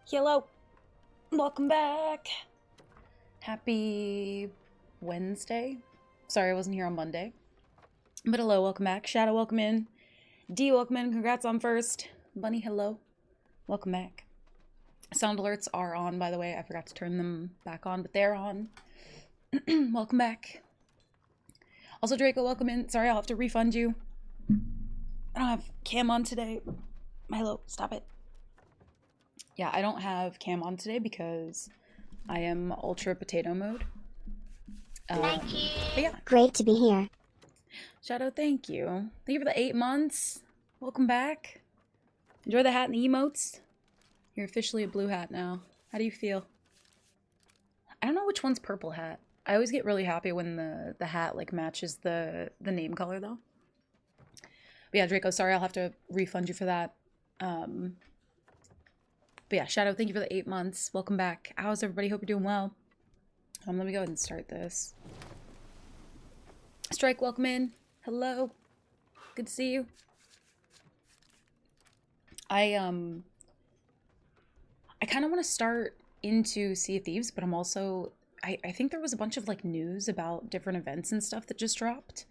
Hello, welcome back. Happy Wednesday. Sorry I wasn't here on Monday. But hello, welcome back. Shadow, welcome in. D, welcome in. Congrats on first. Bunny, hello. Welcome back. Sound alerts are on, by the way. I forgot to turn them back on, but they're on. Welcome back. Also, Draco, welcome in. Sorry, I'll have to refund you. I don't have cam on today. Milo, stop it. Yeah, I don't have cam on today because I am ultra potato mode. Thank you. But yeah. Great to be here. Shadow, thank you. Thank you for the 8 months. Welcome back. Enjoy the hat and the emotes. You're officially a blue hat now. How do you feel? I don't know which one's purple hat. I always get really happy when the hat like matches the name color though. But yeah, Draco, sorry I'll have to refund you for that. But yeah, Shadow, thank you for the 8 months. Welcome back. How's everybody? Hope you're doing well. Let me go ahead and start this. Strike, welcome in. Hello. Good to see you. I kind of want to start into Sea of Thieves, but I'm also I think there was a bunch of like news about different events and stuff that just dropped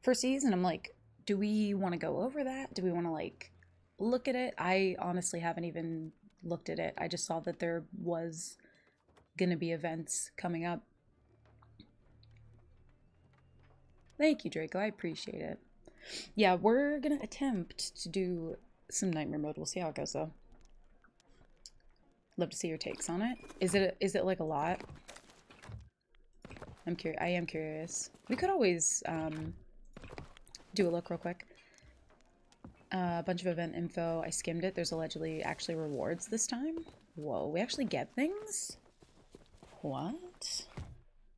for Seas, and I'm like, do we want to go over that? Do we want to like look at it? I honestly haven't even looked at it. I just saw that there was gonna be events coming up. Thank you, Draco. I appreciate it. Yeah, we're gonna attempt to do some nightmare mode. We'll see how it goes though. Love to see your takes on it. Is it like a lot? I am curious. We could always do a look real quick. A bunch of event info. I skimmed it. There's allegedly actually rewards this time. Whoa, we actually get things? What?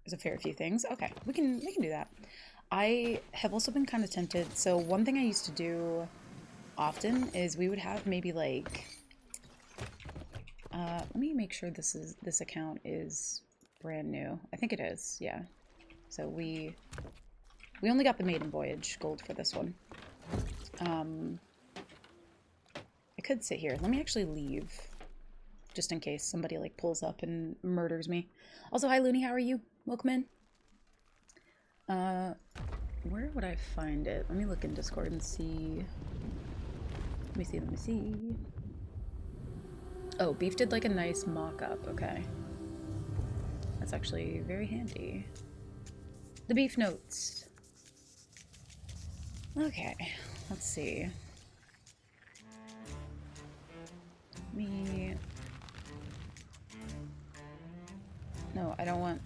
There's a fair few things. Okay, we can do that. I have also been kind of tempted. So one thing I used to do often is we would have maybe like let me make sure this account is brand new. I think it is, yeah. So we only got the maiden voyage gold for this one. I could sit here. Let me actually leave just in case somebody like pulls up and murders me. Also, hi Looney, how are you? Welcome in. Where would I find it? Let me look in Discord and see. Let me see. Oh, Beef did like a nice mock-up. Okay. That's actually very handy. The Beef notes. Okay, let's see. Me. No, I don't want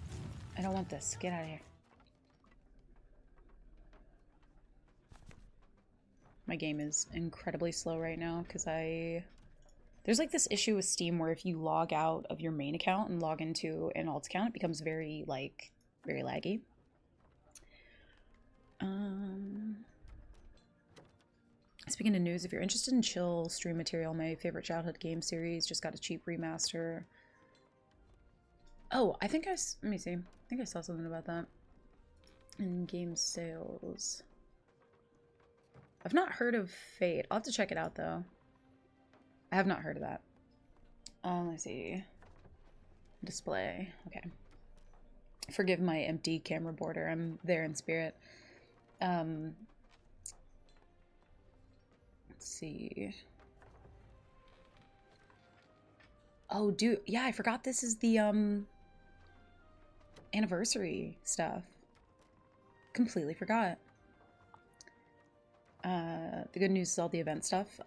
this. Get out of here. My game is incredibly slow right now because there's like this issue with Steam where if you log out of your main account and log into an alt account, it becomes very laggy. Speaking of news, if you're interested in chill stream material, my favorite childhood game series just got a cheap remaster. Oh, let me see. I think I saw something about that. In game sales. I've not heard of Fate. I'll have to check it out though. I have not heard of that. Let's see. Display. Okay. Forgive my empty camera border. I'm there in spirit. Let's see. Oh, dude. Yeah, I forgot this is the anniversary stuff. Completely forgot. The good news is all the event stuff.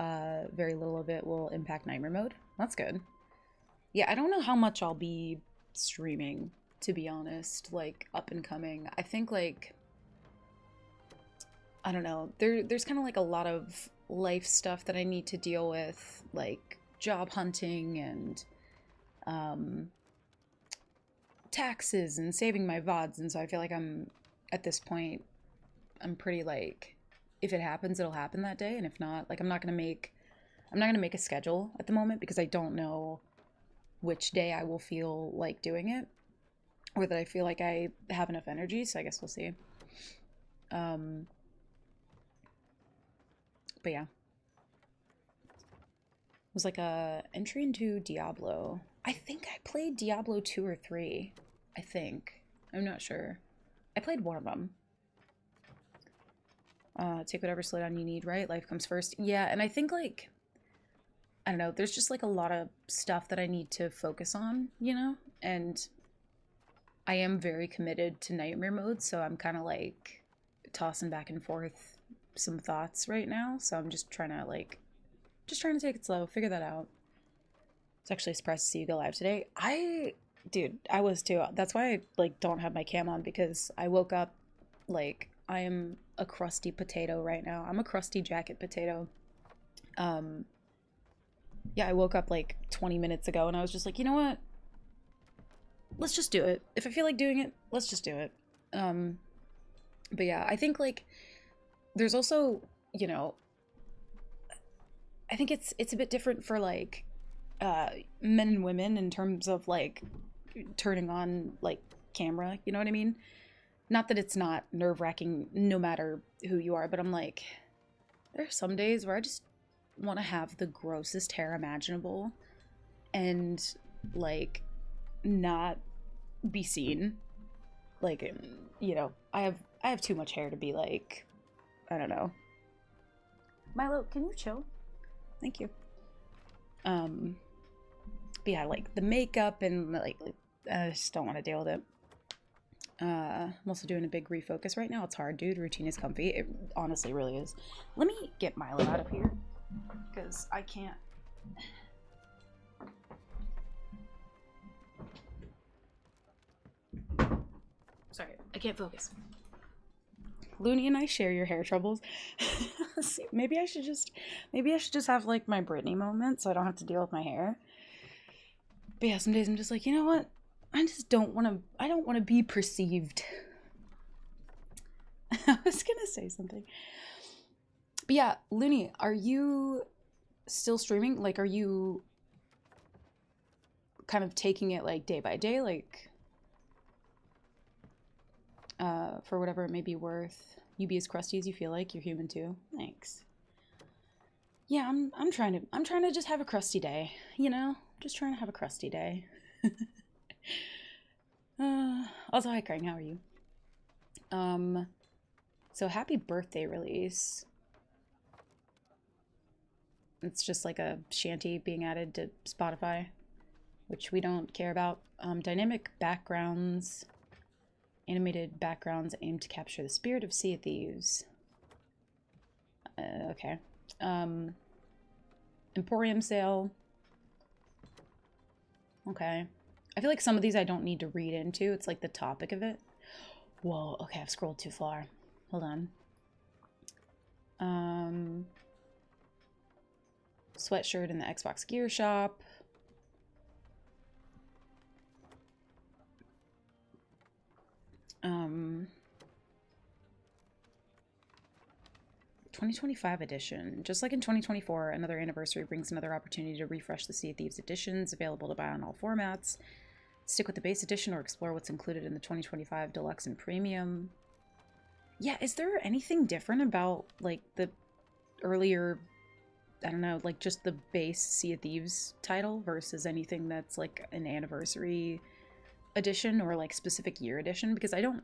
Very little of it will impact Nightmare Mode. That's good. Yeah, I don't know how much I'll be streaming, to be honest, like up and coming. I think like I don't know. There's kind of like a lot of life stuff that I need to deal with, like job hunting and taxes and saving my VODs, and so I feel like I'm at this point I'm pretty like if it happens it'll happen that day, and if not, like I'm not gonna make a schedule at the moment because I don't know which day I will feel like doing it or that I feel like I have enough energy, so I guess we'll see. But yeah. was like a entry into Diablo. I think I played Diablo 2 or 3. I think. I'm not sure. I played one of them. Take whatever slowdown you need, right? Life comes first. Yeah, and I think like I don't know, there's just like a lot of stuff that I need to focus on, you know? And I am very committed to nightmare mode, so I'm kind of like tossing back and forth some thoughts right now. So I'm just trying to like just trying to take it slow, figure that out. I was actually surprised to see you go live today. Dude, I was too. That's why I like don't have my cam on because I woke up like I am a crusty potato right now. I'm a crusty jacket potato. Um, yeah, I woke up like 20 minutes ago and I was just like, you know what? Let's just do it. If I feel like doing it, let's just do it. But yeah, I think like there's also, you know, I think it's a bit different for like men and women in terms of like turning on like camera, you know what I mean? Not that it's not nerve-wracking no matter who you are, but I'm like there are some days where I just want to have the grossest hair imaginable and like not be seen. Like you know, I have too much hair to be like I don't know. Milo, can you chill? Thank you. But yeah, like the makeup and like I just don't want to deal with it. I'm also doing a big refocus right now. It's hard, dude. Routine is comfy. It honestly really is. Let me get Milo out of here because I can't. Sorry, I can't focus. Looney and I share your hair troubles. See, maybe I should just have like my Britney moment so I don't have to deal with my hair. But yeah, some days I'm just like, you know what? I don't want to be perceived. I was gonna say something. But yeah, Looney, are you still streaming? Like, are you kind of taking it like day by day, like for whatever it may be worth? You be as crusty as you feel like. You're human too. Thanks. Yeah, I'm trying to just have a crusty day, you know? Just trying to have a crusty day. Also, hi Craig, how are you? So happy birthday release. It's just like a shanty being added to Spotify, which we don't care about. Dynamic backgrounds, animated backgrounds aim to capture the spirit of Sea of Thieves. Okay. Emporium sale. Okay. I feel like some of these I don't need to read into. It's like the topic of it. Whoa, okay, I've scrolled too far. Hold on. Sweatshirt in the Xbox Gear Shop. Um, 2025 edition. Just like in 2024, another anniversary brings another opportunity to refresh the Sea of Thieves editions, available to buy on all formats. Stick with the base edition or explore what's included in the 2025 Deluxe and Premium. Yeah, is there anything different about, like, the earlier, I don't know, like, just the base Sea of Thieves title versus anything that's, like, an anniversary edition or, like, specific year edition? Because I don't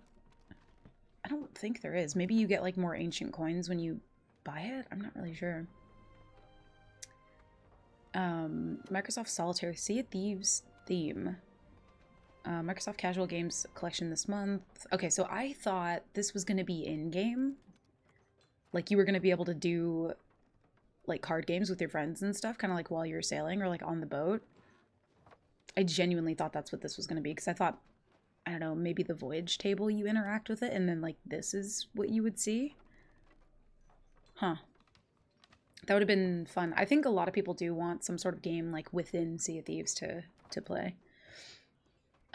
think there is. Maybe you get, like, more ancient coins when you buy it? I'm not really sure. Microsoft Solitaire Sea of Thieves theme. Microsoft Casual Games collection this month. Okay, so I thought this was going to be in-game. Like, you were going to be able to do, like, card games with your friends and stuff, kind of like while you're sailing or, like, on the boat. I genuinely thought that's what this was going to be, because I thought, I don't know, maybe the voyage table you interact with it, and then, like, this is what you would see. Huh. That would have been fun. I think a lot of people do want some sort of game, like, within Sea of Thieves to play.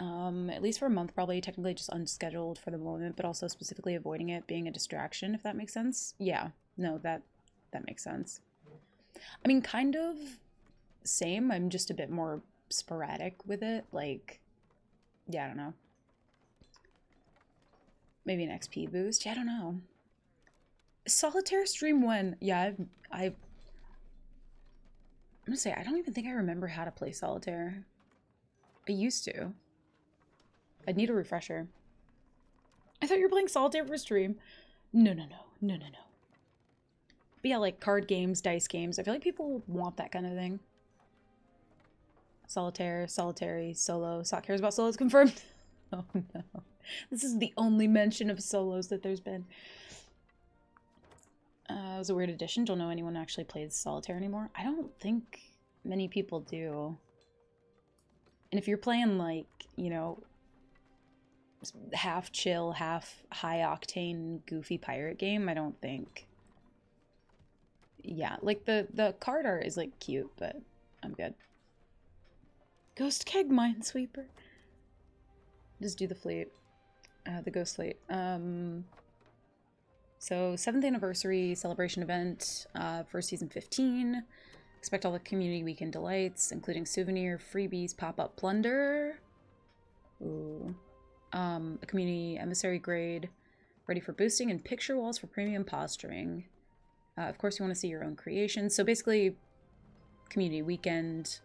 At least for a month, probably technically just unscheduled for the moment, but also specifically avoiding it being a distraction, if that makes sense. Yeah, no, that makes sense. I mean, kind of same. I'm just a bit more sporadic with it. Like, yeah, I don't know. Maybe an XP boost. Yeah, I don't know. Solitaire stream when? Yeah, I've gonna say, I don't even think I remember how to play solitaire. I used to. I'd need a refresher. I thought you were playing solitaire for stream. No. But yeah, like card games, dice games. I feel like people want that kind of thing. Solitaire, solitary, solo. Sock cares about solos confirmed. Oh no. This is the only mention of solos that there's been. It was a weird addition. Don't know anyone actually plays solitaire anymore. I don't think many people do. And if you're playing like, you know, half chill, half high octane, goofy pirate game, I don't think. Yeah, like the card art is like cute, but I'm good. Ghost Keg Minesweeper. Just do the fleet. The Ghost Fleet. So 7th anniversary celebration event for season 15. Expect all the community weekend delights, including souvenir, freebies, pop-up plunder. Ooh. A community emissary grade, ready for boosting, and picture walls for premium posturing. Of course, you want to see your own creations. So basically, community weekend,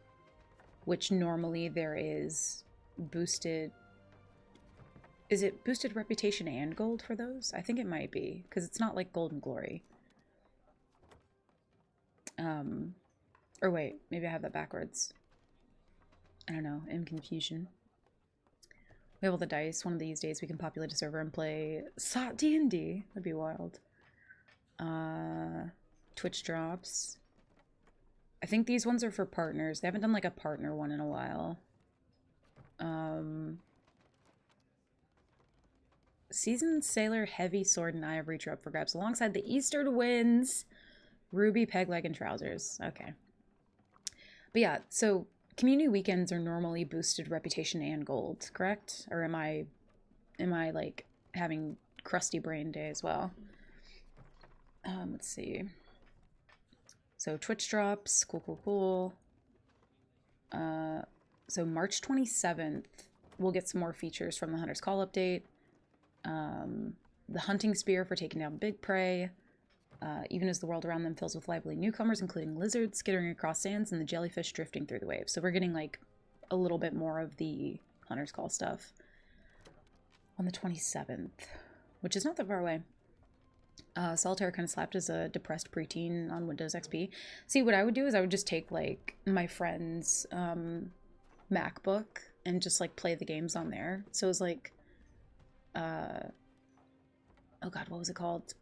which normally there is boosted. Is it boosted reputation and gold for those? I think it might be, because it's not like Golden Glory. Or wait, maybe I have that backwards. I don't know, in confusion. We have all the dice. One of these days we can populate a server and play SOT D&D. That'd be wild. Twitch drops. I think these ones are for partners. They haven't done like a partner one in a while. Seasoned Sailor Heavy Sword and Eye of Reach are up for grabs alongside the Eastern Winds, Ruby Peg Leg and Trousers. Okay. But yeah, so community weekends are normally boosted reputation and gold, correct? Or am I like having crusty brain day as well? Let's see. So Twitch drops, cool. So March 27th, we'll get some more features from the Hunter's Call update. The hunting spear for taking down big prey, even as the world around them fills with lively newcomers, including lizards skittering across sands and the jellyfish drifting through the waves. So we're getting like a little bit more of the Hunter's Call stuff on the 27th, which is not that far away. Solitaire kind of slapped as a depressed preteen on Windows XP. See, what I would do is I would just take like my friend's MacBook and just like play the games on there. So it was like, oh god, what was it called?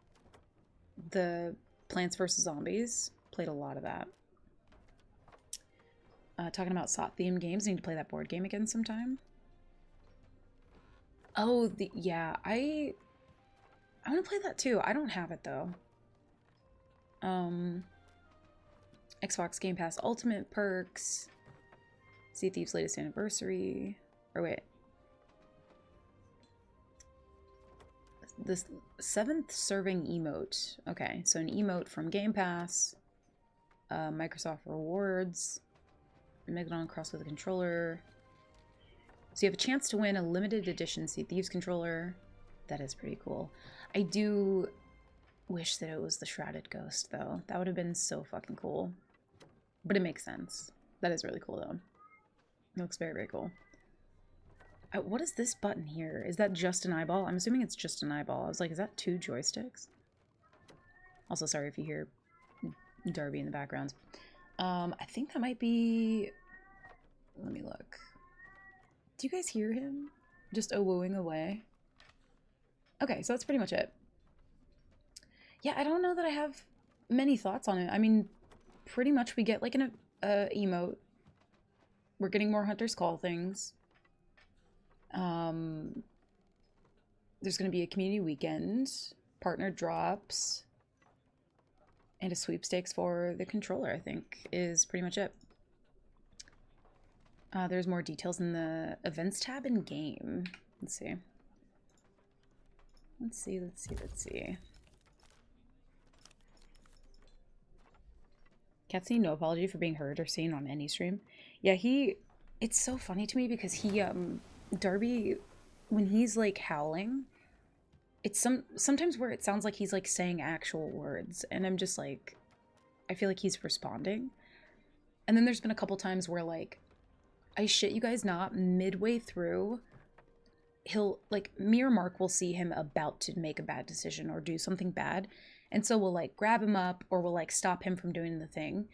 The Plants vs. Zombies. Played a lot of that. Talking about SOT themed games, I need to play that board game again sometime. Oh, yeah, I want to play that too. I don't have it though. Xbox Game Pass Ultimate perks. Sea Thieves latest anniversary. Or wait. This 7th serving emote. Okay, so an emote from Game Pass. Microsoft Rewards. Megalodon cross with a controller. So you have a chance to win a limited edition Sea Thieves controller. That is pretty cool. I do wish that it was the Shrouded Ghost, though. That would have been so fucking cool. But it makes sense. That is really cool, though. It looks very, very cool. What is this button here? Is that just an eyeball? I'm assuming it's just an eyeball. I was like, is that 2 joysticks? Also, sorry if you hear Darby in the background. I think that might be... Let me look. Do you guys hear him? Just oh-wooing away? Okay, so that's pretty much it. Yeah, I don't know that I have many thoughts on it. I mean, pretty much we get like an emote. We're getting more Hunter's Call things. There's going to be a community weekend, partner drops, and a sweepstakes for the controller, I think, is pretty much it. There's more details in the events tab in game. Let's see. Let's see. Catsy, no apology for being heard or seen on any stream. Yeah, it's so funny to me because he, Darby, when he's like howling, it's sometimes where it sounds like he's like saying actual words, and I'm just like, I feel like he's responding. And then there's been a couple times where, like, I shit you guys not, midway through, he'll, like, me or Mark will see him about to make a bad decision or do something bad. And so we'll, like, grab him up or we'll, like, stop him from doing the thing.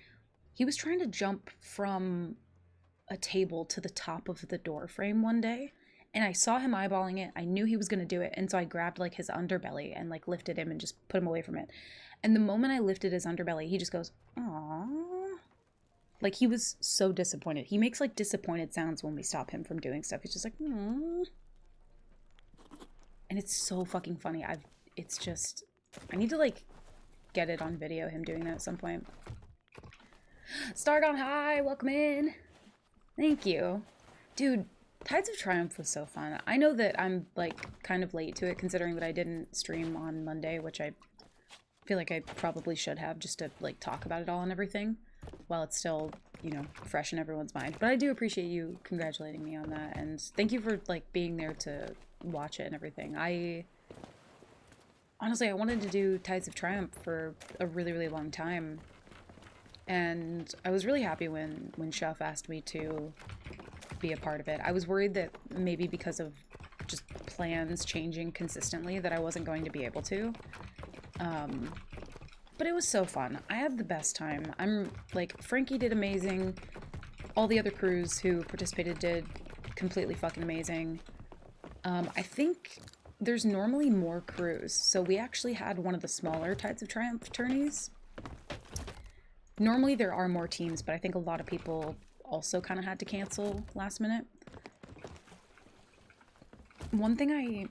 He was trying to jump from a table to the top of the door frame one day. And I saw him eyeballing it. I knew he was going to do it. And so I grabbed, like, his underbelly and, like, lifted him and just put him away from it. And the moment I lifted his underbelly, he just goes, "Aww." Like, he was so disappointed. He makes, like, disappointed sounds when we stop him from doing stuff. He's just like, "Aww." And it's so fucking funny. It's just, I need to, like, get it on video, him doing that at some point. Start on high, welcome in. Thank you. Dude, Tides of Triumph was so fun. I know that I'm, like, kind of late to it, considering that I didn't stream on Monday, which I feel like I probably should have, just to, like, talk about it all and everything, while it's still, you know, fresh in everyone's mind. But I do appreciate you congratulating me on that, and thank you for, like, being there to watch it and everything. Honestly, I wanted to do Tides of Triumph for a really, really long time, and I was really happy when Shuff asked me to be a part of it. I was worried that maybe because of just plans changing consistently that I wasn't going to be able to. But it was so fun. I had the best time. I'm like, Frankie did amazing. All the other crews who participated did completely fucking amazing. I think there's normally more crews, so we actually had one of the smaller Tides of Triumph tourneys. Normally there are more teams, but I think a lot of people also kind of had to cancel last minute. One thing I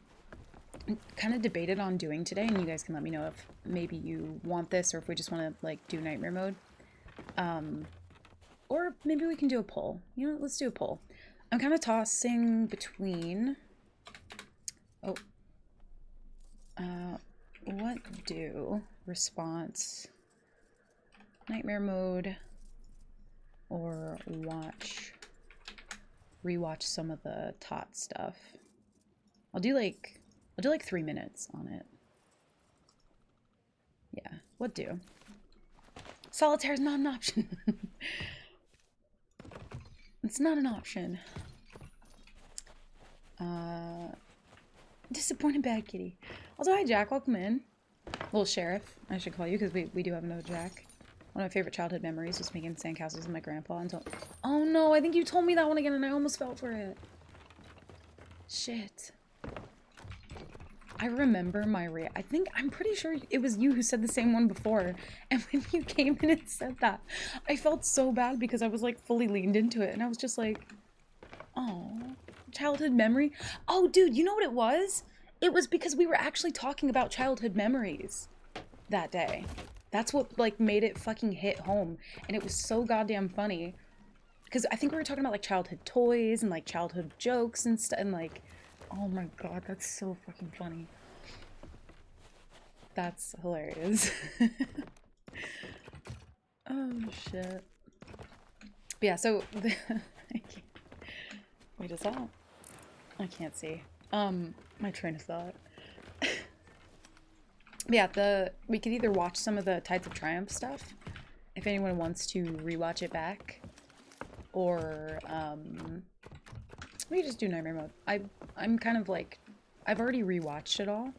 kind of debated on doing today, and you guys can let me know if maybe you want this or if we just want to, like, do nightmare mode. Or maybe we can do a poll. You know, let's do a poll. I'm kind of tossing between... Oh. What do response, nightmare mode, or rewatch some of the tot stuff? I'll do like 3 minutes on it. Yeah, what do? Solitaire is not an option. It's not an option. Disappointed bad kitty. Also, hi Jack, welcome in. Little sheriff, I should call you because we do have another Jack. One of my favorite childhood memories was making sandcastles with my grandpa until... Oh no, I think you told me that one again and I almost fell for it. Shit. I remember my I'm pretty sure it was you who said the same one before. And when you came in and said that, I felt so bad because I was, like, fully leaned into it. And I was just like, oh, childhood memory. Oh, dude, you know what it was? It was because we were actually talking about childhood memories that day. That's what, like, made it fucking hit home. And it was so goddamn funny. Because I think we were talking about, like, childhood toys and, like, childhood jokes and stuff. And, like, oh my god, that's so fucking funny. That's hilarious. Oh, shit. But yeah, so... Wait, is that... I can't see. My train of thought. Yeah, we could either watch some of the Tides of Triumph stuff, if anyone wants to rewatch it back, or, we could just do nightmare mode. I'm kind of like, I've already rewatched it all.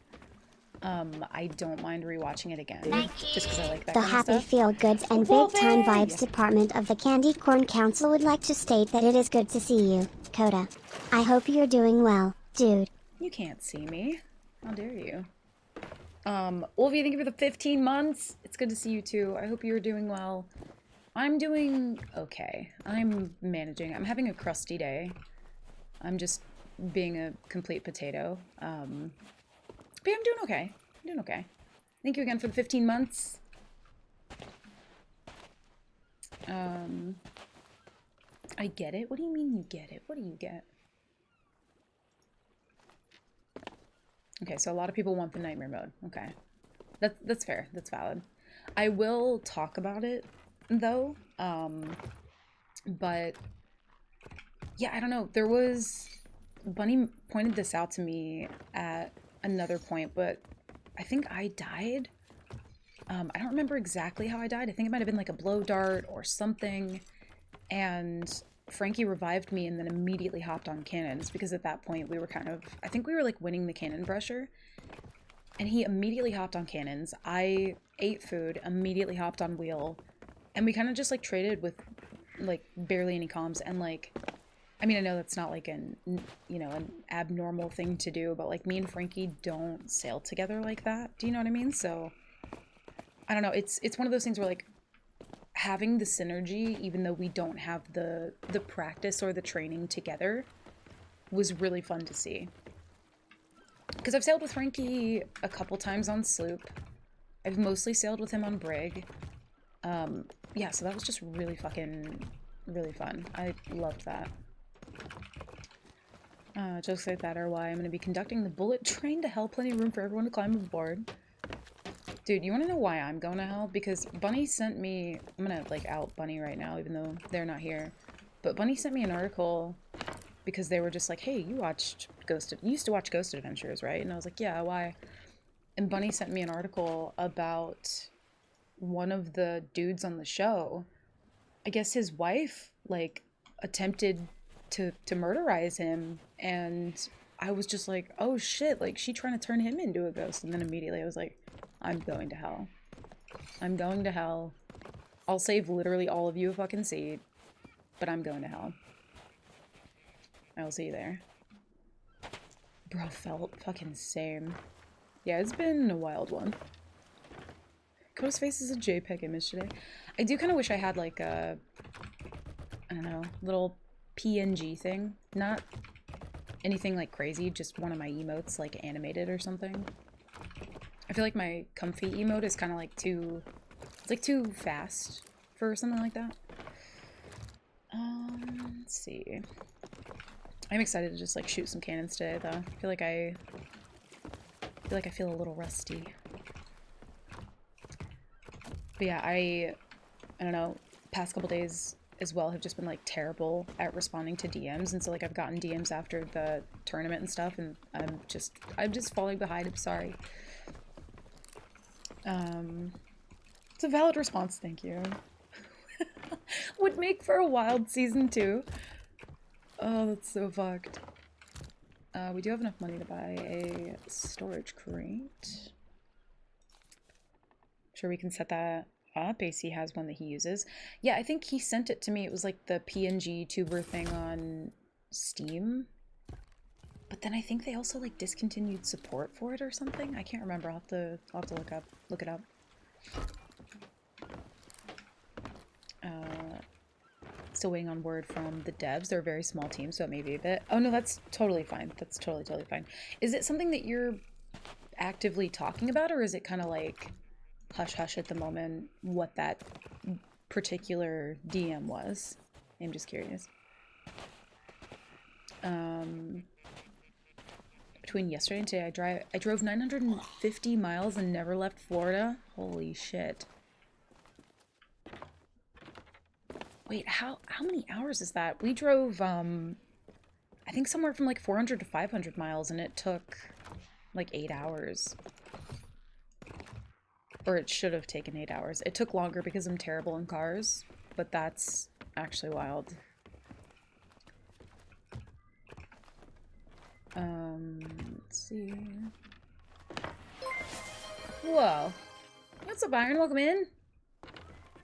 I don't mind rewatching it again, just because I like that The kind of Happy stuff. Feel Goods and Big Time Vibes Department of the Candy Corn Council would like to state that it is good to see you, Coda. I hope you're doing well, dude. You can't see me. How dare you? Olivia, thank you for the 15 months. It's good to see you too. I hope you're doing well. I'm doing okay. I'm managing. I'm having a crusty day. I'm just being a complete potato. But yeah, I'm doing okay. I'm doing okay. Thank you again for the 15 months. I get it? What do you mean you get it? What do you get? Okay, so a lot of people want the nightmare mode. Okay. That's fair. That's valid. I will talk about it, though. But yeah, I don't know. There was... Bunny pointed this out to me at another point, but I think I died. I don't remember exactly how I died. I think it might have been like a blow dart or something. and Frankie revived me and then immediately hopped on cannons because at that point we were kind of, I think we were like winning the cannon pressure, and he immediately hopped on cannons. I ate food, immediately hopped on wheel, and we kind of just like traded with like barely any comms. And like, I mean, I know that's not like an, you know, an abnormal thing to do, but like me and Frankie don't sail together like that. Do you know what I mean? So I don't know. It's one of those things where like having the synergy, even though we don't have the practice or the training together, was really fun to see. Because I've sailed with Frankie a couple times on Sloop. I've mostly sailed with him on Brig. Yeah, so that was just really fucking, really fun. I loved that. Jokes like that are why I'm going to be conducting the bullet train to hell. Plenty of room for everyone to climb aboard. Dude, you want to know why I'm going to hell? Because Bunny sent me... I'm going to, like, out Bunny right now, even though they're not here. But Bunny sent me an article because they were just like, hey, you watched you used to watch Ghost Adventures, right? And I was like, yeah, why? And Bunny sent me an article about one of the dudes on the show. I guess his wife, like, attempted to murderize him, and I was just like, oh shit, like, she trying to turn him into a ghost. And then immediately I was like, I'm going to hell. I'm going to hell. I'll save literally all of you a fucking seat, but I'm going to hell. I will see you there. Bro, felt fucking same. Yeah, it's been a wild one. Coda's face is a JPEG image today. I do kind of wish I had like a, I don't know, little PNG thing. Not anything like crazy, just one of my emotes like animated or something. I feel like my comfy emote is kind of like too, it's like too fast for something like that. Let's see. I'm excited to just like shoot some cannons today though. I feel like I feel a little rusty. But yeah, I don't know, past couple days as well have just been like terrible at responding to DMs, and so like I've gotten DMs after the tournament and stuff, and I'm just falling behind. I'm sorry. It's a valid response, thank you. Would make for a wild season 2. Oh, that's so fucked. We do have enough money to buy a storage crate. Sure, we can set that up. AC has one that he uses. Yeah, I think he sent it to me. It was like the PNG tuber thing on Steam. But then I think they also like discontinued support for it or something. I can't remember. I'll have to look it up. Still waiting on word from the devs. They're a very small team, so it may be a bit. Oh no, that's totally fine. That's totally fine. Is it something that you're actively talking about, or is it kind of like hush hush at the moment what that particular DM was? I'm just curious. Between yesterday and today, I drove 950 miles and never left Florida. Holy shit. Wait, how many hours is that? We drove, I think somewhere from like 400 to 500 miles, and it took like 8 hours. Or it should have taken 8 hours. It took longer because I'm terrible in cars, but that's actually wild. Let's see. Whoa. What's up, Iron? Welcome in.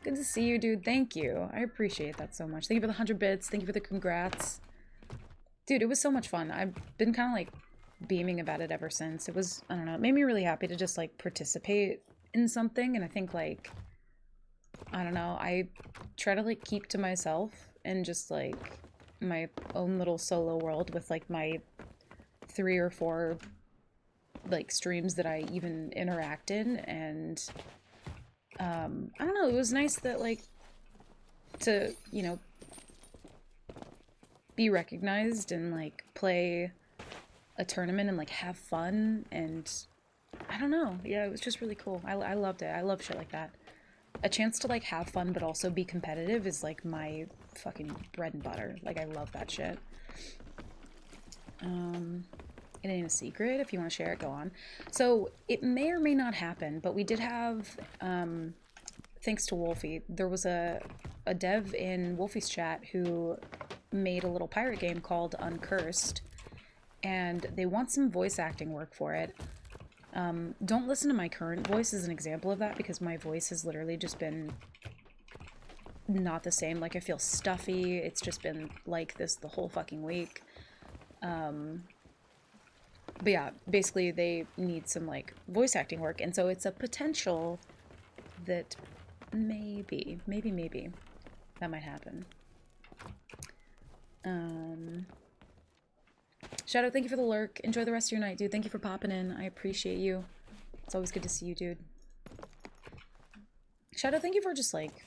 Good to see you, dude. Thank you. I appreciate that so much. Thank you for the 100 bits. Thank you for the congrats. Dude, it was so much fun. I've been kind of like beaming about it ever since. It was, I don't know, it made me really happy to just like participate in something. And I think like, I don't know, I try to like keep to myself and just like my own little solo world with like my 3 or 4 like streams that I even interact in. And I don't know, it was nice that like to, you know, be recognized and like play a tournament and like have fun, and I don't know, yeah, it was just really cool. I loved it. I love shit like that. A chance to like have fun but also be competitive is like my fucking bread and butter. Like I love that shit. It ain't a secret. If you want to share it, go on. So it may or may not happen, but we did have, thanks to Wolfie, there was a a dev in Wolfie's chat who made a little pirate game called Uncursed, and they want some voice acting work for it. Don't listen to my current voice as an example of that, because my voice has literally just been not the same. Like, I feel stuffy. It's just been like this the whole fucking week. But yeah, basically they need some like voice acting work, and so it's a potential that maybe that might happen. Shadow, thank you for the lurk. Enjoy the rest of your night, dude. Thank you for popping in. I appreciate you. It's always good to see you, dude. Shadow, thank you for just like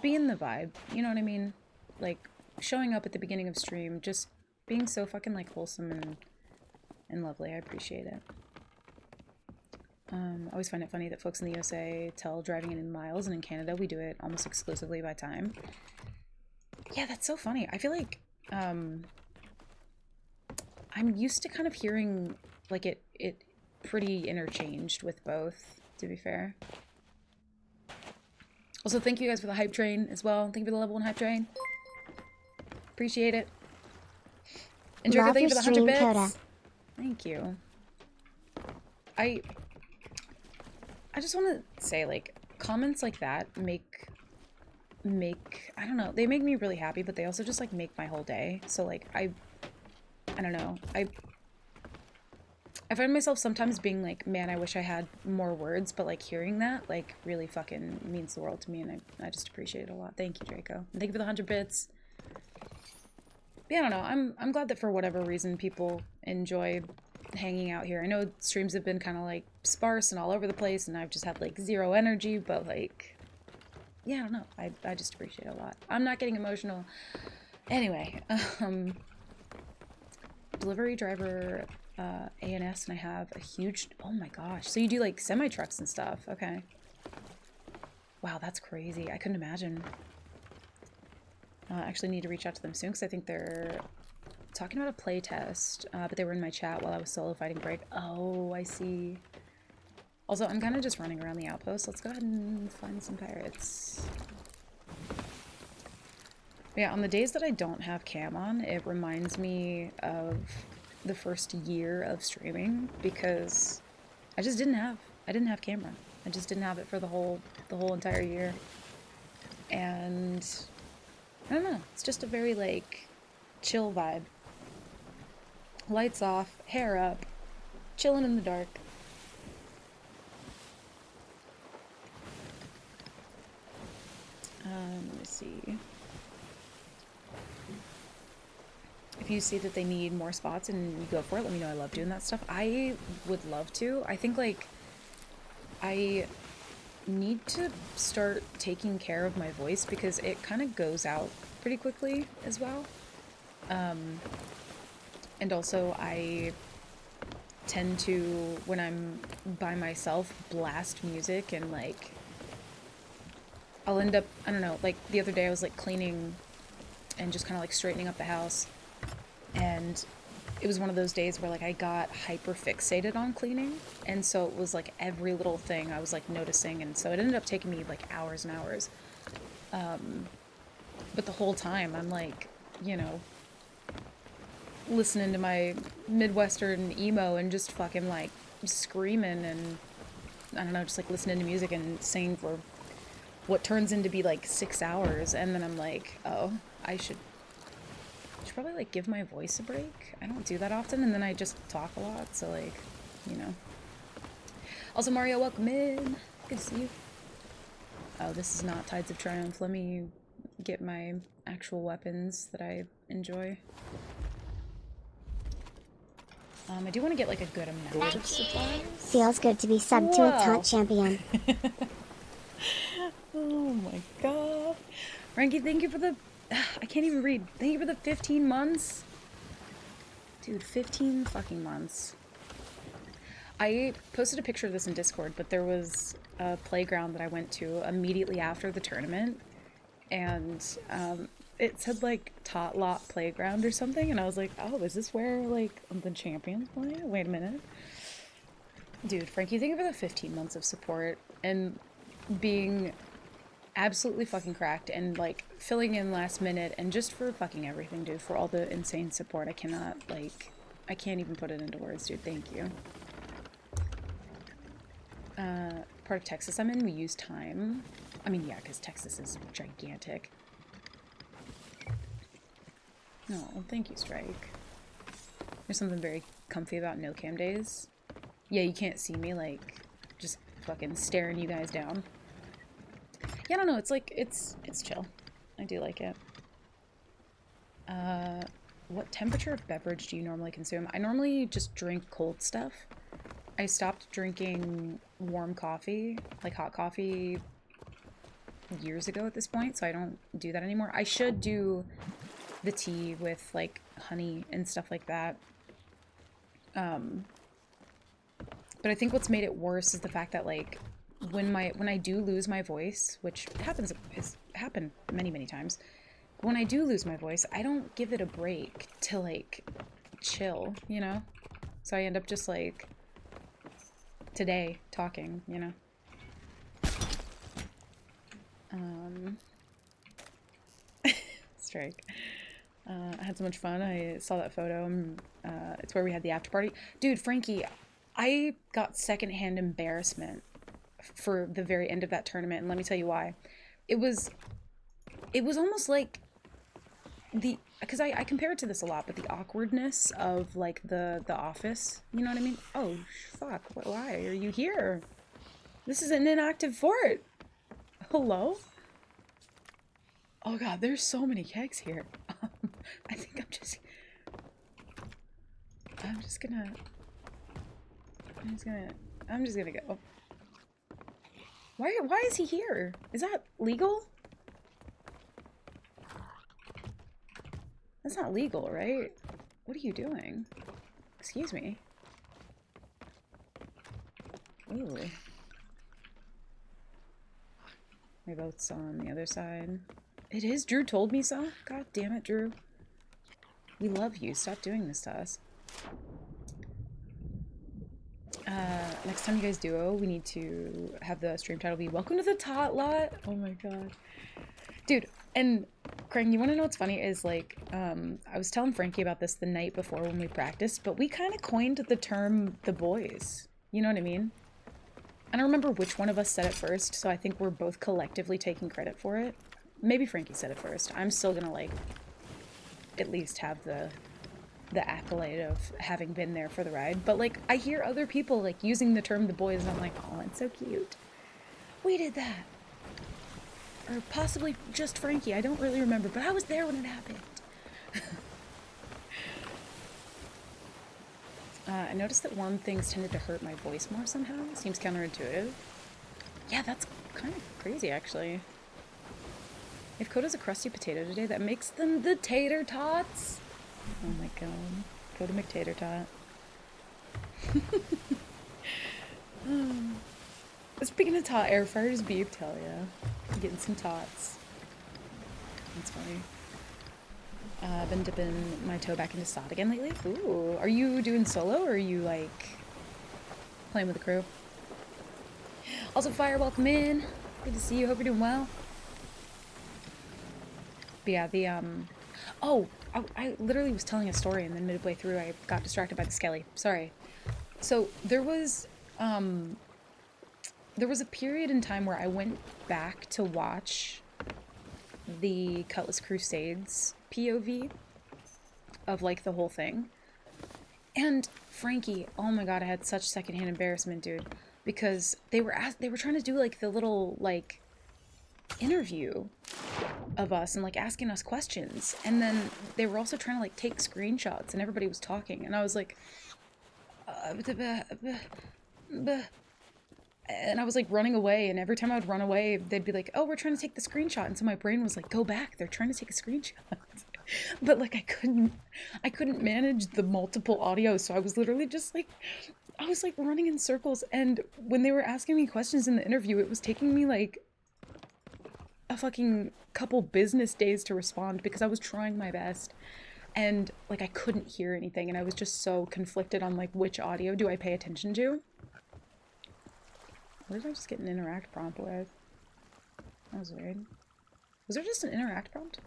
being the vibe. You know what I mean? Like showing up at the beginning of stream, just being so fucking like wholesome and lovely. I appreciate it. I always find it funny that folks in the USA tell driving in miles, and in Canada we do it almost exclusively by time. Yeah, that's so funny. I feel like I'm used to kind of hearing like it pretty interchanged with both, to be fair. Also, thank you guys for the hype train as well. Thank you for the level 1 hype train. Appreciate it. And Draco, thank you for the 100 bits. Coda. Thank you. I just want to say, like, comments like that make I don't know, they make me really happy, but they also just like make my whole day. So like I don't know, I find myself sometimes being like, man, I wish I had more words, but like hearing that like really fucking means the world to me, and I just appreciate it a lot. Thank you, Draco. And thank you for the 100 bits. Yeah, I don't know, I'm glad that for whatever reason people enjoy hanging out here. I know streams have been kind of like sparse and all over the place, and I've just had like zero energy, but like, yeah, I don't know, I just appreciate it a lot. I'm not getting emotional. Anyway, delivery driver ANS, and I have a huge, oh my gosh, so you do like semi-trucks and stuff. Okay, wow, that's crazy. I couldn't imagine. I actually need to reach out to them soon, because I think they're talking about a play test, but they were in my chat while I was solo fighting break. Oh, I see. Also, I'm kind of just running around the outpost. Let's go ahead and find some pirates. Yeah, on the days that I don't have cam on, it reminds me of the first year of streaming, because I just didn't have camera. I just didn't have it for the whole entire year. And I don't know, it's just a very like chill vibe. Lights off, hair up, chilling in the dark. Let me see. If you see that they need more spots and you go for it, let me know. I love doing that stuff. I would love to. I think like I need to start taking care of my voice, because it kind of goes out pretty quickly as well. And also I tend to, when I'm by myself, blast music, and like I'll end up, I don't know, like the other day I was like cleaning and just kind of like straightening up the house, and it was one of those days where like I got hyper fixated on cleaning, and so it was like every little thing I was like noticing, and so it ended up taking me like hours and hours. But the whole time I'm like, you know, listening to my Midwestern emo and just fucking like screaming, and I don't know, just like listening to music and singing for what turns into be like 6 hours, and then I'm like, oh, I should probably like give my voice a break. I don't do that often, and then I just talk a lot, so like, you know. Also, Mario, welcome in. Good to see you. Oh, this is not Tides of Triumph. Let me get my actual weapons that I enjoy. I do want to get like a good amount of supplies. Feels good to be subbed to a taunt champion. Oh my god. Ranky, thank you for the... I can't even read. Thank you for the 15 months. Dude, 15 fucking months. I posted a picture of this in Discord, but there was a playground that I went to immediately after the tournament, and it said like Tot Lot Playground or something, and I was like, oh, is this where like the champions play? Wait a minute. Dude, Frankie, thank you for the 15 months of support and being absolutely fucking cracked, and like filling in last minute, and just for fucking everything, dude, for all the insane support. I cannot, like, I can't even put it into words, dude. Thank you. Part of Texas I'm in, we use time. I mean, yeah, because Texas is gigantic. No, thank you, Strike. There's something very comfy about no cam days. Yeah, you can't see me, like, just fucking staring you guys down. Yeah, I don't know, it's like, it's chill. I do like it. What temperature of beverage do you normally consume? I normally just drink cold stuff. I stopped drinking warm coffee, like hot coffee, years ago at this point, so I don't do that anymore. I should do the tea with, like, honey and stuff like that. But I think what's made it worse is the fact that, like, when I do lose my voice, which has happened many times, when I do lose my voice, I don't give it a break to, like, chill, you know? So I end up just, like, today talking, you know? Strike. I had so much fun. I saw that photo. It's where we had the after party. Dude, Frankie, I got secondhand embarrassment for the very end of that tournament, and let me tell you why. It was almost like because I compare it to this a lot, but the awkwardness of, like, the office, you know what I mean? Oh, fuck, why are you here? This is an inactive fort. Hello? Oh god, there's so many kegs here. I think I'm just gonna go. Why is he here? Is that legal? That's not legal, right? What are you doing? Excuse me. Ooh. My boat's on the other side. It is? Drew told me so? God damn it, Drew. We love you. Stop doing this to us. Next time you guys duo, we need to have the stream title be Welcome to the Tot Lot. Oh my god. Dude, and Krang, you want to know what's funny is, like, I was telling Frankie about this the night before when we practiced, but we kind of coined the term the boys. You know what I mean? I don't remember which one of us said it first, so I think we're both collectively taking credit for it. Maybe Frankie said it first. I'm still gonna, like, at least have the accolade of having been there for the ride. But, like, I hear other people, like, using the term the boys, and I'm like, oh, it's so cute. We did that. Or possibly just Frankie. I don't really remember, but I was there when it happened. I noticed that warm things tended to hurt my voice more somehow. Seems counterintuitive. Yeah, that's kind of crazy, actually. If Coda's a crusty potato today, that makes them the tater tots. Oh my god. Coda McTater Tot. Speaking of tot, air fryers beef, tell ya. Getting some tots. That's funny. I've been dipping my toe back into SOT again lately. Ooh, are you doing solo, or are you, like, playing with the crew? Also, Fire, welcome in. Good to see you. Hope you're doing well. But yeah, the, oh, I literally was telling a story, and then midway through I got distracted by the skelly. Sorry. So, there was a period in time where I went back to watch the Cutlass Crusades POV of, like, the whole thing. And Frankie, oh my god, I had such secondhand embarrassment, dude, because they were trying to do, like, the little, like, interview of us and, like, asking us questions, and then they were also trying to, like, take screenshots, and everybody was talking, and I was like, and I was, like, running away, and every time I would run away, they'd be like, oh, we're trying to take the screenshot, and so my brain was like, go back, they're trying to take a screenshot. But, like, I couldn't manage the multiple audio, so I was literally just, like, I was, like, running in circles, and when they were asking me questions in the interview, it was taking me, like, a fucking couple business days to respond, because I was trying my best, and, like, I couldn't hear anything, and I was just so conflicted on, like, which audio do I pay attention to. What did I just get an interact prompt with? That was weird. Was there just an interact prompt?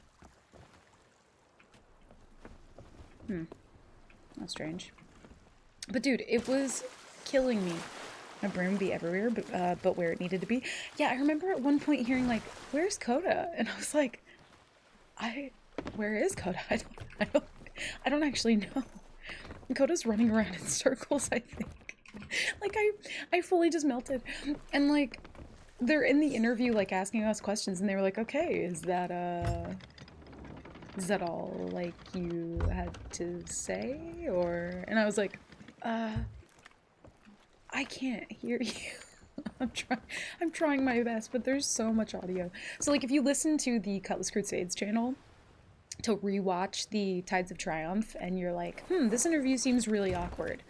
That's strange. But dude, it was killing me. My brain would be everywhere, but where it needed to be. Yeah, I remember at one point hearing like, "Where's Coda?" And I was like, where is Coda? I don't actually know." And Coda's running around in circles, I think. Like I fully just melted. And like, they're in the interview like asking us questions, and they were like, "Okay, is that all like you had to say?" Or, and I was like, I can't hear you. I'm trying my best, but there's so much audio. So like if you listen to the Cutlass Crusades channel to rewatch the Tides of Triumph and you're like, this interview seems really awkward.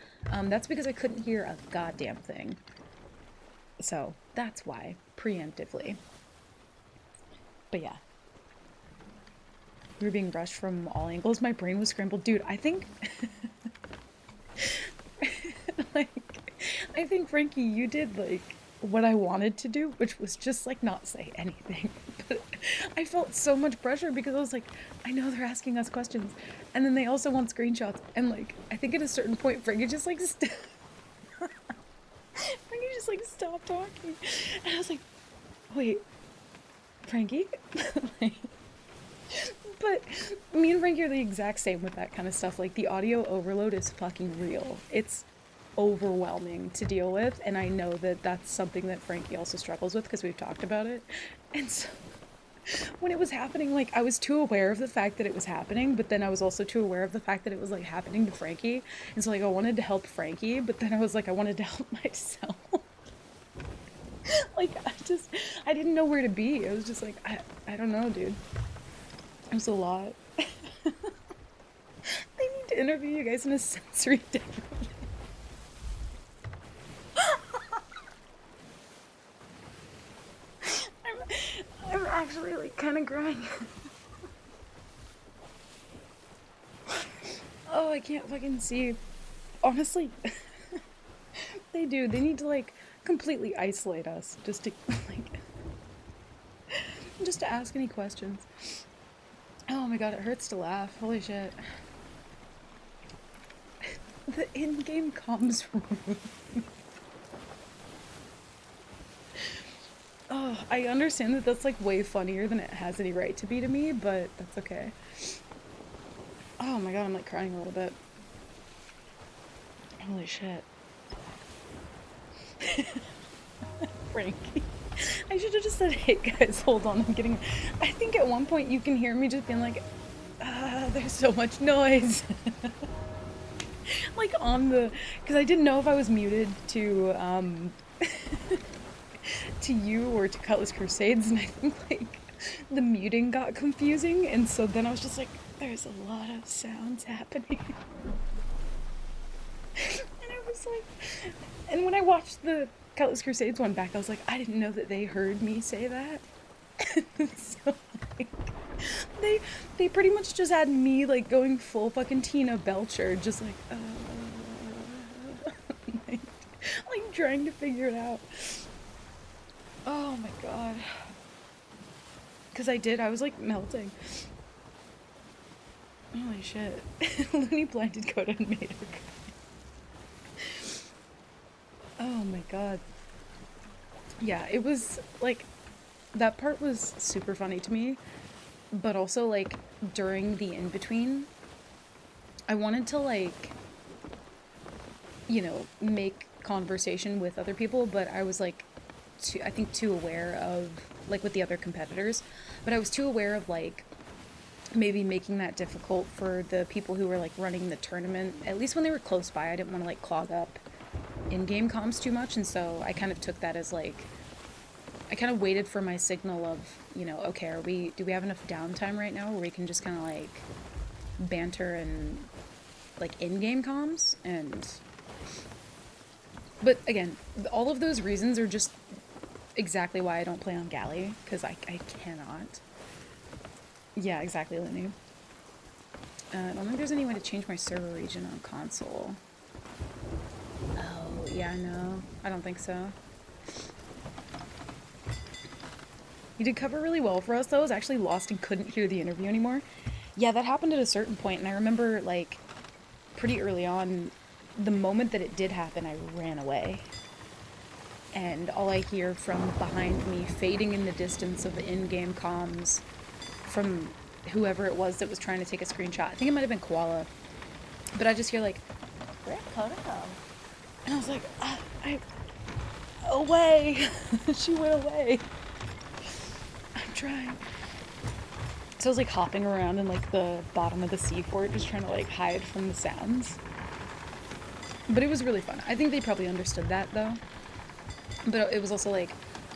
That's because I couldn't hear a goddamn thing. So that's why, preemptively. But yeah. We were being rushed from all angles. My brain was scrambled. Dude, I think like I think Frankie, you did like what I wanted to do, which was just like not say anything. But I felt so much pressure because I was like, I know they're asking us questions, and then they also want screenshots, and like I think at a certain point Frankie just like Frankie just like stopped talking, and I was like, wait, Frankie? Like, but me and Frankie are the exact same with that kind of stuff. Like the audio overload is fucking real. It's overwhelming to deal with, and I know that that's something that Frankie also struggles with because we've talked about it. And so when it was happening, like I was too aware of the fact that it was happening, but then I was also too aware of the fact that it was like happening to Frankie. And so like I wanted to help Frankie, but then I was like I wanted to help myself. Like I didn't know where to be. I was just like I don't know, dude. It was a lot. They need to interview you guys in a sensory deprivation. I'm actually like kind of crying. Oh, I can't fucking see. Honestly, they do. They need to like completely isolate us just to like just to ask any questions. Oh my god, it hurts to laugh. Holy shit. The in-game comms room. Oh, I understand that that's like way funnier than it has any right to be to me, but that's okay. Oh my god, I'm like crying a little bit. Holy shit. Frankie. I should have just said, hey guys, hold on, I'm getting... I think at one point you can hear me just being like, there's so much noise. Like on the... Because I didn't know if I was muted to, to you or to Cutlass Crusades, and I think like the muting got confusing, and so then I was just like, there's a lot of sounds happening. And I was like, and when I watched the Cutlass Crusades one back, I was like, I didn't know that they heard me say that. So like, they pretty much just had me like going full fucking Tina Belcher, just like, like trying to figure it out. Oh my god. Because I was like melting. Holy shit. Looney blinded Coda and made her cry. Oh my god. Yeah, it was like, that part was super funny to me, but also like during the in-between, I wanted to like, you know, make conversation with other people, but I was like, I think too aware of, like with the other competitors, but I was too aware of like, maybe making that difficult for the people who were like running the tournament, at least when they were close by. I didn't want to like clog up in-game comms too much, and so I kind of took that as like, I kind of waited for my signal of, you know, okay, do we have enough downtime right now where we can just kind of like banter and like in-game comms? And but again, all of those reasons are just exactly why I don't play on Galley, because I cannot. Yeah, exactly, Looney. I don't think there's any way to change my server region on console. Oh, yeah, no. I don't think so. He did cover really well for us, though. I was actually lost and couldn't hear the interview anymore. Yeah, that happened at a certain point, and I remember, like, pretty early on, the moment that it did happen, I ran away. And all I hear from behind me, fading in the distance of the in-game comms, from whoever it was that was trying to take a screenshot. I think it might have been Koala. But I just hear, like, where'd Coda go? And I was like, away! She went away. I'm trying. So I was like hopping around in like the bottom of the seafort, just trying to like hide from the sounds. But it was really fun. I think they probably understood that though. But it was also like,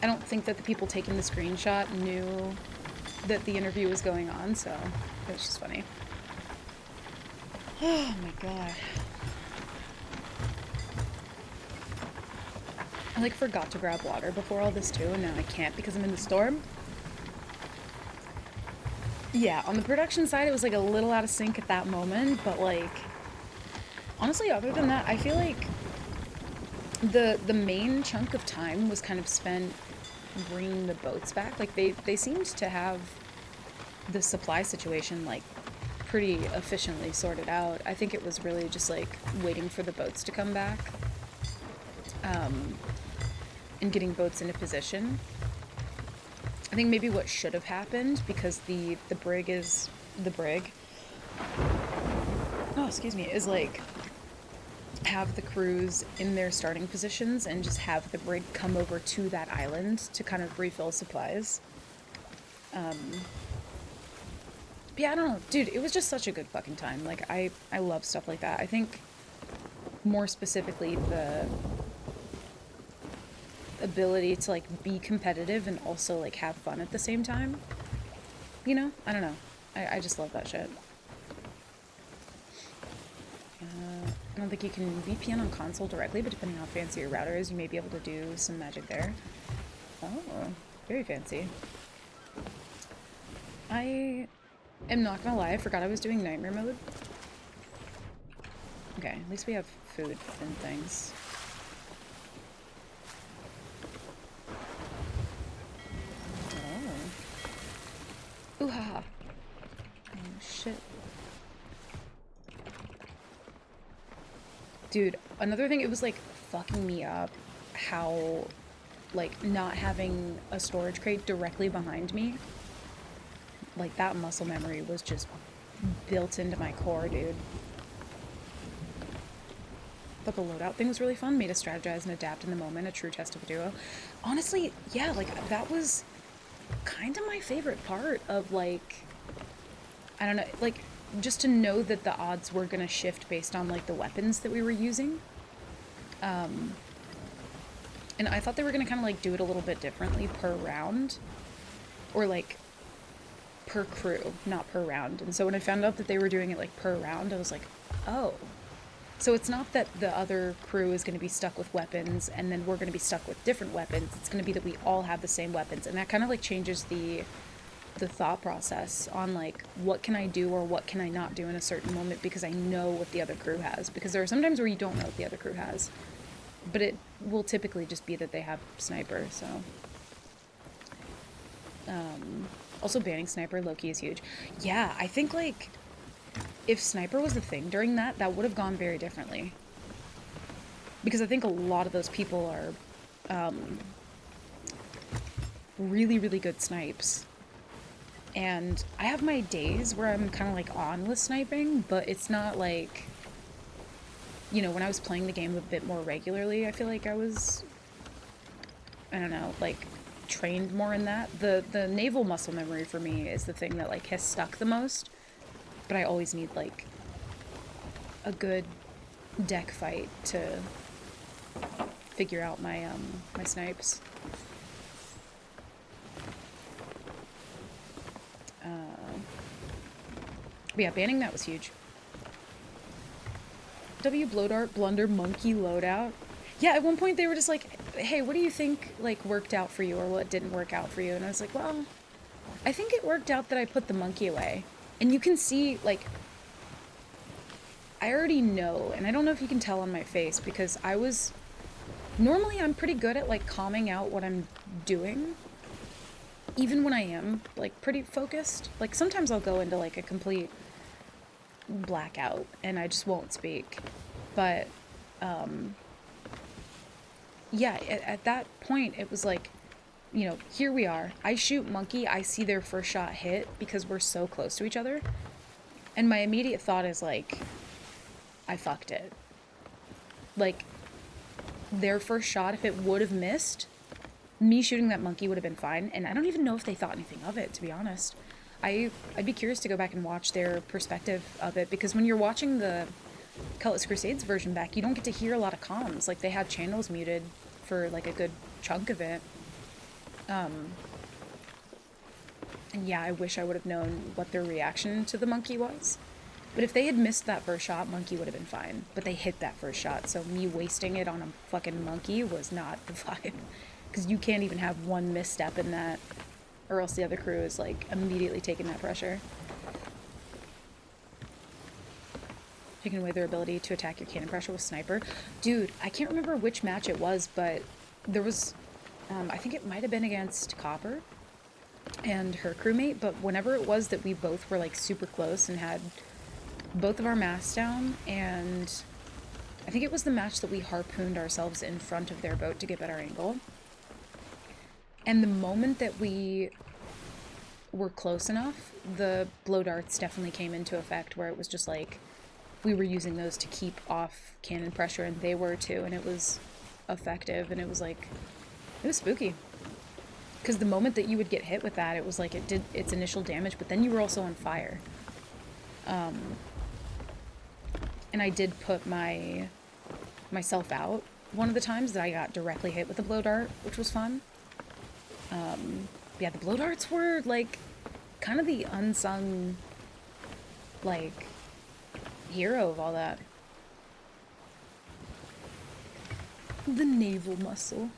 I don't think that the people taking the screenshot knew that the interview was going on, so it was just funny. Oh my god. I like forgot to grab water before all this too, and now I can't because I'm in the storm. Yeah, on the production side, it was like a little out of sync at that moment, but like, honestly, other than that, I feel like the main chunk of time was kind of spent bringing the boats back. Like they seemed to have the supply situation like pretty efficiently sorted out. I think it was really just like waiting for the boats to come back, and getting boats into position. I think maybe what should have happened, because the brig is the brig. Oh, excuse me, is like have the crews in their starting positions and just have the brig come over to that island to kind of refill supplies. Yeah, I don't know. Dude, it was just such a good fucking time. Like, I love stuff like that. I think more specifically the ability to like be competitive and also like have fun at the same time. You know? I don't know. I just love that shit. I don't think you can VPN on console directly, but depending on how fancy your router is, you may be able to do some magic there. Oh, very fancy. I am not gonna lie, I forgot I was doing nightmare mode. Okay, at least we have food and things. Oh. Ooh ha ha. Oh shit. Dude, another thing, it was like fucking me up how like not having a storage crate directly behind me, like that muscle memory was just built into my core, dude. But the loadout thing was really fun, made us strategize and adapt in the moment, a true test of a duo. Honestly, yeah, like that was kind of my favorite part of like, I don't know, like just to know that the odds were gonna shift based on like the weapons that we were using. And I thought they were gonna kind of like do it a little bit differently per round, or like per crew, not per round. And so when I found out that they were doing it like per round, I was like, oh. So it's not that the other crew is going to be stuck with weapons and then we're going to be stuck with different weapons. It's going to be that we all have the same weapons. And that kind of like changes the thought process on like what can I do or what can I not do in a certain moment because I know what the other crew has. Because there are some times where you don't know what the other crew has. But it will typically just be that they have sniper, so. Also banning sniper low-key is huge. Yeah, I think like if sniper was the thing during that, that would have gone very differently. Because I think a lot of those people are really, really good snipes. And I have my days where I'm kind of like on with sniping, but it's not like, you know, when I was playing the game a bit more regularly, I feel like I was, I don't know, like trained more in that. The naval muscle memory for me is the thing that like has stuck the most. But I always need like a good deck fight to figure out my my snipes. But yeah, banning that was huge. W Blowdart Blunder Monkey loadout. Yeah, at one point they were just like, hey, what do you think like worked out for you or what didn't work out for you? And I was like, well, I think it worked out that I put the monkey away. And you can see, like, I already know, and I don't know if you can tell on my face, because normally I'm pretty good at, like, calming out what I'm doing. even when I am, like, pretty focused, like, sometimes I'll go into, like, a complete blackout and I just won't speak. But, yeah, at that point, it was like, you know, here we are. I shoot Monkey, I see their first shot hit because we're so close to each other. And my immediate thought is, like, I fucked it. Like, their first shot, if it would have missed, me shooting that Monkey would have been fine. And I don't even know if they thought anything of it, to be honest. I'd be curious to go back and watch their perspective of it, because when you're watching the Cutlass Crusades version back, you don't get to hear a lot of comms. Like, they had channels muted for, like, a good chunk of it. And yeah, I wish I would have known what their reaction to the Monkey was. But if they had missed that first shot, Monkey would have been fine. But they hit that first shot, so me wasting it on a fucking Monkey was not the vibe. Because you can't even have one misstep in that, or else the other crew is, like, immediately taking that pressure. Taking away their ability to attack your cannon pressure with Sniper. Dude, I can't remember which match it was, but there was, I think it might have been against Copper and her crewmate, but whenever it was that we both were, like, super close and had both of our masts down, and I think it was the match that we harpooned ourselves in front of their boat to get better angle. And the moment that we were close enough, the blow darts definitely came into effect, where it was just like we were using those to keep off cannon pressure, and they were too, and it was effective, and it was like, it was spooky. Because the moment that you would get hit with that, it was like it did its initial damage, but then you were also on fire. And I did put myself out one of the times that I got directly hit with a blow dart, which was fun. Yeah, the blow darts were, like, kind of the unsung, like, hero of all that. The naval muscle.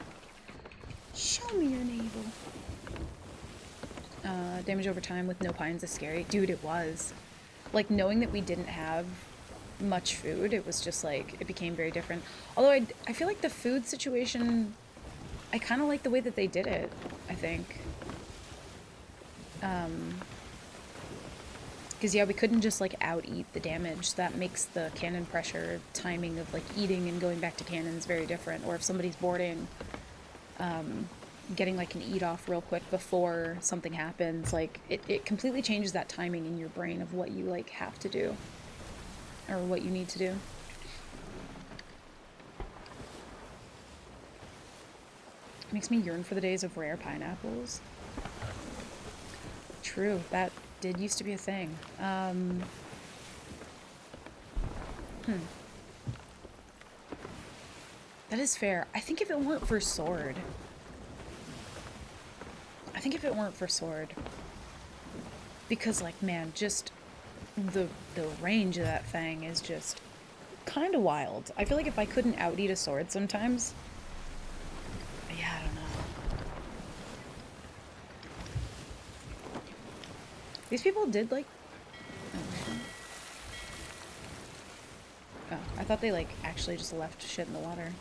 Show me your navel. Damage over time with no pines is scary. Dude, it was. Like, knowing that we didn't have much food, it was just, like, it became very different. Although I feel like the food situation, I kind of like the way that they did it, I think. Because, yeah, we couldn't just, like, out-eat the damage. That makes the cannon pressure timing of, like, eating and going back to cannons very different. Or if somebody's boarding, getting, like, an eat-off real quick before something happens, like, it completely changes that timing in your brain of what you, like, have to do. Or what you need to do. It makes me yearn for the days of rare pineapples. True, that did used to be a thing. That is fair. I think if it weren't for Sword... Because, like, man, just... The range of that thing is just kind of wild. I feel like if I couldn't out-eat a Sword sometimes... Yeah, I don't know. These people did, like... Oh, I thought they, like, actually just left shit in the water.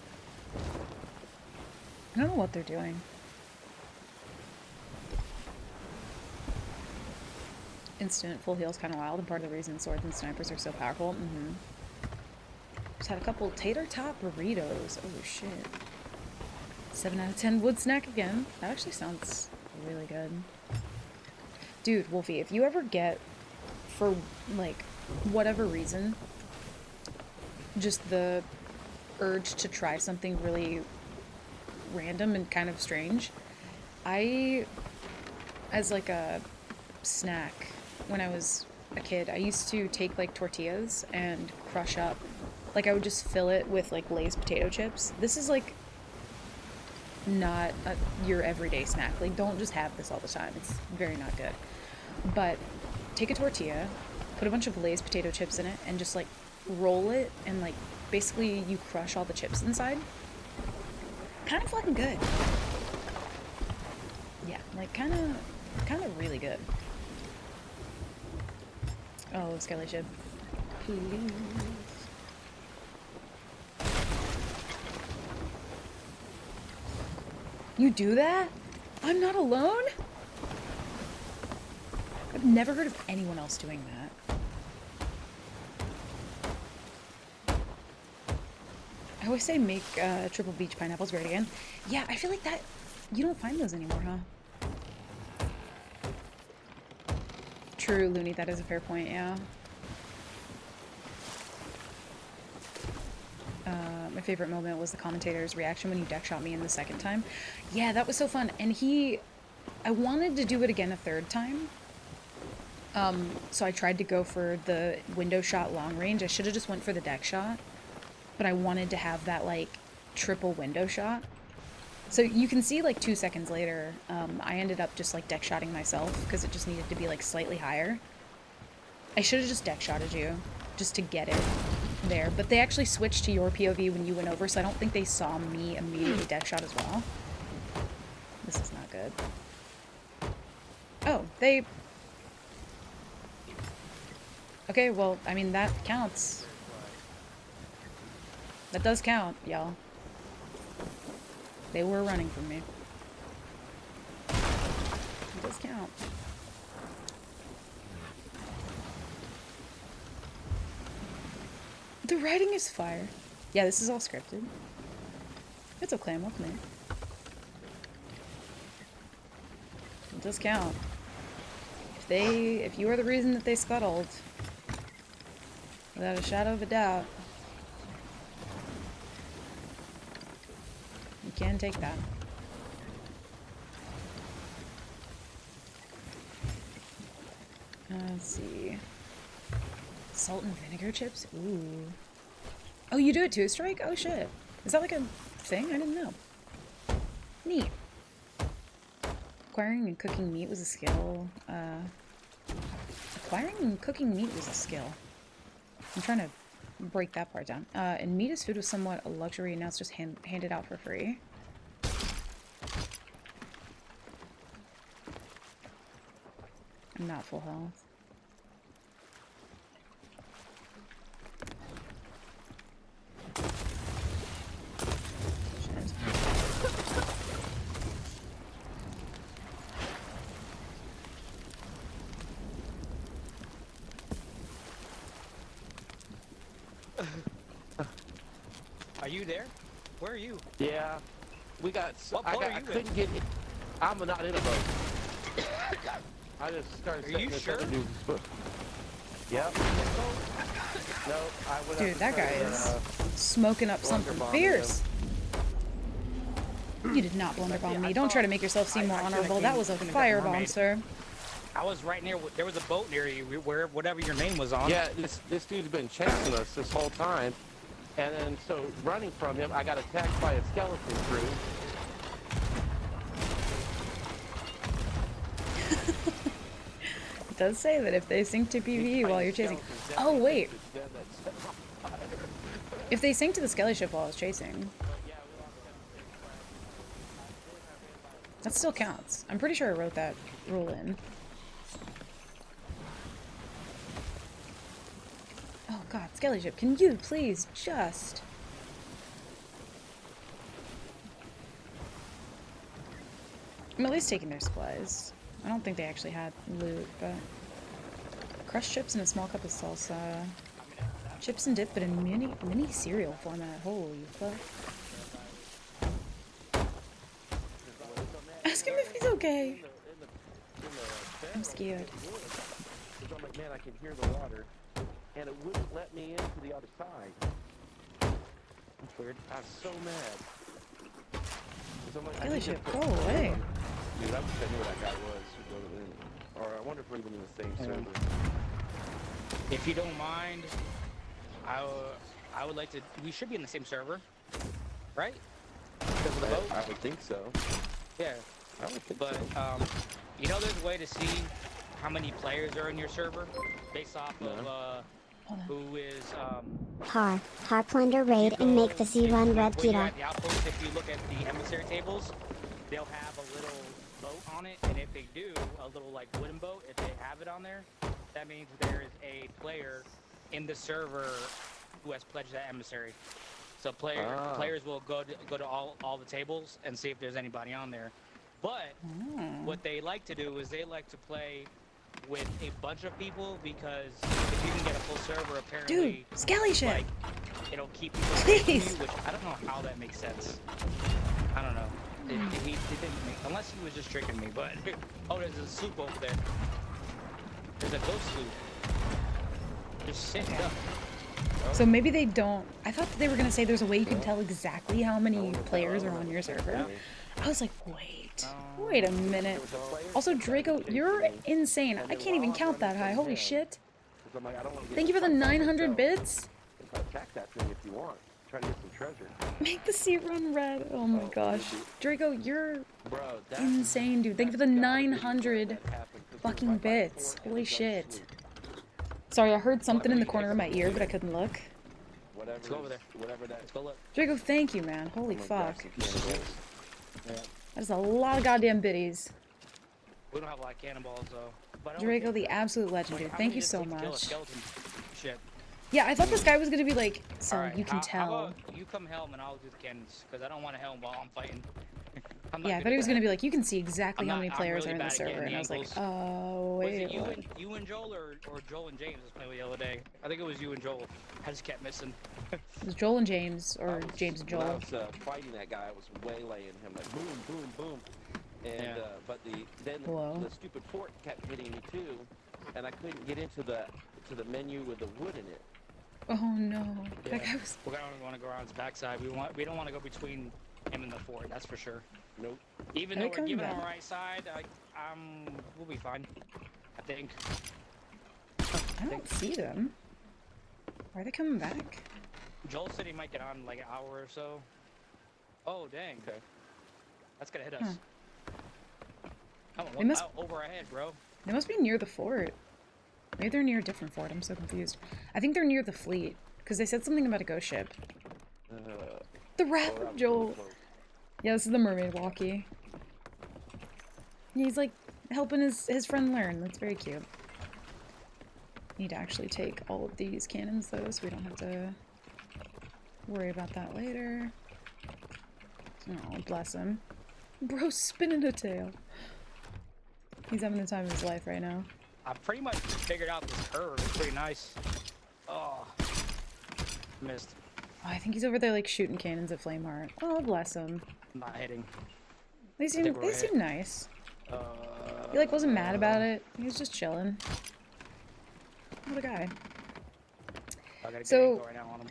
I don't know what they're doing. Instant at full heal is kind of wild, and part of the reason swords and snipers are so powerful. Just had a couple tater tot burritos. Oh, shit. 7 out of 10 wood snack again. That actually sounds really good. Dude, Wolfie, if you ever get, for, like, whatever reason, just the urge to try something really random and kind of strange, as, like, a snack, when I was a kid, I used to take, like, tortillas and crush up, like, I would just fill it with, like, Lay's potato chips. This is, like, not your everyday snack. Like, don't just have this all the time. It's very not good. But take a tortilla, put a bunch of Lay's potato chips in it, and just, like, roll it, and, like, basically you crush all the chips inside. Kind of fucking good. Yeah, like, kind of really good. Oh, Skelly ship. Please. You do that? I'm not alone? never heard of anyone else doing that. I always say make triple beach pineapples great again. Yeah, I feel like that, you don't find those anymore, huh? True, Looney, that is a fair point, yeah. My favorite moment was the commentator's reaction when he deck shot me in the second time. Yeah, that was so fun. And I wanted to do it again a third time. So I tried to go for the window shot long range. I should have just went for the deck shot. But I wanted to have that, like, triple window shot. So you can see, like, 2 seconds later, I ended up just, like, deck shotting myself because it just needed to be, like, slightly higher. I should have just deck shotted you just to get it there. But they actually switched to your POV when you went over, so I don't think they saw me immediately deck shot as well. This is not good. Oh, they... Okay, well, I mean, that counts. That does count, y'all. They were running from me. It does count. The writing is fire. Yeah, this is all scripted. It's okay, I'm with me. It does count. If you are the reason that they scuttled, without a shadow of a doubt, you can take that. Let's see. Salt and vinegar chips? Ooh. Oh, you do it too, Strike? Oh shit. Is that like a thing? I didn't know. Neat. Acquiring and cooking meat was a skill. Acquiring and cooking meat was a skill. I'm trying to break that part down. And meat as food was somewhat a luxury, and now it's just handed out for free. I'm not full health. Shit. Are you there? Where are you? Yeah, we got. I couldn't in? get. I'm not in a boat. I just started. Are you sure? Yep. No, I went. Dude, that guy is smoking up something fierce. You did not blunderbomb me. Don't try to make yourself seem more honorable. That was a firebomb, sir. I was right near. There was a boat near you, where whatever your name was on. Yeah, this dude's been chasing us this whole time, and then so running from him, I got attacked by a skeleton crew. It does say that if they sync to PvE while you're chasing. Oh wait. If they sync to the skelly ship while I was chasing, that still counts. I'm pretty sure I wrote that rule in. Oh god, skelly ship, can you please just... I'm at least taking their supplies. I don't think they actually had loot, but... Crushed chips and a small cup of salsa. Chips and dip, but in mini cereal format. Holy fuck. Ask him if he's okay. I'm scared. I'm like, man, I can hear the water, and it wouldn't let me into the other side. That's weird. I was so mad. Like, Skelly ship, go away. Dude, I wish I knew who that guy was who wrote it in. Or I wonder if we're even in the same server. If you don't mind, I would like to. We should be in the same server, right? Because of the boat. I would think so. Yeah. I would think but, so. You know, there's a way to see how many players are in your server based off of who is. Har plunder raid and make the sea run red When you're Kita. at the outpost, if you look at the emissary tables, they'll have a little boat on it, and if they do, a little like wooden boat, if they have it on there, that means there is a player in the server who has pledged that emissary. So players will go to all the tables and see if there's anybody on there. But what they like to do is they like to play with a bunch of people because if you can get a full server, apparently, Dude, scally shit. like, it'll keep people away from you, Please. which I don't know how that makes sense. I don't know. It didn't make, unless he was just tricking me, but oh, there's a sloop over there. There's a ghost sloop. Just sitting Okay. up. So maybe they don't. I thought that they were gonna say there's a way you can tell exactly how many players are on your server. I was like, wait a minute. Also, Draco, you're insane. I can't even count that high. Holy shit. Thank you for the 900 bits. Attack that thing if you want. Try to get some treasure. Make the sea run red. Oh my gosh. Draco, you're Bro, that's insane, dude. Thank you for the 900 fucking bits. Holy shit. Sorry, I heard something in the corner of my ear, but I couldn't look. Whatever. Let's go over there. Whatever that Let's go look. Draco, thank you, man. Holy I'm gonna fuck. grab some cannibals. That is a lot of goddamn biddies. We don't have a lot of cannonballs though. But I don't Draco, think- the absolute legend, like, dude. how Thank many you does it so take to kill a much. skeleton? Shit. Yeah, I thought this guy was gonna be like, so Alright, you can how tell. about you come helm and I'll do the cannons because I don't want to helm while I'm fighting. I'm not Yeah, I good thought he at was that. gonna be like, you can see exactly I'm how not- many I'm players really are in the bad at getting server, and the I was like, angles. oh, Was wait, it what? you and Joel or Joel and James was playing with the other day? I think it was you and Joel. I just kept missing. It was Joel and James, I or was- James and When I Joel. was fighting that guy, I was waylaying him like boom, boom, boom. And Yeah. but then Whoa. the stupid fort kept hitting me too, and I couldn't get into the menu with the wood in it. Oh no, that Yeah. guy was. We don't want to go around his backside. We don't want to go between him and the fort. That's for sure. Nope. Even Are though they we're coming giving him back? our right side, we'll be fine. I think. I don't see them. Are they coming back? Joel said he might get on in like an hour or so. Oh dang. Okay. That's gonna hit us. Huh. Come on, They must- out over our head, bro. They must be near the fort. Maybe they're near a different fort. I'm so confused. I think they're near the fleet because they said something about a ghost ship. The Wrath Oh, that of was Joel. really close. Yeah, this is the mermaid walkie. He's like helping his friend learn. That's very cute. Need to actually take all of these cannons though, so we don't have to worry about that later. Oh, bless him. Bro, spinning a tail. He's having the time of his life right now. I pretty much figured out this curve. It's pretty nice. Oh, missed. Oh, I think he's over there like shooting cannons at Flameheart. Oh, bless him. I'm not hitting. They seem think we're nice. Uh, He like wasn't mad about it. He was just chilling. What a guy. I gotta get So- angle right now on him.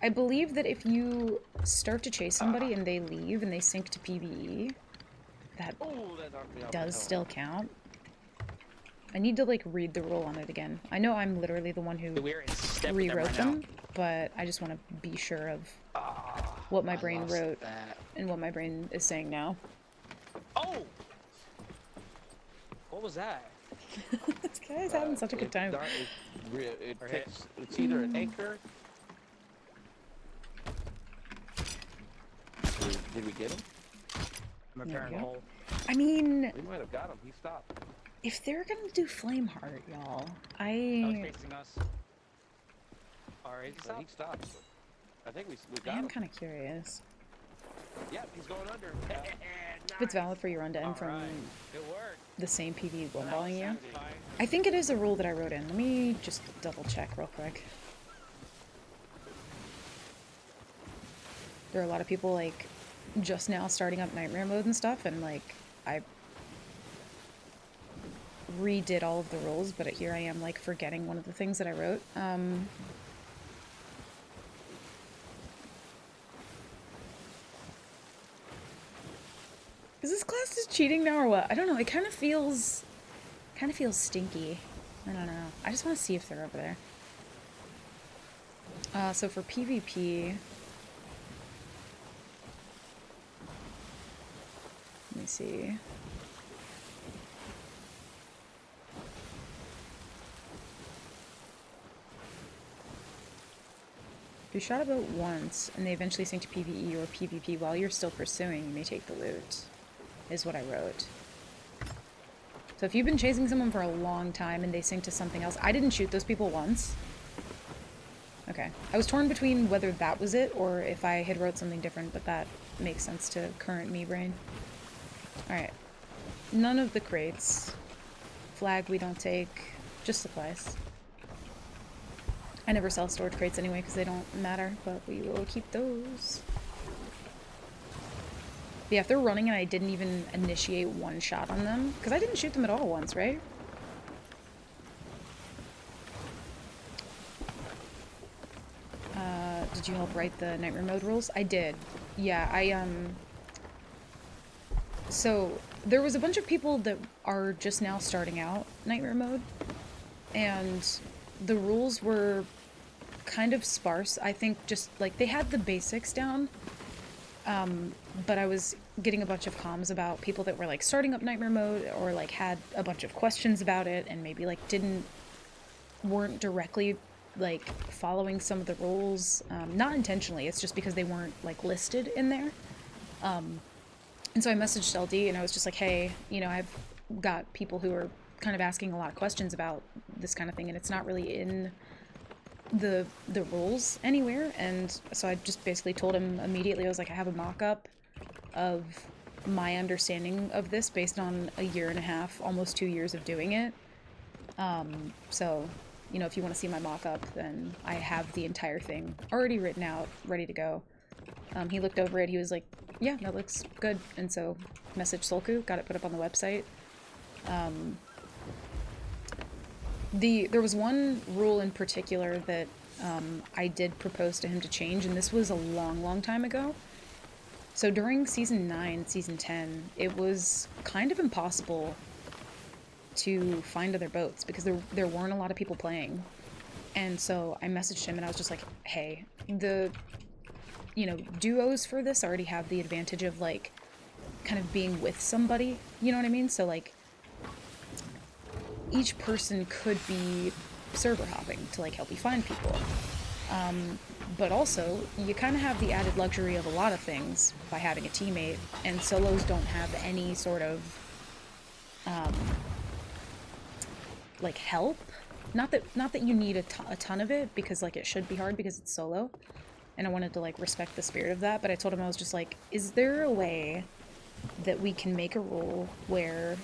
I believe that if you start to chase somebody and they leave and they sync to PvE, that Oh, that knocked me off. does still count. I need to like read the rule on it again. I know I'm literally the one who We're in step with them rewrote right them, now. but I just want to be sure of Ah, what my I brain lost wrote that. and what my brain is saying now. Oh! What was that? This guy's having such a good time. It Or takes, it's either Mm. an anchor. Did we get him? I'm There repairing we the go. hole. I mean, We might have got him. He stopped. if they're gonna do Flameheart, y'all, Oh, he's I facing us. Alright, So he stopped. I think we got am him. kind of curious. Yeah, he's going under. If it's valid for your run to end from Alright, good work. the same PvE That was lowballing you. satisfying. I think it is a rule that I wrote in. Let me just double check real quick. There are a lot of people like just now starting up nightmare mode and stuff, and like I redid all of the rules, but here I am like forgetting one of the things that I wrote. Is this class just cheating now or what? I don't know. It kind of feels stinky. I don't know. I just want to see if they're over there. So for PvP, let me see. If you shot a boat once and they eventually sink to PvE or PvP while you're still pursuing, you may take the loot, is what I wrote. So if you've been chasing someone for a long time and they sink to something else, I didn't shoot those people once. Okay. I was torn between whether that was it or if I had wrote something different, but that makes sense to current me brain. Alright. None of the crates flag we don't take, just supplies. I never sell storage crates anyway because they don't matter, but we will keep those. But yeah, if they're running and I didn't even initiate one shot on them, because I didn't shoot them at all once, right? Did you help write the nightmare mode rules? I did. Yeah, so there was a bunch of people that are just now starting out nightmare mode, and the rules were kind of sparse. I think just like they had the basics down, but I was getting a bunch of comms about people that were like starting up nightmare mode or like had a bunch of questions about it and maybe like weren't directly like following some of the rules, not intentionally, it's just because they weren't like listed in there. And so I messaged LD and I was just like, hey, you know, I've got people who are kind of asking a lot of questions about this kind of thing and it's not really in the rules anywhere. And so I just basically told him immediately, I was like, I have a mock-up of my understanding of this based on a year and a half, almost 2 years of doing it. So, you know, if you want to see my mock-up, then I have the entire thing already written out, ready to go. He looked over it, he was like, yeah, that looks good. And so messaged Solku, got it put up on the website. There was one rule in particular that I did propose to him to change, and this was a long, long time ago. So during Season 9, Season 10, it was kind of impossible to find other boats because there weren't a lot of people playing. And so I messaged him and I was just like, hey, you know, duos for this already have the advantage of like kind of being with somebody, you know what I mean? So like each person could be server hopping to like help you find people. But also you kind of have the added luxury of a lot of things by having a teammate, and solos don't have any sort of like help. Not that you need a ton of it, because like it should be hard because it's solo. And I wanted to like respect the spirit of that, but I told him, I was just like, is there a way that we can make a rule where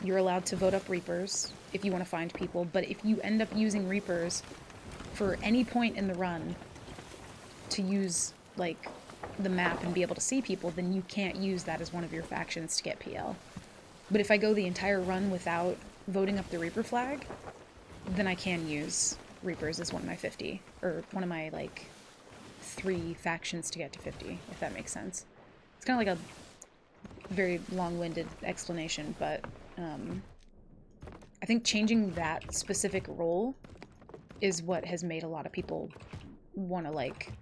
you're allowed to vote up Reapers if you want to find people, but if you end up using Reapers for any point in the run to use like the map and be able to see people, then you can't use that as one of your factions to get PL. But if I go the entire run without voting up the Reaper flag, then I can use Reapers as one of my 50, or one of my like 3 factions to get to 50, if that makes sense. It's kind of like a very long-winded explanation, but I think changing that specific role is what has made a lot of people want to like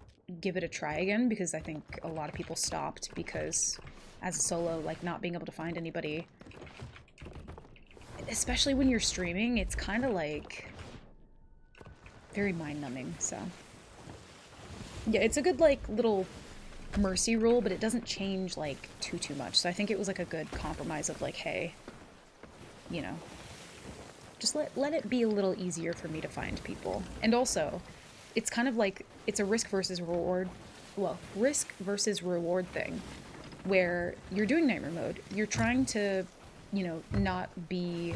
give it a try again, because I think a lot of people stopped because as a solo, like not being able to find anybody, especially when you're streaming, it's kind of like very mind-numbing. So yeah, it's a good like little mercy rule, but it doesn't change like too much. So I think it was like a good compromise of like, hey, you know, just let it be a little easier for me to find people. And also, it's kind of like, it's a risk versus reward thing, where you're doing nightmare mode, you're trying to, you know, not be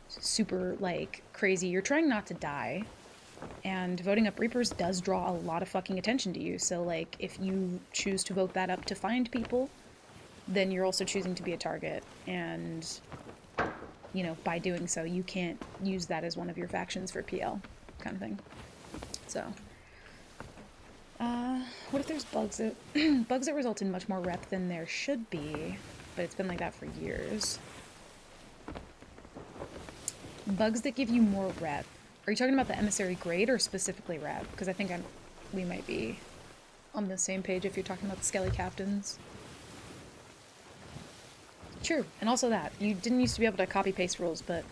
super like crazy, you're trying not to die, and voting up Reapers does draw a lot of fucking attention to you. So like if you choose to vote that up to find people, then you're also choosing to be a target, and you know, by doing so you can't use that as one of your factions for PL kind of thing. So what if there's bugs that result in much more rep than there should be, but it's been like that for years? Bugs that give you more rep. Are you talking about the emissary grade or specifically rep? Because I think we might be on the same page if you're talking about the Skelly captains. True, and also that. You didn't used to be able to copy paste rules, but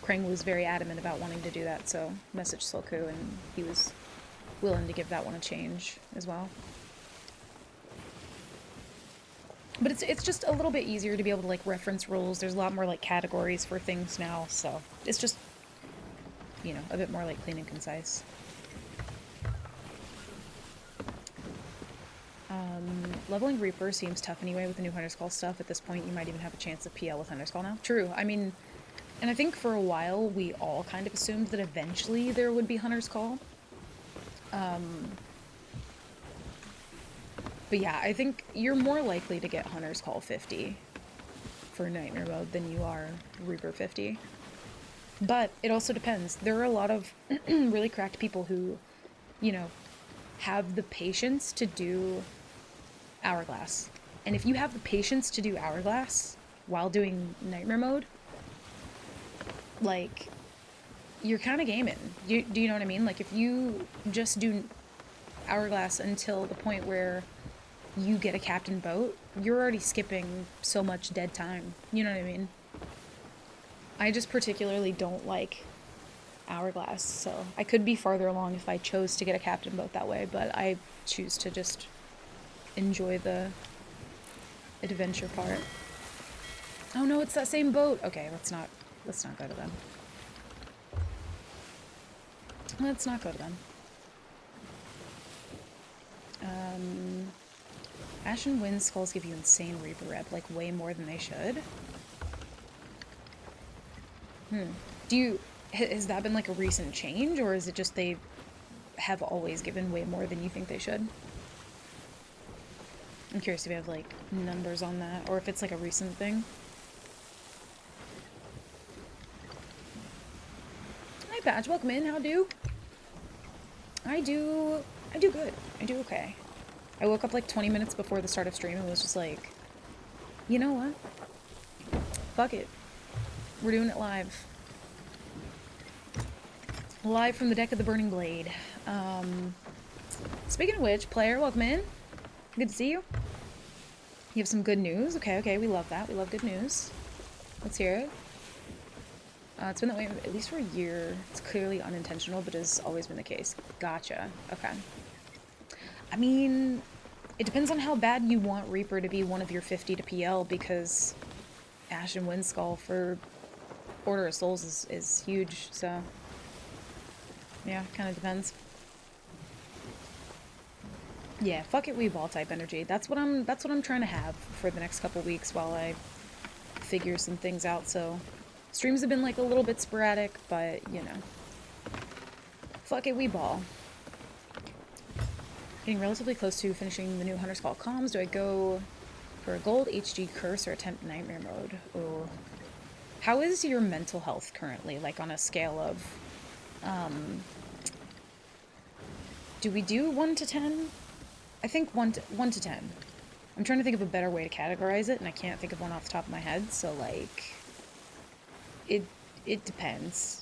Krang was very adamant about wanting to do that, so messaged Solku and he was willing to give that one a change as well. But it's just a little bit easier to be able to like reference rules. There's a lot more like categories for things now, so it's just, you know, a bit more like clean and concise. leveling Reaper seems tough anyway with the new Hunter's Call stuff. At this point, you might even have a chance of PL with Hunter's Call now. True. I mean, and I think for a while, we all kind of assumed that eventually there would be Hunter's Call. But yeah, I think you're more likely to get Hunter's Call 50 for Nightmare Mode than you are Reaper 50. But it also depends. There are a lot of really cracked people who, you know, have the patience to do Hourglass. And if you have the patience to do Hourglass while doing Nightmare Mode, like, you're kind of gaming. Do you know what I mean? Like, if you just do Hourglass until the point where you get a captain boat, you're already skipping so much dead time. You know what I mean? I just particularly don't like Hourglass, so I could be farther along if I chose to get a captain boat that way, but I choose to just enjoy the adventure part. Oh no, it's that same boat. Okay, let's not go to them. Let's not go to them. Ashen Wind Skulls give you insane Reaper rep, like way more than they should. Has that been like a recent change, or is it just they have always given way more than you think they should? I'm curious if you have like numbers on that, or if it's like a recent thing. Hi Patch, welcome in, how do? I do good. I do okay. I woke up like 20 minutes before the start of stream and was just like, you know what? Fuck it. We're doing it live. Live from the deck of the Burning Blade. Speaking of which, player, welcome in. Good to see you. You have some good news. Okay, we love that. We love good news. Let's hear it. It's been that way at least for a year. It's clearly unintentional, but has always been the case. Gotcha. Okay. I mean, it depends on how bad you want Reaper to be one of your 50 to PL, because Ashen Windskull for Order of Souls is huge, so yeah, kind of depends. Yeah, fuck it, we ball type energy. That's what I'm trying to have for the next couple weeks while I figure some things out. So streams have been like a little bit sporadic, but you know, fuck it, we ball. Getting relatively close to finishing the new Hunter's Call comms. Do I go for a gold HG curse or attempt Nightmare Mode? Oh, how is your mental health currently? Like on a scale of, do we do 1 to 10? I think 1 to 10. I'm trying to think of a better way to categorize it, and I can't think of one off the top of my head. So like, it depends.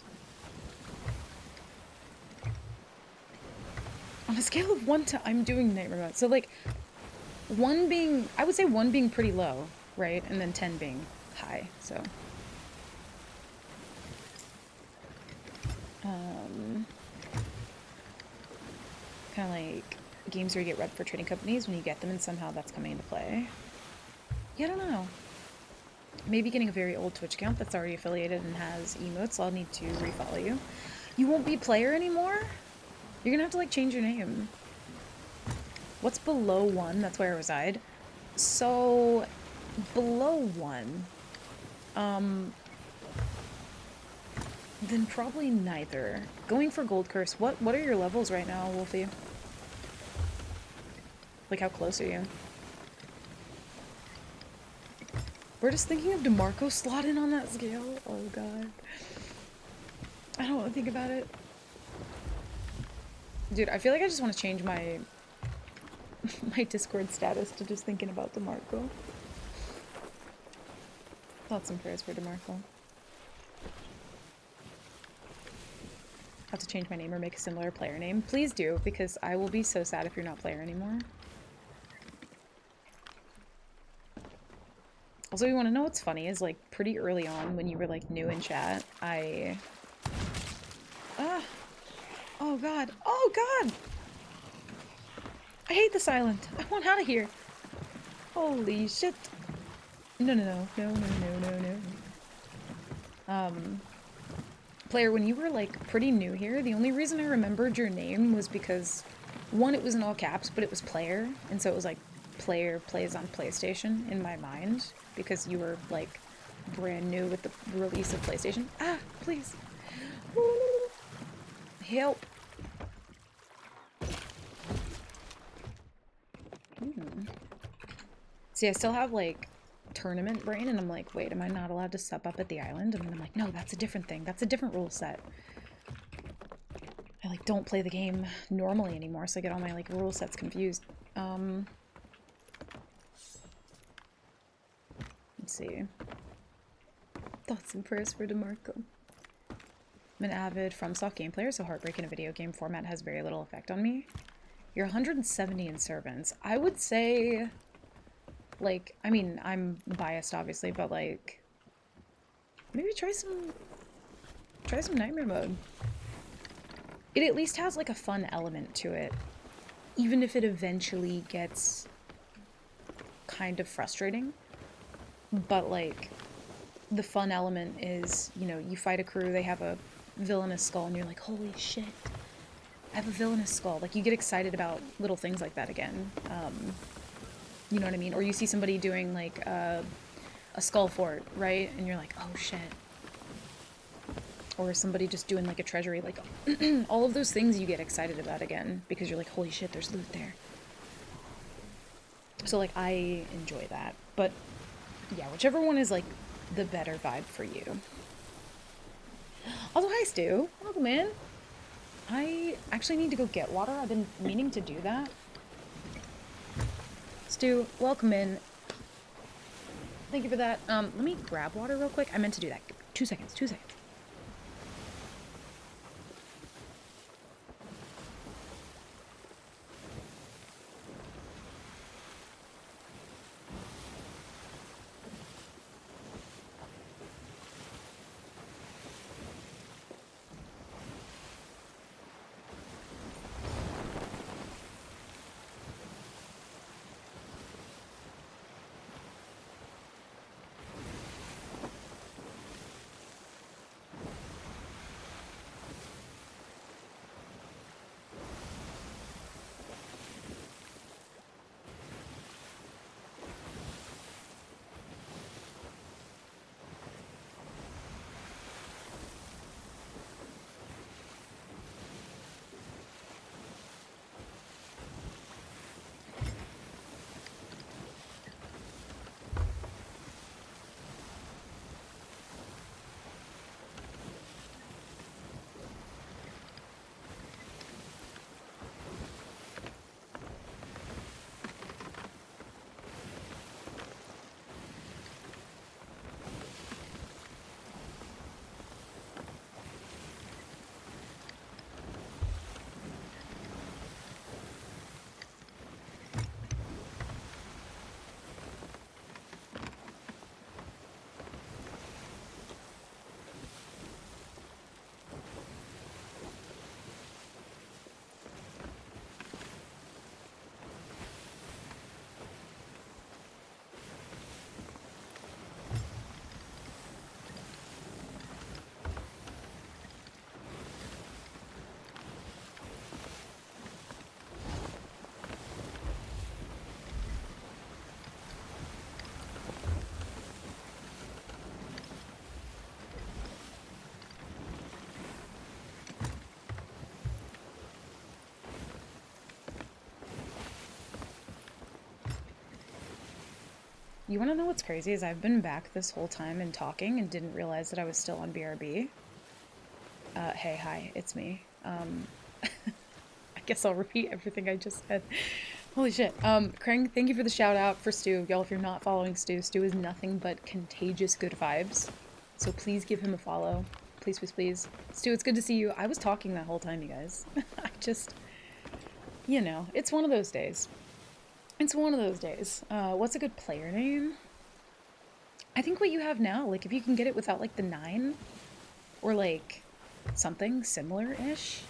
On a scale of 1 to, I'm doing Nightmare Mode. So like, 1 being, I would say 1 being pretty low, right? And then 10 being high, so. Kind of like games where you get rep for trading companies when you get them and somehow that's coming into play. Yeah, I don't know. Maybe getting a very old Twitch account that's already affiliated and has emotes, so I'll need to refollow you. You won't be player anymore? You're gonna have to like change your name. What's below 1? That's where I reside. So below 1, then probably neither. Going for Gold Curse. What are your levels right now, Wolfie? Like how close are you? We're just thinking of DeMarco slotting on that scale. Oh god. I don't want to think about it. Dude, I feel like I just want to change my my Discord status to just thinking about DeMarco. Thoughts and prayers for DeMarco. Have to change my name or make a similar player name. Please do, because I will be so sad if you're not player anymore. Also, you want to know what's funny is like pretty early on when you were like new in chat, oh god. Oh god! I hate the silent. I want out of here. Holy shit. No. Player, when you were like pretty new here, the only reason I remembered your name was because, one, it was in all caps, but it was player, and so it was like player plays on PlayStation in my mind because you were like brand new with the release of PlayStation. Ah, please. Help. See, I still have like tournament brain and I'm like, wait, am I not allowed to sub up at the island? And then I'm like, no, that's a different thing. That's a different rule set. I like don't play the game normally anymore, so I get all my like rule sets confused. Let's see. Thoughts and prayers for DeMarco. I'm an avid FromSoft game player, so Heartbreak in a video game format has very little effect on me. You're 170 in servants. I would say, like, I mean, I'm biased obviously, but like, maybe try some Nightmare mode. It at least has like a fun element to it, even if it eventually gets kind of frustrating. But like, the fun element is, you know, you fight a crew, they have a villainous skull, and you're like, holy shit, I have a villainous skull. Like, you get excited about little things like that again. You know what I mean? Or you see somebody doing like a skull fort, right? And you're like, oh shit. Or somebody just doing like a treasury, like all of those things you get excited about again because you're like, holy shit, there's loot there. So like, I enjoy that. But yeah, whichever one is like the better vibe for you. Also, hi Stu, welcome in. I actually need to go get water. I've been meaning to do that. Stu, welcome in. Thank you for that. Let me grab water real quick. I meant to do that. 2 seconds, 2 seconds. You want to know what's crazy is I've been back this whole time and talking and didn't realize that I was still on BRB. Hey, hi, it's me. I guess I'll repeat everything I just said. Holy shit. Krang, thank you for the shout out for Stu. Y'all, if you're not following Stu, Stu is nothing but contagious good vibes. So please give him a follow. Please, please, please. Stu, it's good to see you. I was talking that whole time, you guys. I just, you know, it's one of those days. It's one of those days. What's a good player name? I think what you have now, like if you can get it without like the 9 or like something similar-ish.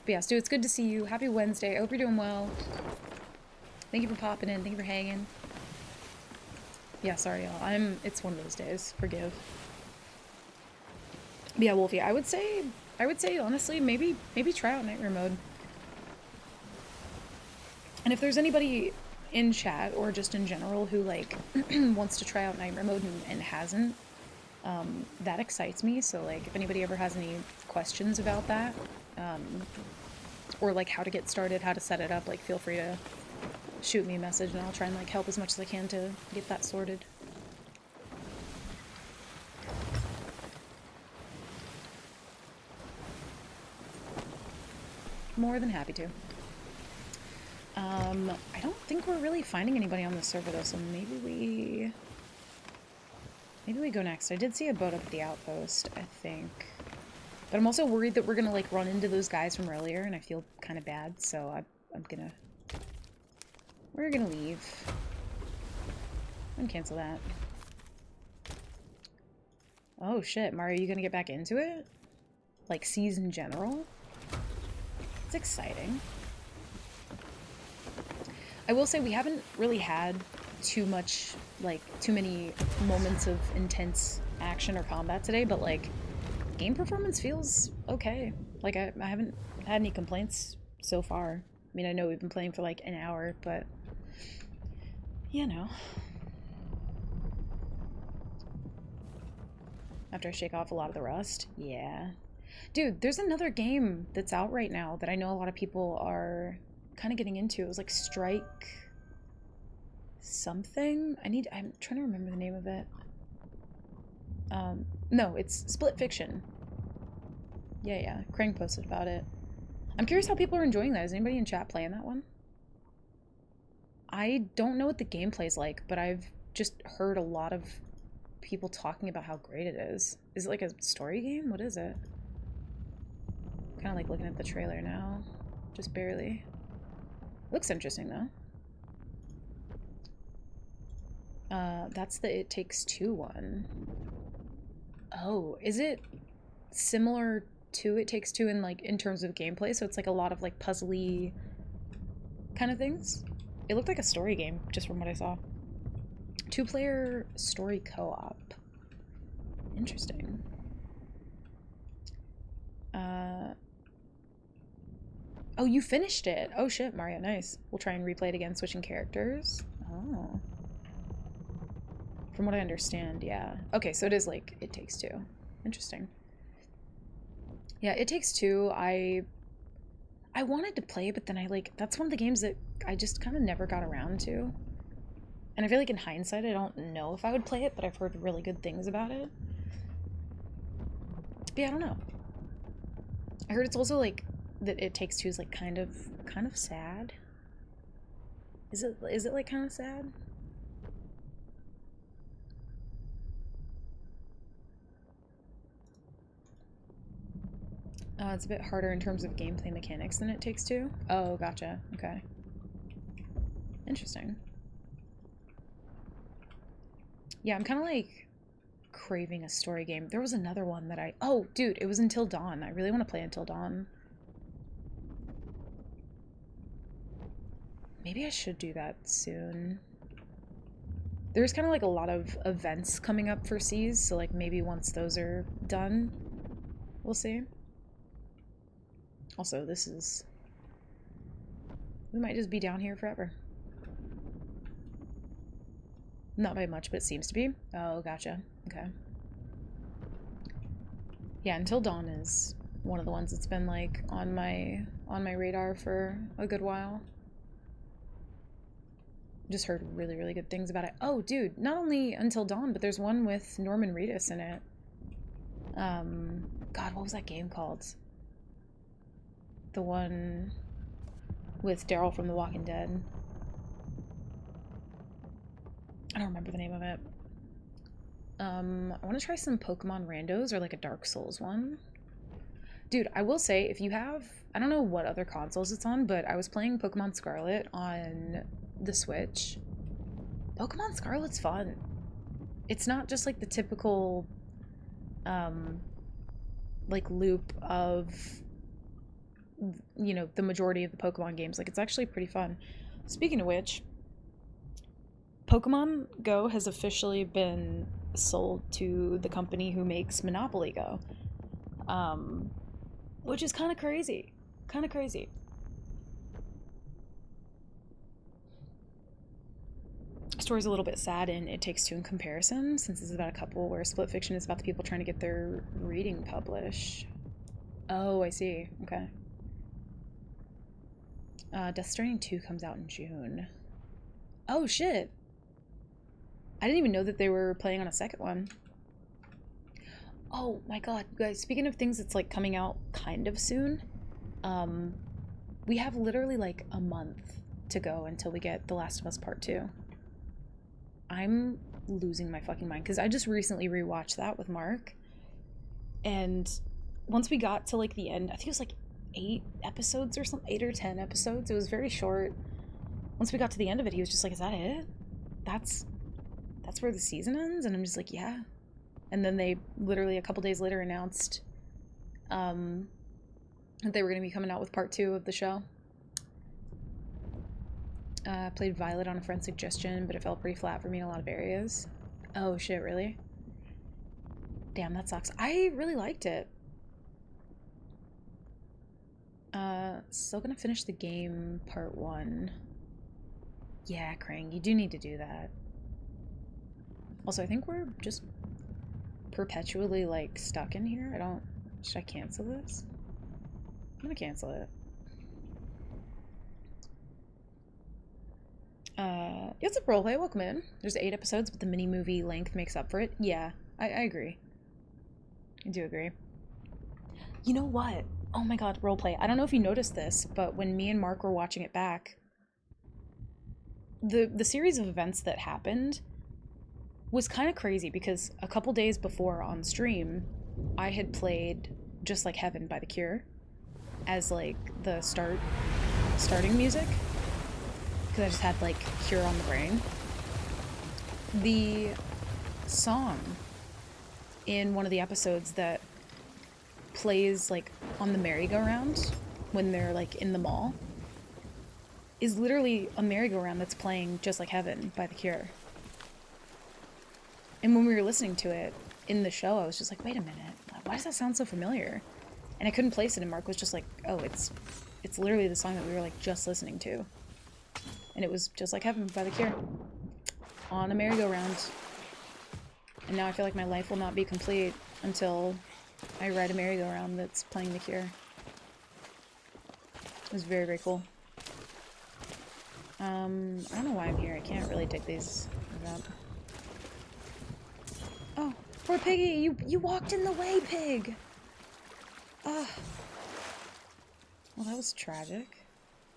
But yeah, Stu, it's good to see you. Happy Wednesday. I hope you're doing well. Thank you for popping in. Thank you for hanging. Yeah, sorry y'all. It's one of those days. Forgive. But yeah, Wolfie, I would say honestly, maybe try out Nightmare mode. And if there's anybody in chat or just in general who like wants to try out Nightmare Mode and hasn't, that excites me. So like if anybody ever has any questions about that, or like how to get started, how to set it up, like feel free to shoot me a message and I'll try and like help as much as I can to get that sorted. More than happy to. I don't think we're really finding anybody on the server though, so maybe we go next. I did see a boat up at the outpost, I think. But I'm also worried that we're gonna like run into those guys from earlier and I feel kind of bad, so we're gonna leave. And cancel that. Oh shit, Mario, you gonna get back into it? Like Seas in general? It's exciting. I will say we haven't really had too many moments of intense action or combat today, but like game performance feels okay. Like I haven't had any complaints so far. I mean, I know we've been playing for like an hour, but you know. After I shake off a lot of the rust. Yeah. Dude, there's another game that's out right now that I know a lot of people are kind of getting into. It was like Strike something. I'm trying to remember the name of it. No, it's Split Fiction. Yeah. Krang posted about it. I'm curious how people are enjoying that. Is anybody in chat playing that one? I don't know what the gameplay's like, but I've just heard a lot of people talking about how great it is. Is it like a story game? What is it? Kind of like looking at the trailer now. Just barely. Looks interesting though. That's the It Takes Two one. Oh, is it similar to It Takes Two in terms of gameplay? So it's like a lot of like puzzly kind of things? It looked like a story game, just from what I saw. 2-player story co-op. Interesting. Oh, you finished it. Oh shit, Mario, nice. We'll try and replay it again, switching characters. Oh. From what I understand, yeah. Okay, so it is like It Takes Two. Interesting. Yeah, It Takes Two, I wanted to play, but then that's one of the games that I just kind of never got around to. And I feel like in hindsight, I don't know if I would play it, but I've heard really good things about it. But yeah, I don't know. I heard it's also like that It Takes Two is like kind of sad. Is it like kind of sad? It's a bit harder in terms of gameplay mechanics than It Takes Two. Oh, gotcha. Okay. Interesting. Yeah, I'm kind of like craving a story game. There was another one that oh, dude, it was Until Dawn. I really want to play Until Dawn. Maybe I should do that soon. There's kind of like a lot of events coming up for Seas, so like maybe once those are done, we'll see. Also, we might just be down here forever. Not by much, but it seems to be. Oh, gotcha. Okay. Yeah, Until Dawn is one of the ones that's been like on my radar for a good while. Just heard really, really good things about it. Oh, dude, not only Until Dawn, but there's one with Norman Reedus in it. God, what was that game called? The one with Daryl from The Walking Dead. I don't remember the name of it. I want to try some Pokemon randos or like a Dark Souls one. Dude, I will say, if you have... I don't know what other consoles it's on, but I was playing Pokemon Scarlet on the Switch. Pokemon Scarlet's fun. It's not just like the typical like loop of, you know, the majority of the Pokemon games. Like, it's actually pretty fun. Speaking of which, Pokemon Go has officially been sold to the company who makes Monopoly Go, which is kind of crazy. story's a little bit sad in It Takes Two in comparison, since it's about a couple, where Split Fiction is about the people trying to get their reading published. Oh, I see. Okay. Death Stranding 2 comes out in June. Oh, shit! I didn't even know that they were playing on a second one. Oh my god, you guys, speaking of things that's like coming out kind of soon, we have literally like a month to go until we get The Last of Us Part 2. I'm losing my fucking mind because I just recently rewatched that with Mark, and once we got to like the end, I think it was like 8 episodes or something, 8 or 10 episodes. It was very short. Once we got to the end of it, he was just like, "Is that it? That's where the season ends?" And I'm just like, "Yeah." And then they literally a couple days later announced that they were going to be coming out with part 2 of the show. Played Violet on a friend's suggestion, but it fell pretty flat for me in a lot of areas. Oh shit, really? Damn, that sucks. I really liked it. Still gonna finish the game part 1. Yeah, Krang, you do need to do that. Also, I think we're just perpetually like stuck in here. Should I cancel this? I'm gonna cancel it. It's a roleplay, welcome in. There's 8 episodes, but the mini movie length makes up for it. Yeah, I agree. I do agree. You know what? Oh my god, roleplay. I don't know if you noticed this, but when me and Mark were watching it back, the series of events that happened was kind of crazy because a couple days before on stream, I had played Just Like Heaven by The Cure as like the starting music because I just had like Cure on the brain. The song in one of the episodes that plays like on the merry-go-round when they're like in the mall is literally a merry-go-round that's playing Just Like Heaven by The Cure. And when we were listening to it in the show, I was just like, wait a minute, why does that sound so familiar? And I couldn't place it, and Mark was just like, oh, it's literally the song that we were like just listening to. And it was Just Like Heaven by The Cure on a merry-go-round. And now I feel like my life will not be complete until I ride a merry-go-round that's playing The Cure. It was very, very cool. I don't know why I'm here. I can't really take these up. Oh, poor Piggy! You walked in the way, Pig! Ugh. Well, that was tragic.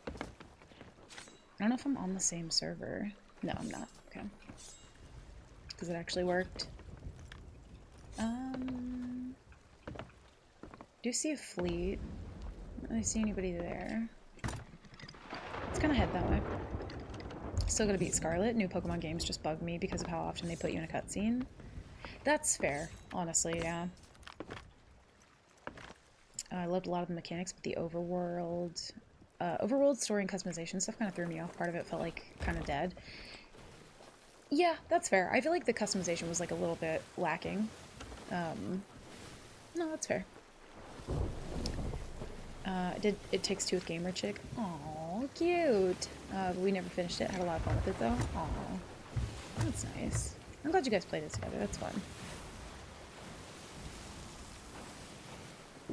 I don't know if I'm on the same server. No, I'm not. Okay. Because it actually worked. Do you see a fleet? I don't really see anybody there. Let's kind of head that way. Still gonna beat Scarlet. New Pokemon games just bug me because of how often they put you in a cutscene. That's fair, honestly, yeah. I loved a lot of the mechanics, but the overworld story and customization stuff kind of threw me off. Part of it felt like kind of dead. Yeah, that's fair. I feel like the customization was like a little bit lacking. No, that's fair. It Takes Two with Gamer Chick. Aw, cute. We never finished it. Had a lot of fun with it though. Aw, that's nice. I'm glad you guys played it together. That's fun.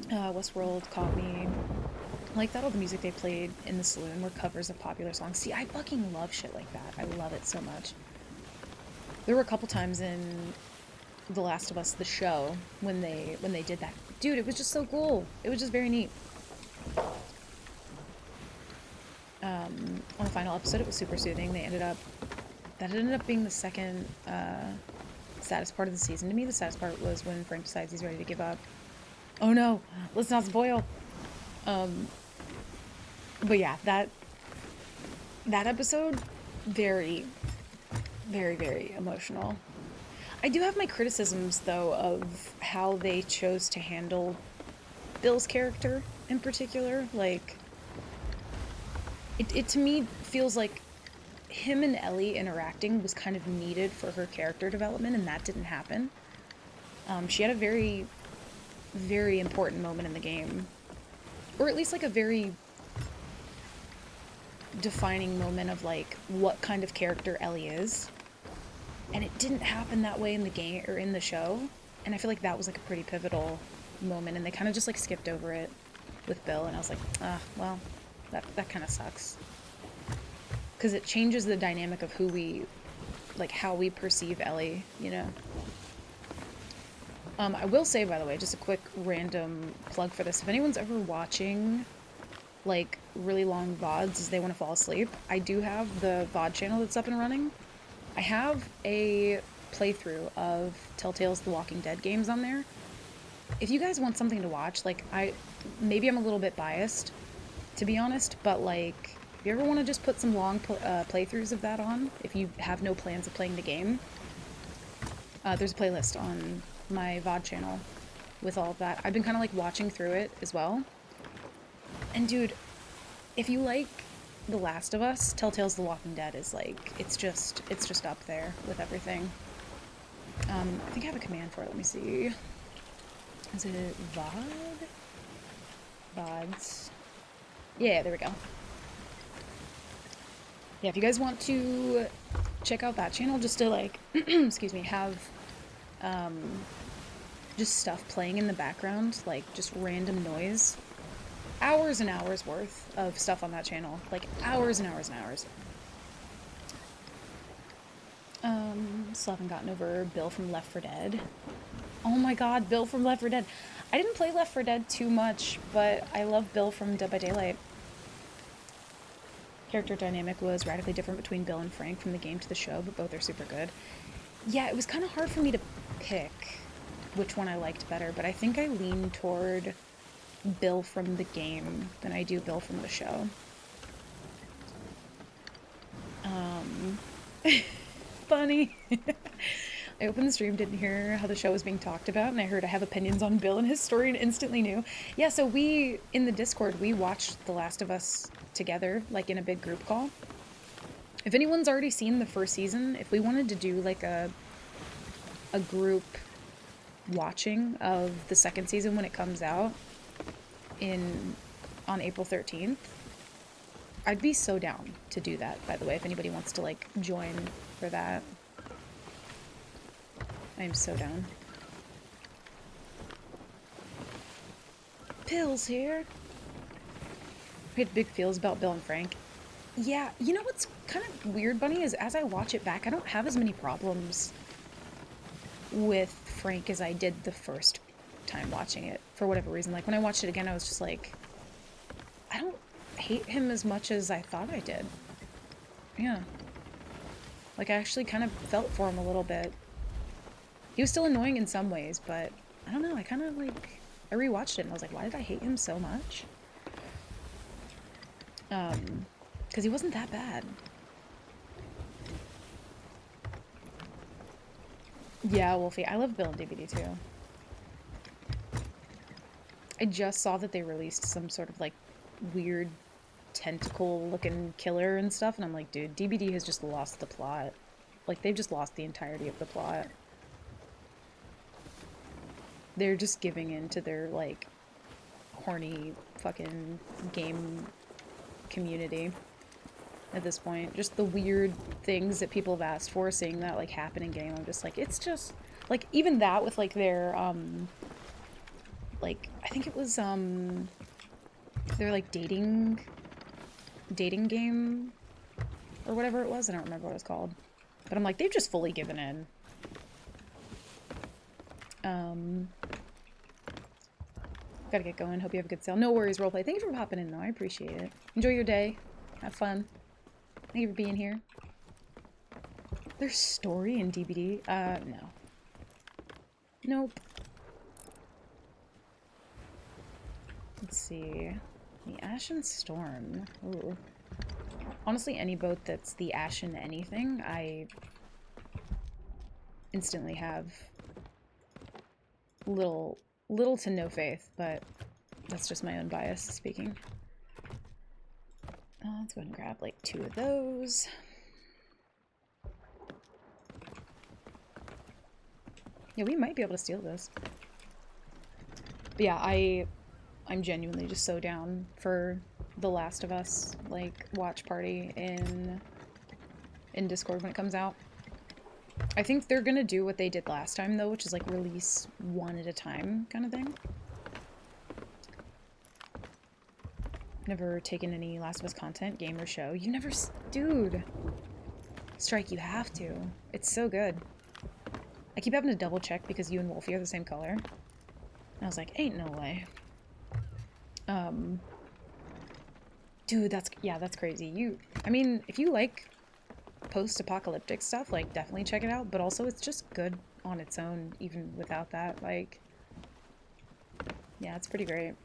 Westworld caught me. I like that all the music they played in the saloon were covers of popular songs. See, I fucking love shit like that. I love it so much. There were a couple times in The Last of Us, the show, when they did that. Dude, it was just so cool. It was just very neat. On the final episode, it was super soothing. That ended up being the second saddest part of the season to me. The saddest part was when Frank decides he's ready to give up. Oh no, let's not spoil. But yeah, that episode, very, very, very emotional. I do have my criticisms though of how they chose to handle Bill's character in particular. Like, it to me feels like him and Ellie interacting was kind of needed for her character development, and that didn't happen. She had a very, very important moment in the game, or at least like a very defining moment of like what kind of character Ellie is And it didn't happen that way in the game or in the show. And I feel like that was like a pretty pivotal moment, and they kind of just like skipped over it with Bill, and I was like, ah, well, that kind of sucks. Because it changes the dynamic of who we, like, how we perceive Ellie, you know? I will say, by the way, just a quick random plug for this. If anyone's ever watching, like, really long VODs as they want to fall asleep, I do have the VOD channel that's up and running. I have a playthrough of Telltale's The Walking Dead games on there. If you guys want something to watch, like, maybe I'm a little bit biased, to be honest, but, like, if you ever want to just put some long playthroughs of that on, if you have no plans of playing the game, there's a playlist on my VOD channel with all of that. I've been kind of, like, watching through it as well. And, dude, if you like The Last of Us, Telltale's The Walking Dead is, like, it's just up there with everything. I think I have a command for it. Let me see. Is it VOD? VODs. Yeah, there we go. Yeah, if you guys want to check out that channel just to, like, excuse me, have just stuff playing in the background, like just random noise. Hours and hours worth of stuff on that channel. Like, hours and hours and hours. Still haven't gotten over Bill from Left 4 Dead. Oh my god, Bill from Left 4 Dead. I didn't play Left 4 Dead too much, but I love Bill from Dead by Daylight. Character dynamic was radically different between Bill and Frank from the game to the show, but both are super good. Yeah, it was kind of hard for me to pick which one I liked better, but I think I lean toward Bill from the game than I do Bill from the show. Funny. I opened the stream, didn't hear how the show was being talked about, and I heard I have opinions on Bill and his story and instantly knew. Yeah, so we, in the Discord, we watched The Last of Us together, like in a big group call. If anyone's already seen the first season, if we wanted to do like a group watching of the second season when it comes out on April 13th, I'd be so down to do that, by the way, if anybody wants to like join for that. I'm so down. Pills here. We had big feels about Bill and Frank. Yeah, you know what's kind of weird, Bunny, is as I watch it back, I don't have as many problems with Frank as I did the first time watching it, for whatever reason. Like, when I watched it again, I was just like, I don't hate him as much as I thought I did. Yeah. Like, I actually kind of felt for him a little bit. He was still annoying in some ways, but I don't know, I kind of, like, I rewatched it and I was like, why did I hate him so much? Because he wasn't that bad. Yeah, Wolfie, I love Bill and DBD too. I just saw that they released some sort of, like, weird tentacle-looking killer and stuff, and I'm like, dude, DBD has just lost the plot. Like, they've just lost the entirety of the plot. They're just giving in to their, like, horny fucking game community at this point. Just the weird things that people have asked for, seeing that, like, happen in game, I'm just like, it's just, like, even that with, like, their, like, I think it was, their, like, dating game, or whatever it was, I don't remember what it was called. But I'm like, they've just fully given in. Gotta get going. Hope you have a good sale. No worries, roleplay. Thank you for popping in, though. I appreciate it. Enjoy your day. Have fun. Thank you for being here. There's story in DBD? No. Nope. Let's see. The Ashen Storm. Ooh. Honestly, any boat that's the Ashen anything, I instantly have little to no faith, but that's just my own bias speaking. Let's go ahead and grab like 2 of those. Yeah, we might be able to steal this. But yeah, I'm genuinely just so down for The Last of Us, like, watch party in Discord when it comes out. I think they're gonna do what they did last time, though, which is, like, release one at a time kind of thing. Never taken any Last of Us content, game or show. You never... Dude! Strike, you have to. It's so good. I keep having to double check because you and Wolfie are the same color. And I was like, ain't no way. Dude, that's crazy. I mean, if you like post-apocalyptic stuff, like, definitely check it out, but also it's just good on its own, even without that, like, yeah, it's pretty great.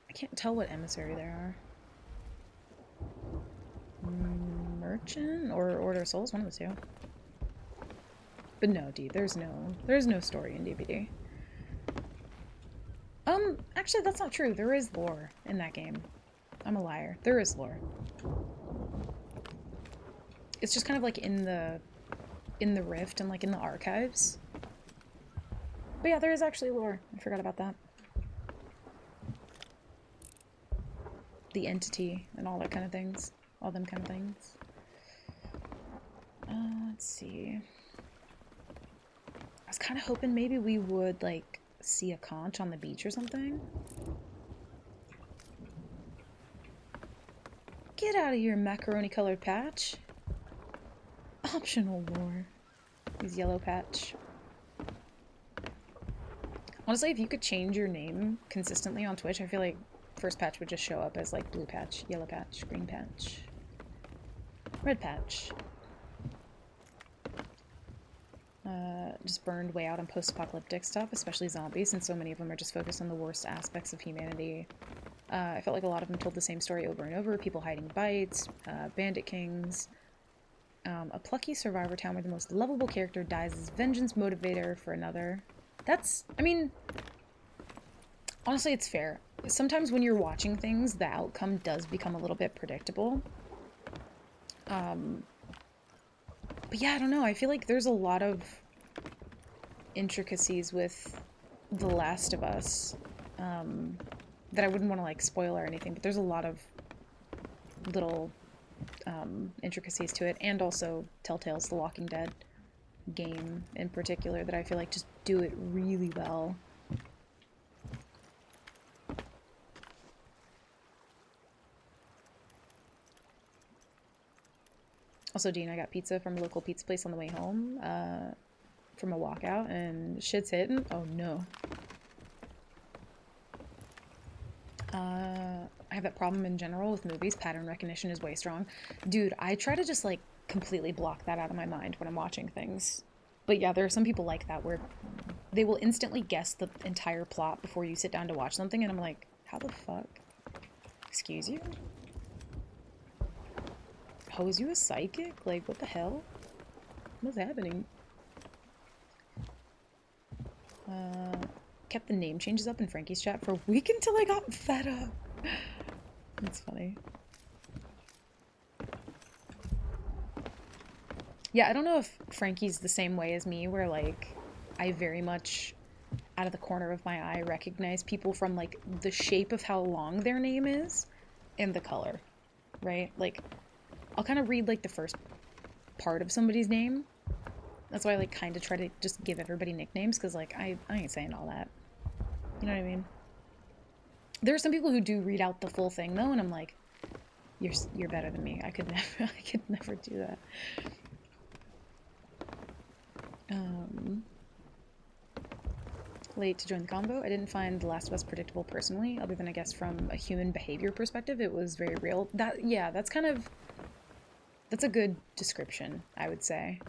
I can't tell what emissary there are. Merchant or Order of Souls, one of the two. But no, D, there's no story in DBD. Actually, that's not true. There is lore in that game. I'm a liar. There is lore. It's just kind of like in the Rift and like in the archives. But yeah, there is actually lore. I forgot about that. The entity and all that kind of things. All them kind of things. Let's see. I was kind of hoping maybe we would like see a conch on the beach or something. Get out of here, macaroni colored patch. Optional lore. He's yellow patch. Honestly, if you could change your name consistently on Twitch, I feel like first patch would just show up as like blue patch, yellow patch, green patch, red patch. Just burned way out on post-apocalyptic stuff, especially zombies, since so many of them are just focused on the worst aspects of humanity. I felt like a lot of them told the same story over and over. People hiding bites, bandit kings, a plucky survivor town where the most lovable character dies as vengeance motivator for another. That's, I mean, honestly, it's fair. Sometimes when you're watching things, the outcome does become a little bit predictable. But yeah, I don't know. I feel like there's a lot of intricacies with The Last of Us that I wouldn't want to like spoil or anything, but there's a lot of little intricacies to it, and also Telltale's The Walking Dead game in particular that I feel like just do it really well. Also, Dean, I got pizza from a local pizza place on the way home from a walkout, and shit's hitting. Oh no. I have that problem in general with movies. Pattern recognition is way strong. Dude, I try to just like completely block that out of my mind when I'm watching things. But yeah, there are some people like that where they will instantly guess the entire plot before you sit down to watch something, and I'm like, how the fuck? Excuse you? Oh, is you a psychic? Like, what the hell? What's happening? Kept the name changes up in Frankie's chat for a week until I got fed up. That's funny. Yeah, I don't know if Frankie's the same way as me, where, like, I very much, out of the corner of my eye, recognize people from, like, the shape of how long their name is and the color, right? Like, I'll kind of read, like, the first part of somebody's name. That's why I, like, kind of try to just give everybody nicknames, because, like, I ain't saying all that. You know what I mean? There are some people who do read out the full thing, though, and I'm like, you're better than me. I could never do that. Late to join the convo. I didn't find The Last of Us predictable personally, other than I guess from a human behavior perspective. It was very real. That's a good description, I would say.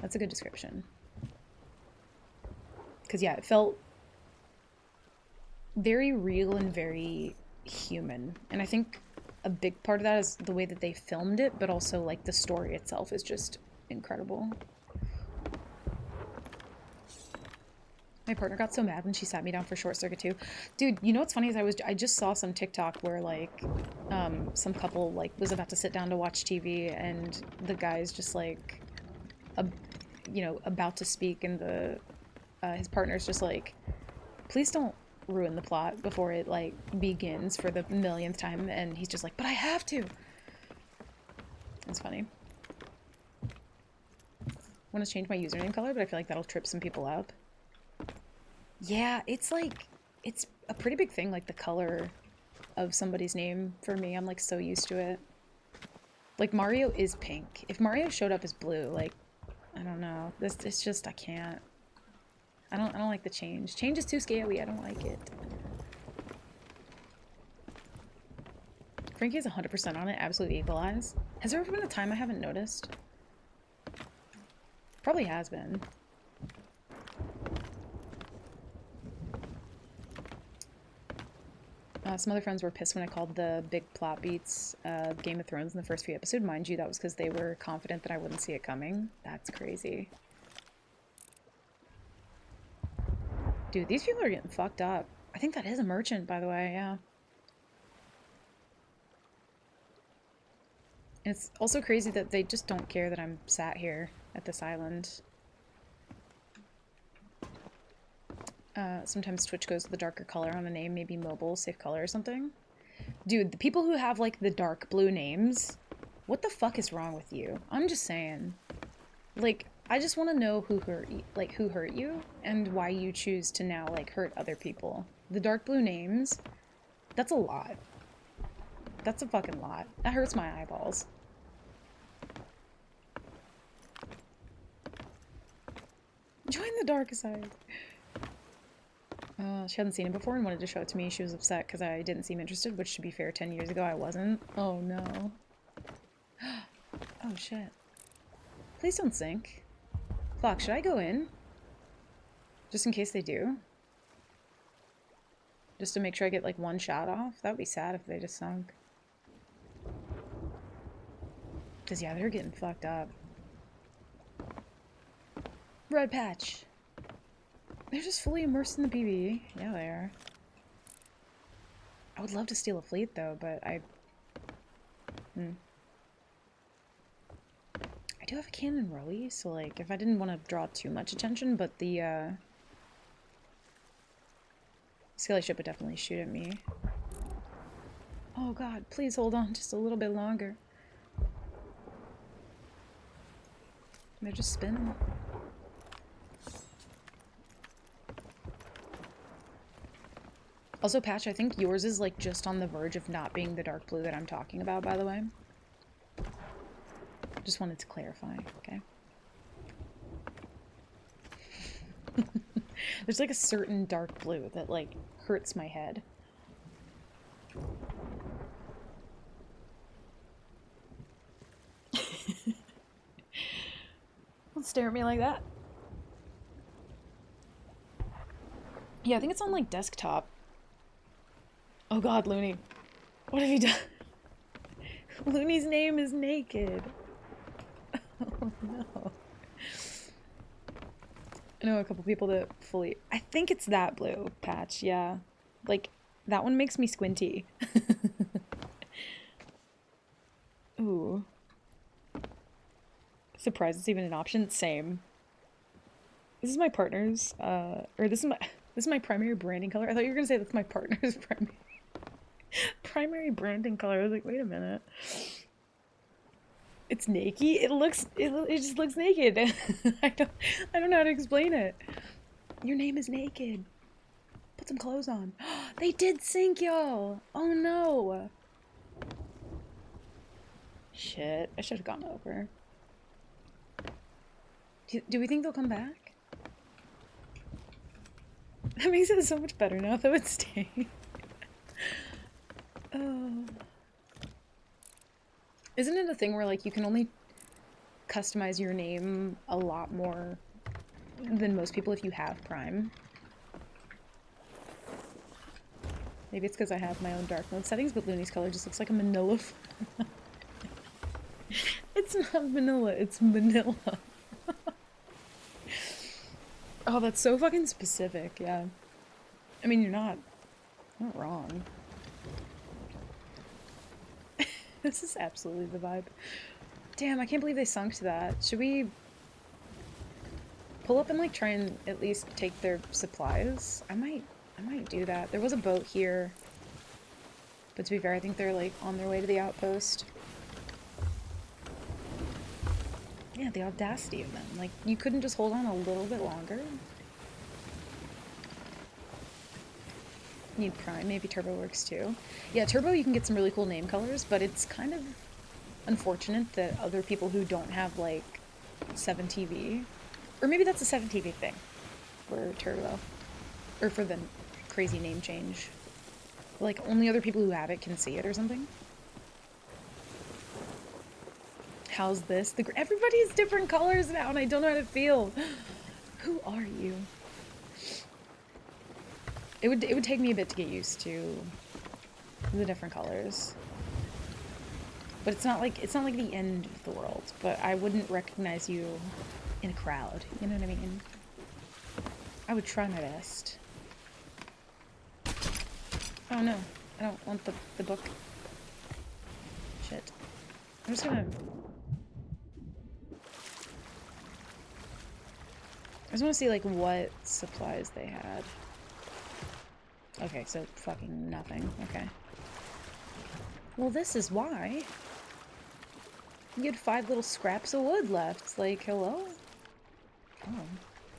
That's a good description. Because yeah, it felt very real and very human. And I think a big part of that is the way that they filmed it, but also like the story itself is just incredible. My partner got so mad when she sat me down for Short Circuit 2. Dude, you know what's funny is I just saw some TikTok where like some couple like was about to sit down to watch TV, and the guy's just like about to speak, and his partner's just like, please don't ruin the plot before it like begins for the millionth time, and he's just like, but I have to. That's funny. Want to change my username color, but I feel like that'll trip some people up. Yeah, it's like, it's a pretty big thing, like the color of somebody's name for me. I'm like so used to it. Like Mario is pink. If Mario showed up as blue, like, I don't know. This, it's just, I can't. I don't like the change. Change is too scary. I don't like it. Frankie is 100% on it. Absolute eagle eyes. Has there ever been a time I haven't noticed? Probably has been. Some other friends were pissed when I called the big plot beats Game of Thrones in the first few episodes. Mind you, that was because they were confident that I wouldn't see it coming. That's crazy. Dude, these people are getting fucked up. I think that is a merchant, by the way, yeah. And it's also crazy that they just don't care that I'm sat here at this island. Sometimes Twitch goes with the darker color on a name, maybe mobile, safe color or something. Dude, the people who have, like, the dark blue names, what the fuck is wrong with you? I'm just saying. Like, I just want to know who hurt you, like, who hurt you, and why you choose to now, like, hurt other people. The dark blue names, that's a lot. That's a fucking lot. That hurts my eyeballs. Join the dark side. She hadn't seen it before and wanted to show it to me. She was upset because I didn't seem interested, which, to be fair, 10 years ago I wasn't. Oh no. Oh shit. Please don't sink. Flock, should I go in? Just in case they do? Just to make sure I get like one shot off? That would be sad if they just sunk. Because yeah, they're getting fucked up. Red patch. They're just fully immersed in the PvE. Yeah, they are. I would love to steal a fleet, though, but I do have a cannon rowie, so, like, if I didn't want to draw too much attention, but the, Skelly ship would definitely shoot at me. Oh god, please hold on just a little bit longer. They're just spinning. Also, Patch, I think yours is, like, just on the verge of not being the dark blue that I'm talking about, by the way. Just wanted to clarify, okay? There's, like, a certain dark blue that, like, hurts my head. Don't stare at me like that. Yeah, I think it's on, like, desktop. Oh god, Looney. What have you done? Looney's name is Naked. Oh no. I know a couple people that fully... I think it's that blue patch, yeah. Like, that one makes me squinty. Ooh. Surprised it's even an option. Same. This is my partner's, or this is my primary branding color. I thought you were gonna say that's my partner's primary branding color. I was like, wait a minute. It's naked. It just looks naked. I don't know how to explain it. Your name is Naked. Put some clothes on. They did sink, y'all. Oh no. Shit. I should have gone over. Do we think they'll come back? That makes it so much better now if they would stay. Oh. Isn't it a thing where, like, you can only customize your name a lot more than most people if you have Prime? Maybe it's because I have my own dark mode settings, but Looney's color just looks like a manila. It's not vanilla, it's manila. Oh, that's so fucking specific, yeah. I mean, you're not wrong. This is absolutely the vibe. Damn, I can't believe they sunk to that. Should we pull up and, like, try and at least take their supplies? I might do that. There was a boat here. But to be fair, I think they're, like, on their way to the outpost. Yeah, the audacity of them. Like, you couldn't just hold on a little bit longer? Need Prime, maybe Turbo works too. Yeah, Turbo you can get some really cool name colors, but it's kind of unfortunate that other people who don't have, like, 7TV, or maybe that's a 7TV thing for Turbo, or for the crazy name change. Like, only other people who have it can see it or something. How's this? Everybody's different colors now, and I don't know how to feel. Who are you? It would take me a bit to get used to the different colors. But it's not like the end of the world. But I wouldn't recognize you in a crowd. You know what I mean? I would try my best. Oh no, I don't want the book. Shit. I'm just gonna. I just want to see like what supplies they had. Okay, so fucking nothing. Okay. Well, this is why. You had 5 little scraps of wood left. Like, hello? Oh,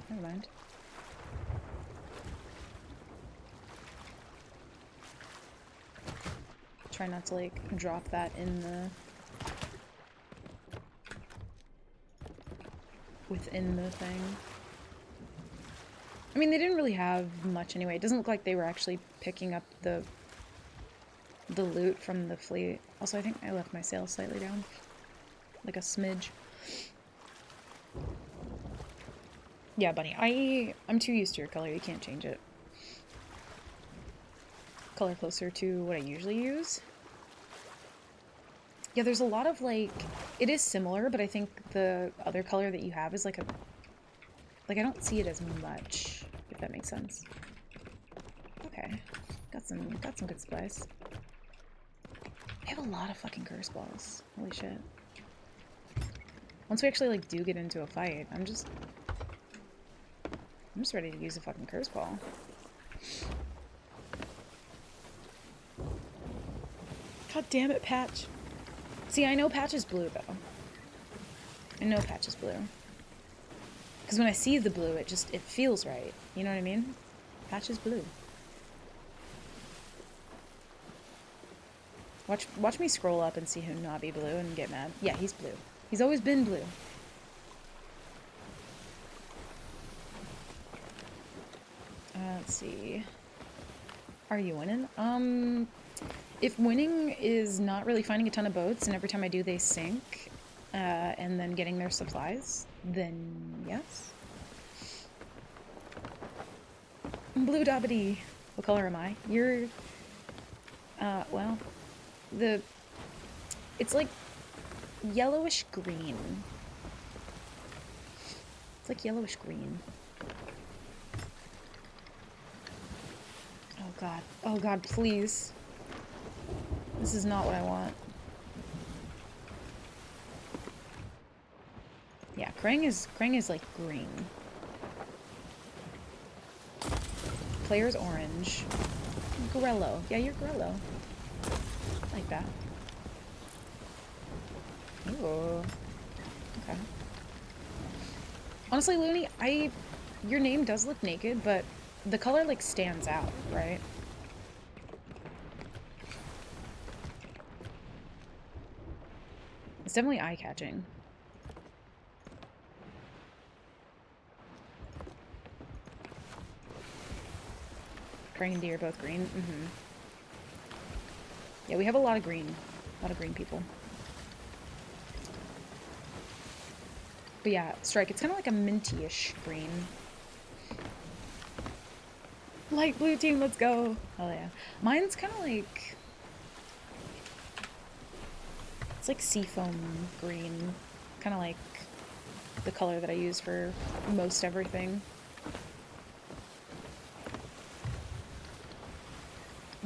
never mind. Try not to, like, drop that in the... within the thing. I mean, they didn't really have much anyway. It doesn't look like they were actually picking up the loot from the fleet. Also, I think I left my sails slightly down. Like a smidge. Yeah, Bunny, I'm too used to your color. You can't change it. Color closer to what I usually use. Yeah, there's a lot of, like... It is similar, but I think the other color that you have is like a... Like, I don't see it as much, if that makes sense. Okay. Got some good supplies. We have a lot of fucking curse balls. Holy shit. Once we actually, like, do get into a fight, I'm just ready to use a fucking curse ball. God damn it, Patch. See, I know Patch is blue, though. I know Patch is blue. Because when I see the blue, it feels right. You know what I mean? Patch is blue. Watch me scroll up and see him not be blue and get mad. Yeah, he's blue. He's always been blue. Let's see. Are you winning? If winning is not really finding a ton of boats and every time I do they sink, and then getting their supplies, then yes. Blue Dabbity. What color am I? You're, well, it's like yellowish green. It's like yellowish green. Oh god. Oh god, please. This is not what I want. Yeah, Krang is like green. Player's orange. Grello. Yeah, you're Grello. I like that. Ooh. Okay. Honestly, Looney, your name does look naked, but the color like stands out, right? It's definitely eye-catching. Krang and D are both green. Mm-hmm. Yeah, we have a lot of green. A lot of green people. But yeah, Strike, it's kind of like a minty-ish green. Light blue team, let's go! Oh yeah. Mine's kind of like... It's like seafoam green. Kind of like the color that I use for most everything.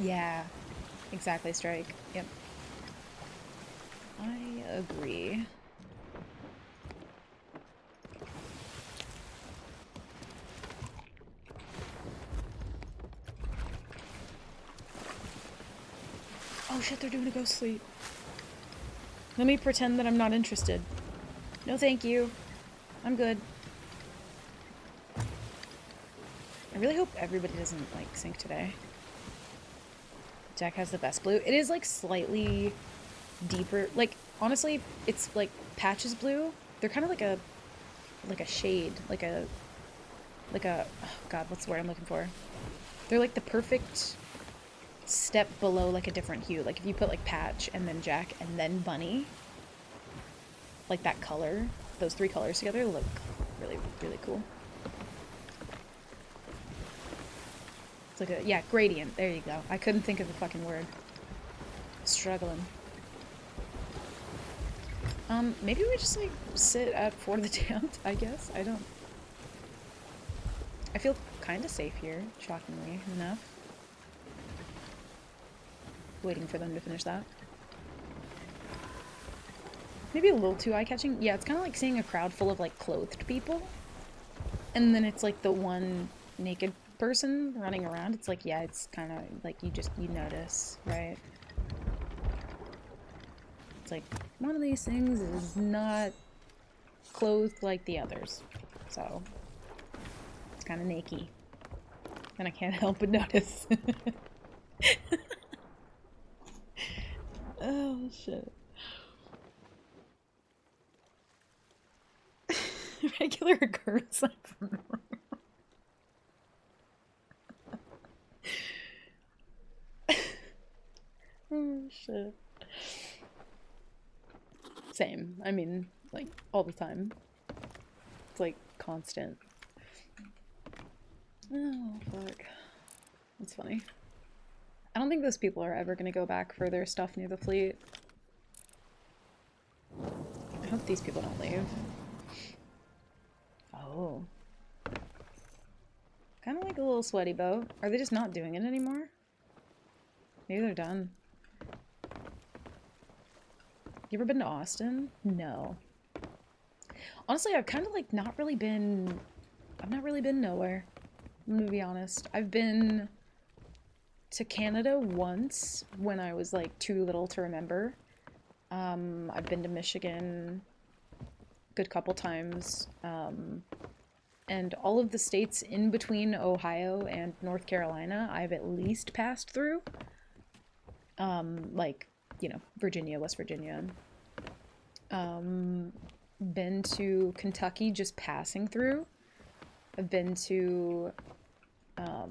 Yeah, exactly, Strike. Yep. I agree. Oh shit, they're doing a ghost sleep. Let me pretend that I'm not interested. No thank you. I'm good. I really hope everybody doesn't, like, sink today. Jack has the best blue. It is, like, slightly deeper. Like, honestly, it's, like, patches blue. They're kind of like a shade. Like a, oh god, what's the word I'm looking for? They're, like, the perfect step below, like, a different hue. Like, if you put, like, Patch and then Jack and then Bunny, like, that color, those three colors together look really, really cool. It's like a, yeah, gradient. There you go. I couldn't think of the fucking word. Struggling. Maybe we just, like, sit at Fort of the Damned, I guess? I don't... I feel kind of safe here, shockingly enough. Waiting for them to finish that. Maybe a little too eye-catching. Yeah, it's kind of like seeing a crowd full of, like, clothed people. And then it's, like, the one naked person running around. It's like, yeah, it's kind of, like, you notice, right? It's like, one of these things is not clothed like the others. So, it's kind of naked. And I can't help but notice. Oh, shit. Regular occurrence. Oh, shit. Same. I mean, like, all the time. It's, like, constant. Oh, fuck. That's funny. I don't think those people are ever gonna go back for their stuff near the fleet. I hope these people don't leave. Oh. Kind of like a little sweaty boat. Are they just not doing it anymore? Maybe they're done. You ever been to Austin? No. Honestly, I've kind of like not really been... I've not really been nowhere. I'm gonna be honest. I've been to Canada once when I was like too little to remember. I've been to Michigan a good couple times. And all of the states in between Ohio and North Carolina, I've at least passed through. Like, you know, Virginia, West Virginia. Been to Kentucky just passing through. I've been to, oh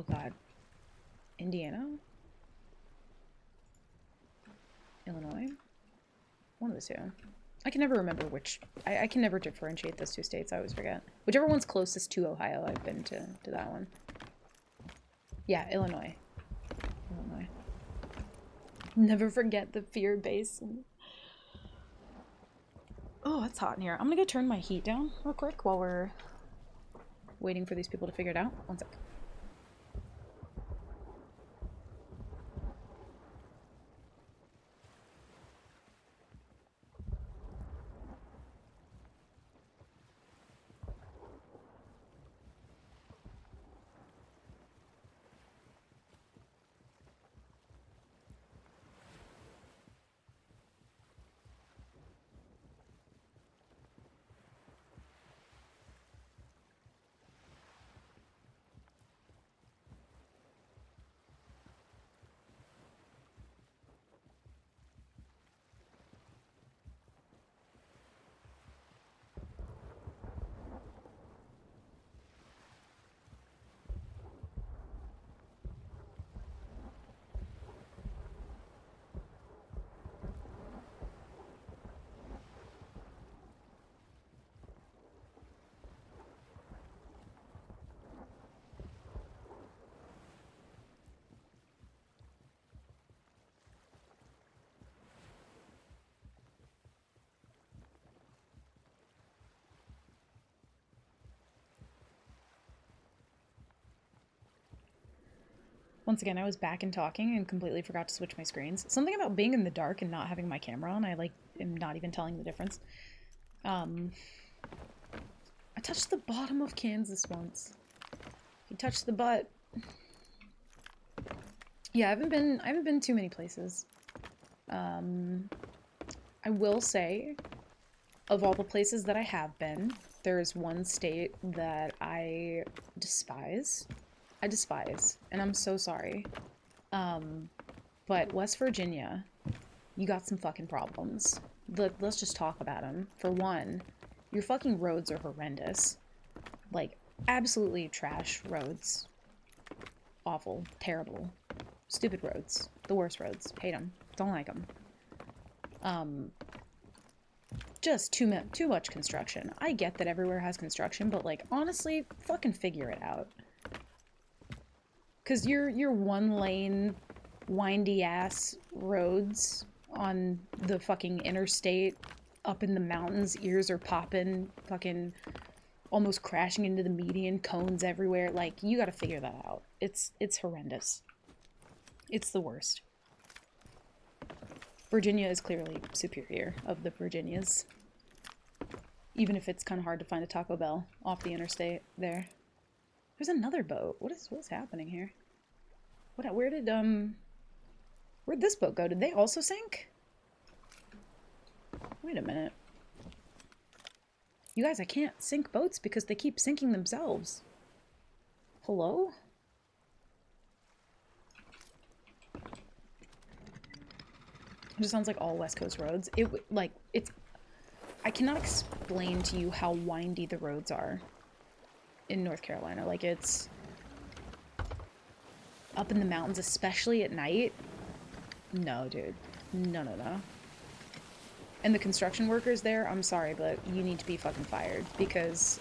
god, Indiana? Illinois? One of the two. I can never remember which. I can never differentiate those two states. I always forget. Whichever one's closest to Ohio, I've been to that one. Yeah, Illinois. Illinois. Never forget the fear base. Oh, it's hot in here. I'm gonna go turn my heat down real quick while we're waiting for these people to figure it out. One sec. Once again, I was back and talking and completely forgot to switch my screens. Something about being in the dark and not having my camera on, I like am not even telling the difference. I touched the bottom of Kansas once. You touched the butt. Yeah, I haven't been too many places. I I will say, of all the places that I have been, there is one state that I despise. I despise, and I'm so sorry. But West Virginia, you got some fucking problems. Let's just talk about them. For one, your fucking roads are horrendous. Like, absolutely trash roads. Awful. Terrible. Stupid roads. The worst roads. Hate them. Don't like them. Just too much construction. I get that everywhere has construction, but, like, honestly, fucking figure it out. Because your one-lane, windy-ass roads on the fucking interstate up in the mountains, ears are popping, fucking almost crashing into the median, cones everywhere. Like, you gotta figure that out. It's horrendous. It's the worst. Virginia is clearly superior of the Virginias. Even if it's kind of hard to find a Taco Bell off the interstate there. There's another boat. What is happening here? Where'd this boat go? Did they also sink? Wait a minute. You guys, I can't sink boats because they keep sinking themselves. Hello? It just sounds like all West Coast roads. I cannot explain to you how windy the roads are in North Carolina. Like, it's up in the mountains, especially at night. No, dude. No. And the construction workers there, I'm sorry, but you need to be fucking fired. Because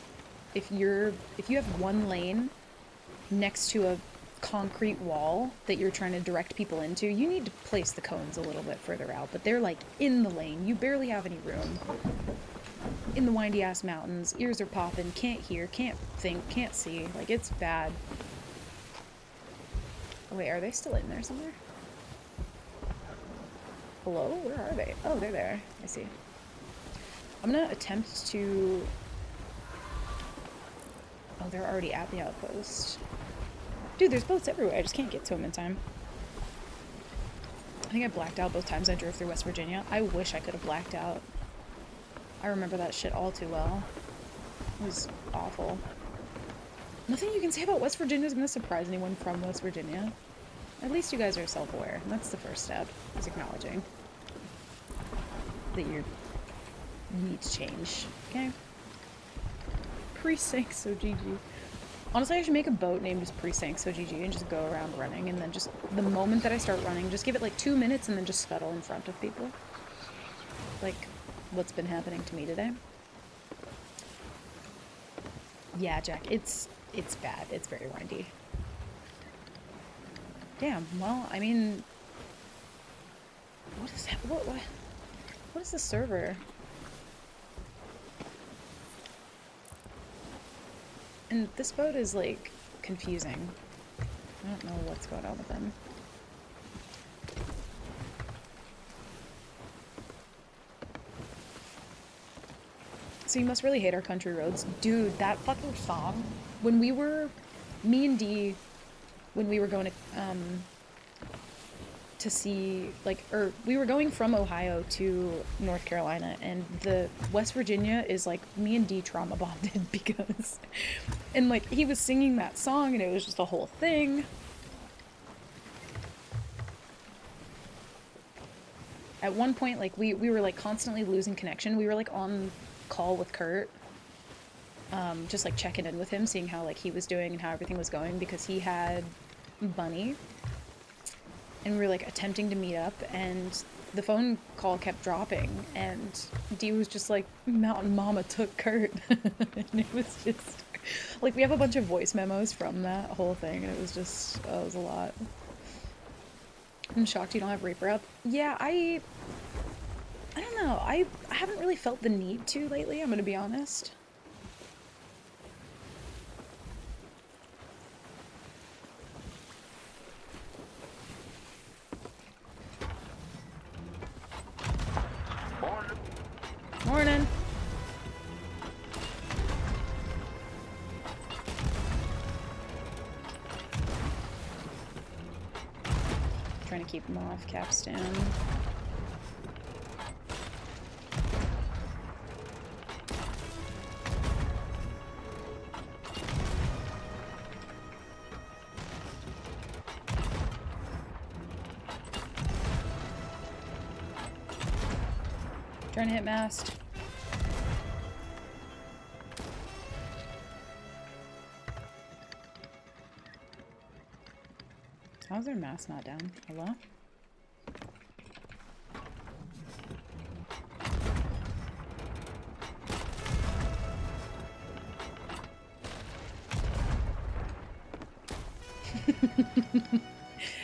if you have one lane next to a concrete wall that you're trying to direct people into, you need to place the cones a little bit further out. But they're like in the lane. You barely have any room. In the windy ass mountains, ears are popping, can't hear, can't think, can't see. Like, it's bad. Oh wait, are they still in there somewhere? Hello? Where are they? Oh, they're there. I see. I'm gonna attempt to... Oh, they're already at the outpost. Dude, there's boats everywhere. I just can't get to them in time. I think I blacked out both times I drove through West Virginia. I wish I could have blacked out. I remember that shit all too well. It was awful. Nothing you can say about West Virginia is going to surprise anyone from West Virginia. At least you guys are self-aware. That's the first step, is acknowledging that you need to change. Okay? Precinct so GG. Honestly, I should make a boat named just Precinct so GG and just go around running, and then just the moment that I start running, just give it like 2 minutes and then just scuttle in front of people. Like what's been happening to me today. Yeah, Jack, it's bad. It's very windy. Damn, well, I mean, what is that? What is the server? And this boat is, like, confusing. I don't know what's going on with them. So you must really hate our country roads. Dude, that fucking song. When we were, me and Dee, when we were going to see, like, or we were going from Ohio to North Carolina, and the West Virginia is, like, me and Dee trauma bonded because, and, like, he was singing that song, and it was just a whole thing. At one point, like, we were, like, constantly losing connection. We were, like, on call with Kurt, just, like, checking in with him, seeing how, like, he was doing and how everything was going, because he had Bunny, and we were, like, attempting to meet up, and the phone call kept dropping, and Dee was just like, Mountain Mama took Kurt. And it was just, like, we have a bunch of voice memos from that whole thing, and it was just, oh, it was a lot. I'm shocked you don't have Reaper up. Yeah, I don't know. I haven't really felt the need to lately, I'm gonna be honest. Morning. Trying to keep them off, caps down. Trying to hit mast. How's their mast not down? Hello?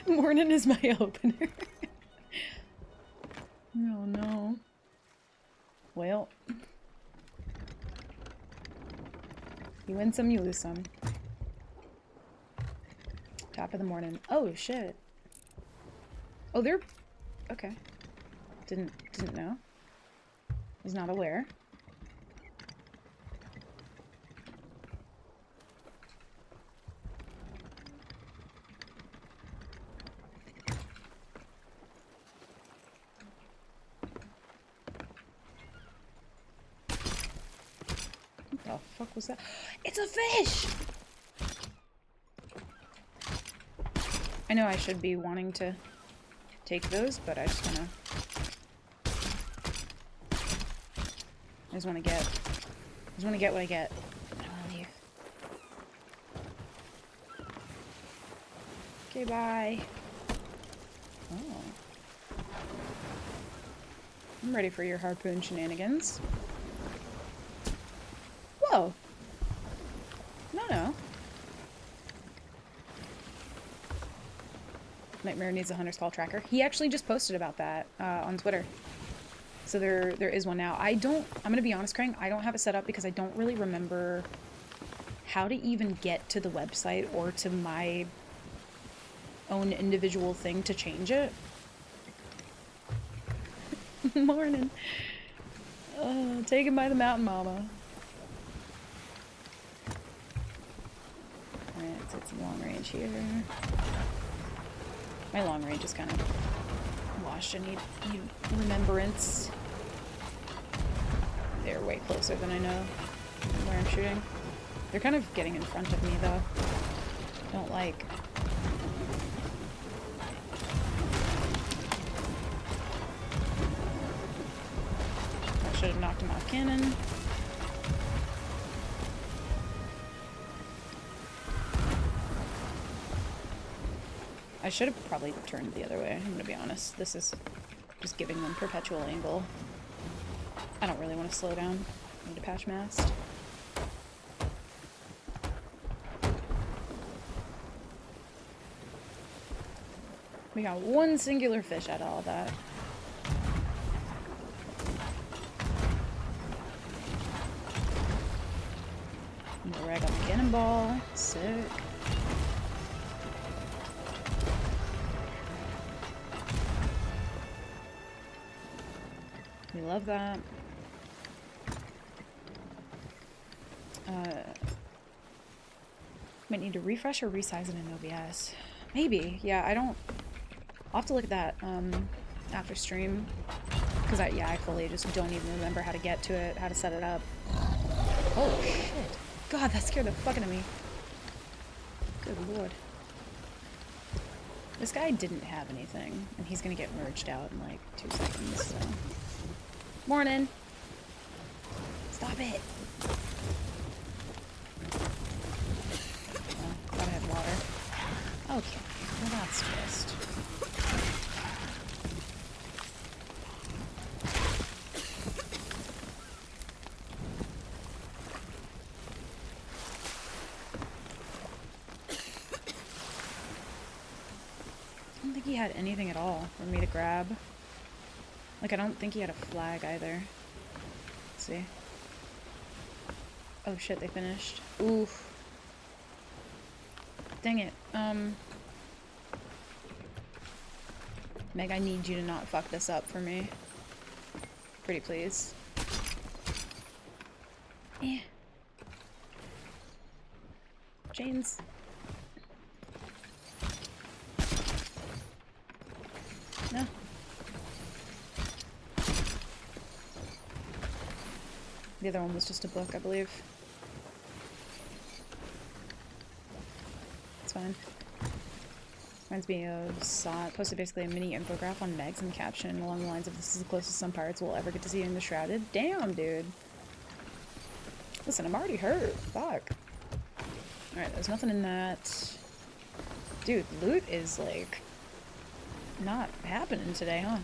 Morning is my opener. Oh no. Well. You win some, you lose some. Top of the morning. Oh shit. Oh, they're okay. Didn't know. Was not aware. What the fuck was that? It's a fish! I know I should be wanting to take those, but I just wanna get what I get. I don't wanna leave. Okay, bye. Oh. I'm ready for your harpoon shenanigans. Whoa! No. Nightmare needs a Hunter's Call tracker. He actually just posted about that on Twitter. So there is one now. I'm gonna be honest, Krang, I don't have it set up because I don't really remember how to even get to the website or to my own individual thing to change it. Morning. Taken by the mountain mama. Alright, let's get some long range here. My long range is kind of washed. I need remembrance. They're way closer than I know where I'm shooting. They're kind of getting in front of me though. Don't like. I should have knocked him off cannon. I should have probably turned the other way, I'm gonna be honest. This is just giving them perpetual angle. I don't really want to slow down. I need to patch mast. We got one singular fish out of all that. More rag on the cannonball. Sick. We love that. Might need to refresh or resize it in OBS. Maybe. Yeah, I'll have to look at that after stream. Because I fully just don't even remember how to get to it, how to set it up. Oh shit. God, that scared the fuck out of me. Good lord. This guy didn't have anything, and he's gonna get merged out in like 2 seconds, so. Morning! Stop it! Oh, thought I had water. Okay, well that's just... I don't think he had anything at all for me to grab. Like, I don't think he had a flag either. Let's see. Oh shit, they finished. Oof. Dang it. Meg, I need you to not fuck this up for me. Pretty please. Yeah. James. No. The other one was just a book, I believe. It's fine. Reminds me of Saw. It posted basically a mini infograph on Megs and the caption along the lines of "This is the closest some pirates will ever get to seeing the Shrouded." Damn, dude. Listen, I'm already hurt. Fuck. Alright, there's nothing in that. Dude, loot is like not happening today, huh?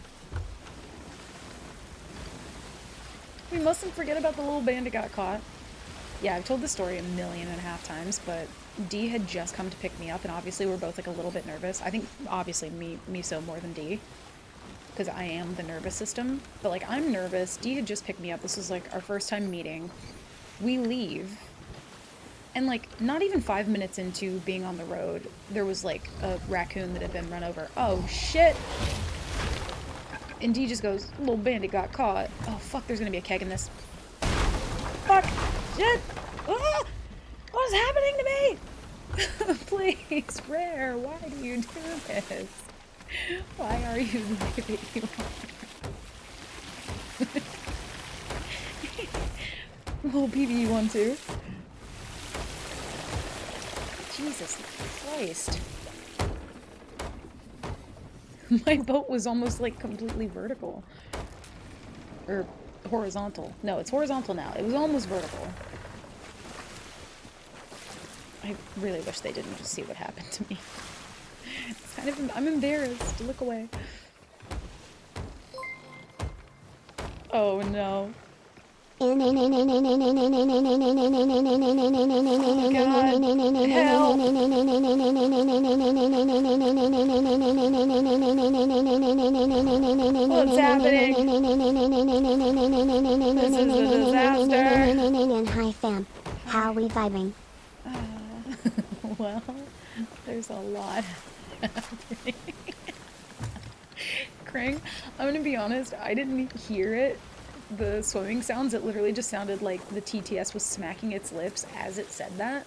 We mustn't forget about the little bandit got caught. Yeah, I've told this story 1.5 million times, but D had just come to pick me up, and obviously we're both like a little bit nervous. I think obviously me so more than D, because I am the nervous system. But like I'm nervous. D had just picked me up. This was like our first time meeting. We leave, and like not even 5 minutes into being on the road, there was like a raccoon that had been run over. Oh shit! And D just goes, "Little bandit got caught." Oh fuck! There's gonna be a keg in this. Fuck! Shit! Ah! What is happening to me? Please, Rare, why do you do this? Why are you the way that you are? Little PvE1 too. Jesus Christ. My boat was almost like completely vertical. Or horizontal. No, it's horizontal now. It was almost vertical. I really wish they didn't just see what happened to me. It's kind of, I'm embarrassed. Look away. Oh no. Oh God. What's happening? This is a disaster. Hi fam. How we vibing? Well, there's a lot happening. Krang, I'm gonna be honest, I didn't hear it. The swimming sounds, it literally just sounded like the TTS was smacking its lips as it said that.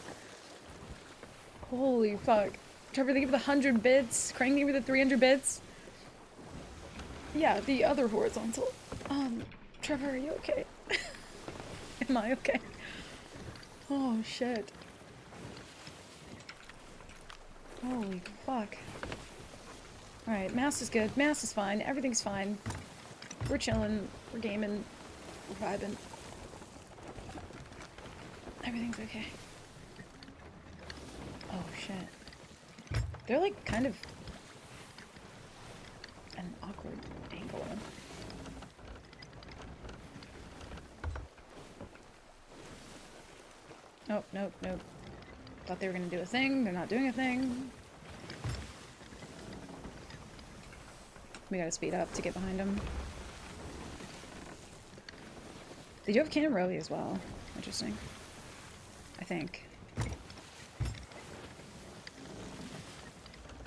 Holy fuck. Trevor, thank you for the 100 bits. Krang, thank you for the 300 bits. Yeah, the other horizontal. Trevor, are you okay? Am I okay? Oh, shit. Holy fuck. Alright, mass is good. Mass is fine. Everything's fine. We're chilling. We're gaming. We're vibing. Everything's okay. Oh, shit. They're like kind of an awkward angle. Oh, nope, nope. Thought they were gonna do a thing. They're not doing a thing. We gotta speed up to get behind them. They do have Cannon Rowie as well. Interesting. I think.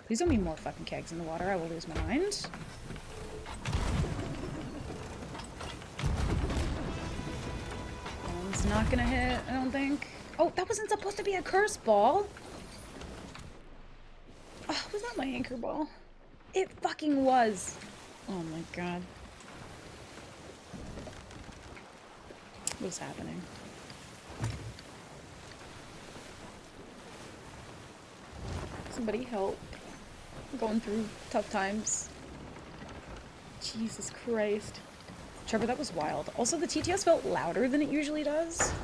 Please don't be more fucking kegs in the water. I will lose my mind. One's not gonna hit, I don't think. Oh, that wasn't supposed to be a curse ball! Oh, was that my anchor ball? It fucking was! Oh my god. What's happening? Somebody help. I'm going through tough times. Jesus Christ. Trevor, that was wild. Also, the TTS felt louder than it usually does.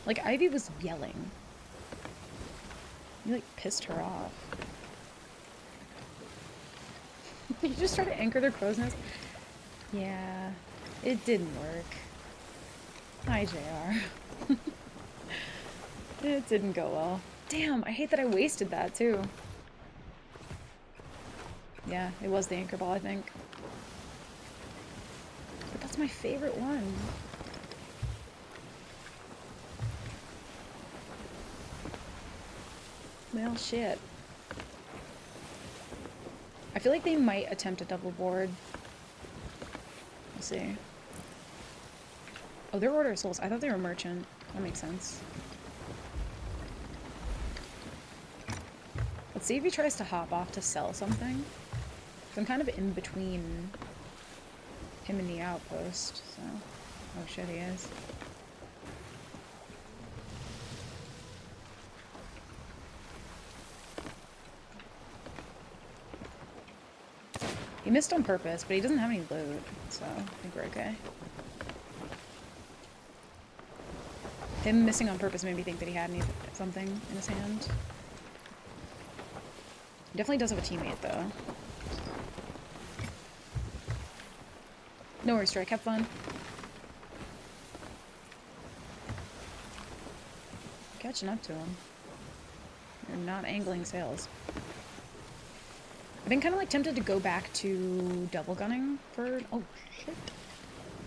Like, Ivy was yelling. You, like, pissed her off. You just try to anchor their crow's nest? Yeah, it didn't work. Hi, JR. It didn't go well. Damn, I hate that I wasted that, too. Yeah, it was the anchor ball, I think. But that's my favorite one. Well, shit. I feel like they might attempt a double board. We'll see. Oh, they're Order of Souls. I thought they were Merchant. That makes sense. Let's see if he tries to hop off to sell something. So I'm kind of in between him and the outpost, so... Oh shit, he is. He missed on purpose, but he doesn't have any loot, so I think we're okay. Him missing on purpose made me think that he had something in his hand. He definitely does have a teammate, though. No worries, Strike. Have fun. Catching up to him. You're not angling sails. I've been kind of like tempted to go back to double gunning for... Oh, shit.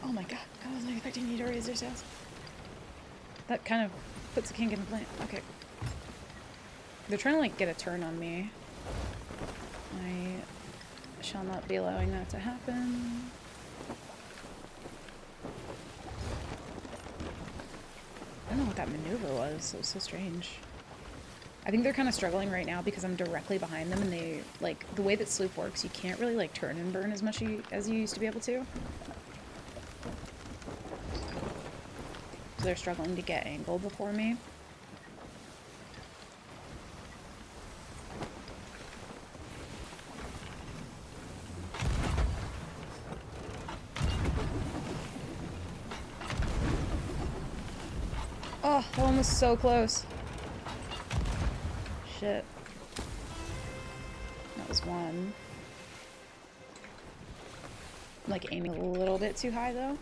Oh my god. I wasn't expecting you to raise their sails. That kind of puts a kink in the plan. Okay. They're trying to like get a turn on me. I shall not be allowing that to happen. I don't know what that maneuver was. It was so strange. I think they're kind of struggling right now because I'm directly behind them and they, like, the way that Sloop works, you can't really, like, turn and burn as much as you used to be able to. So they're struggling to get angle before me. Oh, that one was so close. Shit. That was one. I'm like aiming a little bit too high though.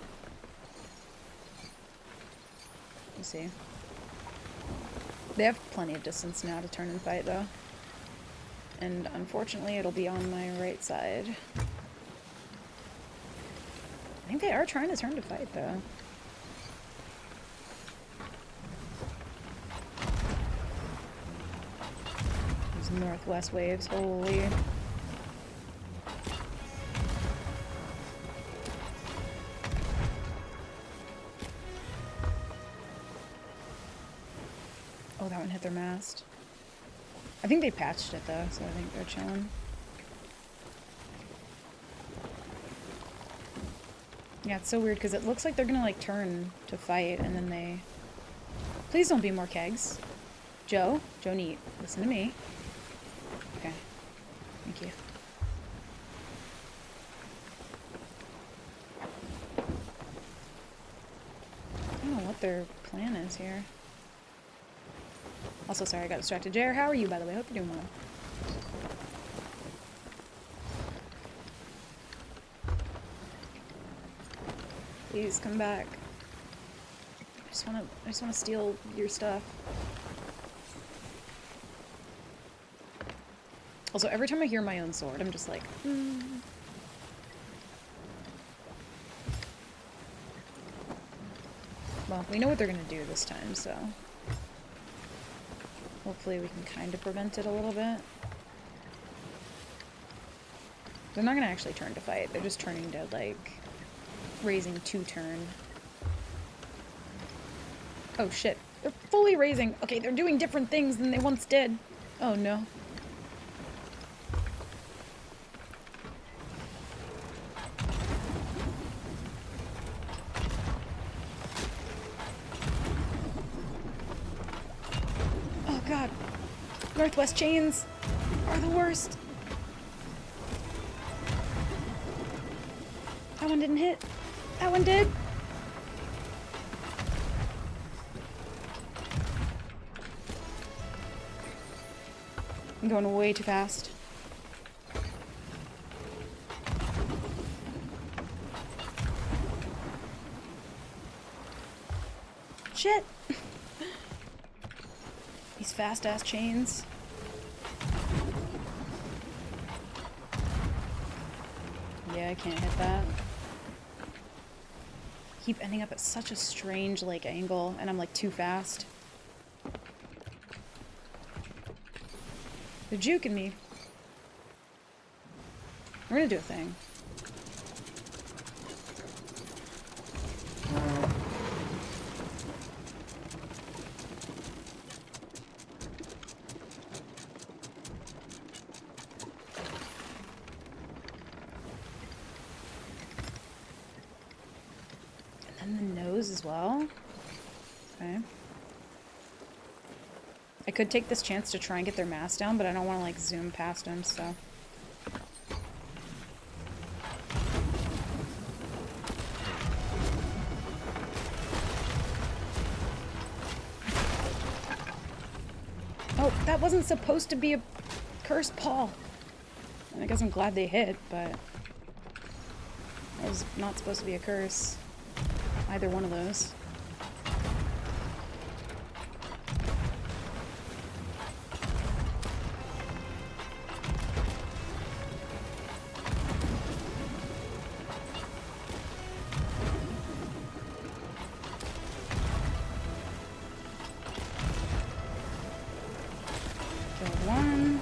Let's see. They have plenty of distance now to turn and fight though. And unfortunately it'll be on my right side. I think they are trying to turn to fight though. Northwest waves, holy. Oh, that one hit their mast. I think they patched it though, so I think they're chilling. Yeah, it's so weird because it looks like they're gonna like turn to fight and then they... Please don't be more kegs. Joe Neat, listen to me. Okay. Thank you. I don't know what their plan is here. Also, sorry I got distracted. JR, how are you, by the way? Hope you're doing well. Please come back. I just wanna steal your stuff. Also, every time I hear my own sword, I'm just like, Well, we know what they're gonna do this time, so... Hopefully we can kind of prevent it a little bit. They're not gonna actually turn to fight, they're just turning to, like, raising to turn. Oh shit, they're fully raising! Okay, they're doing different things than they once did. Oh no. God, Northwest chains are the worst. That one didn't hit. That one did. I'm going way too fast. Shit. These fast-ass chains. Yeah, I can't hit that. Keep ending up at such a strange, like, angle, and I'm, like, too fast. They're juking me. We're gonna do a thing. As well. Okay. I could take this chance to try and get their mass down, but I don't want to like zoom past them, so. That wasn't supposed to be a curse, Paul. And I guess I'm glad they hit, but that was not supposed to be a curse. Either one of those. Killed one.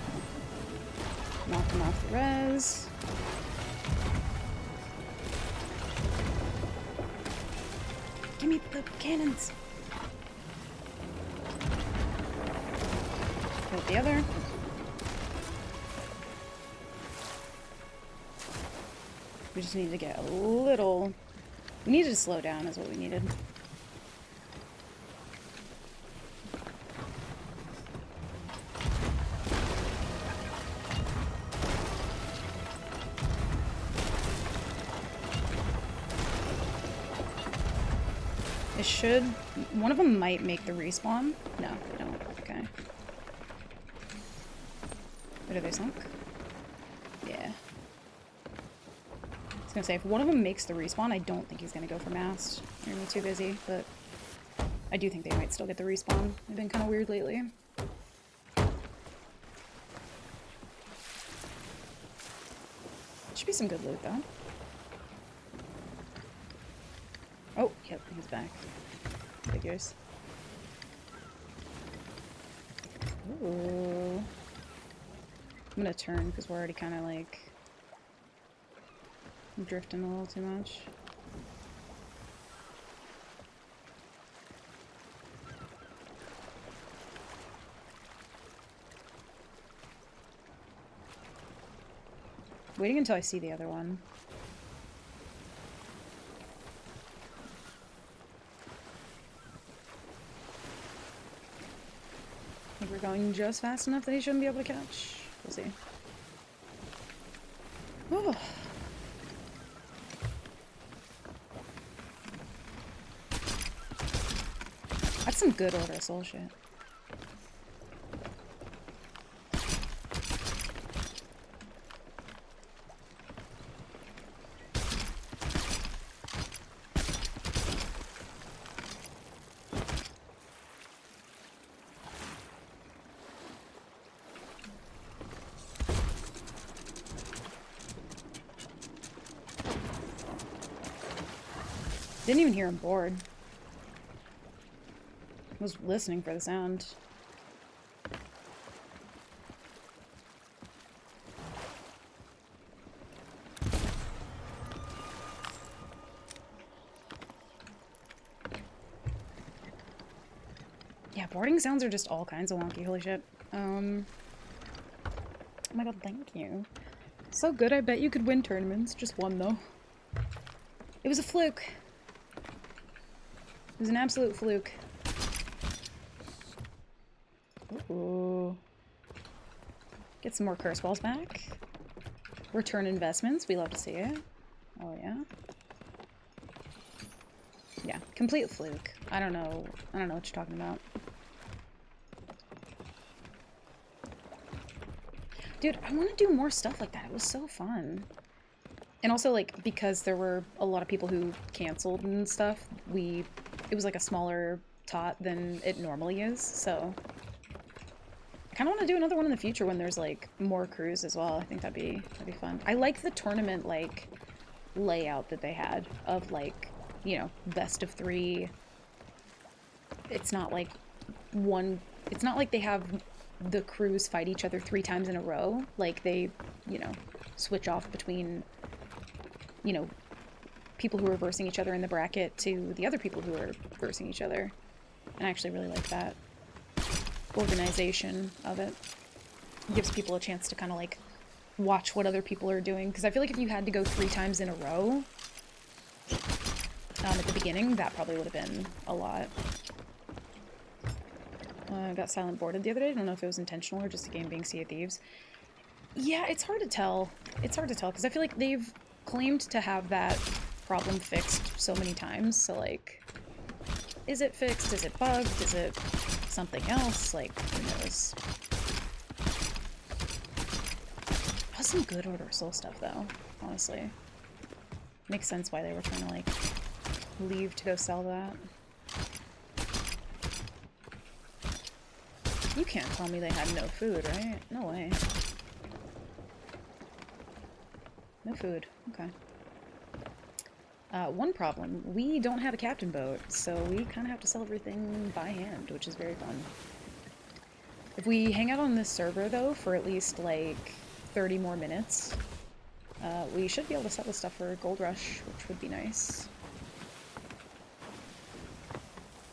Knocked him off the res. Give me the cannons. Killed the other. We just need to get a little... We needed to slow down is what we needed. It should... One of them might make the respawn. No, they don't. Okay. Where are they sunk? Yeah. I was gonna say, if one of them makes the respawn, I don't think he's gonna go for mast. They're gonna be too busy, but I do think they might still get the respawn. They've been kind of weird lately. Should be some good loot, though. Oh, yep, he's back. Figures. Ooh. I'm gonna turn, because we're already kind of, like, drifting a little too much. Waiting until I see the other one. I think we're going just fast enough that he shouldn't be able to catch. We'll see. Oh. That's some good Order of Soul shit. Didn't even hear him board. Was listening for the sound. Yeah, boarding sounds are just all kinds of wonky. Holy shit. Oh my god, thank you. So good, I bet you could win tournaments. Just one, though. It was a fluke. It was an absolute fluke. Ooh. Get some more curse balls back. Return investments. We love to see it. Oh, yeah. Yeah, complete fluke. I don't know what you're talking about. Dude, I want to do more stuff like that. It was so fun. And also, like, because there were a lot of people who canceled and stuff, it was like a smaller tot than it normally is, so I kind of want to do another one in the future when there's like more crews as well. I think that'd be fun. I like the tournament like layout that they had of like, you know, best of 3. It's not like it's not like they have the crews fight each other 3 times in a row. Like they, you know, switch off between, you know, people who are versing each other in the bracket to the other people who are versing each other. And I actually really like that organization of it. It gives people a chance to kind of like watch what other people are doing. Because I feel like if you had to go 3 times in a row at the beginning, that probably would have been a lot. I got silent boarded the other day. I don't know if it was intentional or just a game being Sea of Thieves. Yeah, it's hard to tell. It's hard to tell because I feel like they've claimed to have that problem fixed so many times, so like, is it fixed? Is it bugged? Is it something else? Like, who knows? some good Order of Soul stuff, though, honestly. Makes sense why they were trying to, like, leave to go sell that. You can't tell me they had no food, right? No way. No food. Okay. One problem. We don't have a captain boat, so we kind of have to sell everything by hand, which is very fun. If we hang out on this server, though, for at least, like, 30 more minutes, we should be able to sell the stuff for Gold Rush, which would be nice.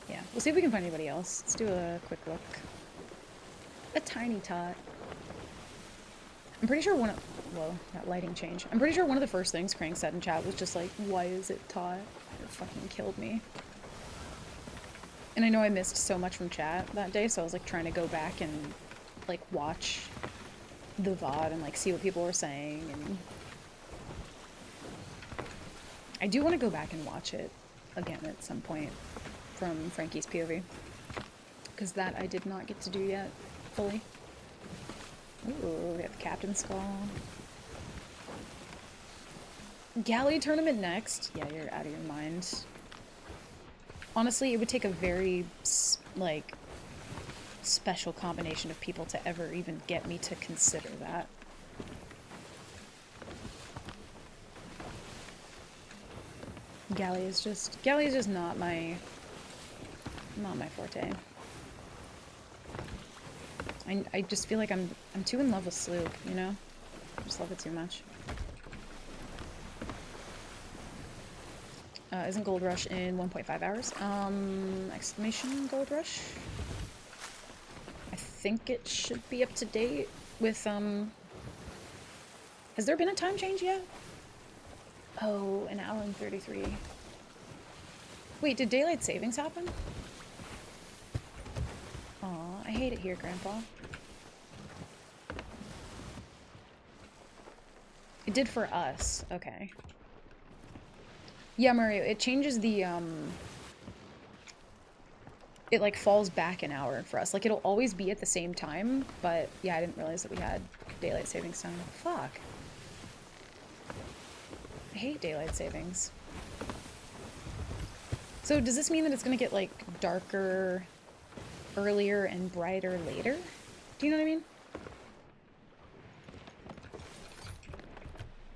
Yeah, we'll see if we can find anybody else. Let's do a quick look. A tiny tot. I'm pretty sure one of... Whoa, that lighting change. I'm pretty sure one of the first things Crank said in chat was just like, why is it tot? It fucking killed me. And I know I missed so much from chat that day, so I was like trying to go back and like watch the VOD and like see what people were saying, and I do want to go back and watch it again at some point from Frankie's POV, because that I did not get to do yet fully. Ooh, we have the Captain Skull. Galley tournament next? Yeah, you're out of your mind. Honestly, it would take a very, like, special combination of people to ever even get me to consider that. Galley is just not my forte. I just feel like I'm too in love with Sloop, you know? I just love it too much. Isn't Gold Rush in 1.5 hours? Exclamation Gold Rush? I think it should be up to date with, has there been a time change yet? Oh, an hour and 33. Wait, did daylight savings happen? Aw, I hate it here, Grandpa. It did for us. Okay. Yeah, Mario, it changes the, it, like, falls back an hour for us. Like, it'll always be at the same time, but, yeah, I didn't realize that we had daylight savings time. Fuck. I hate daylight savings. So, does this mean that it's gonna get, like, darker earlier and brighter later? Do you know what I mean?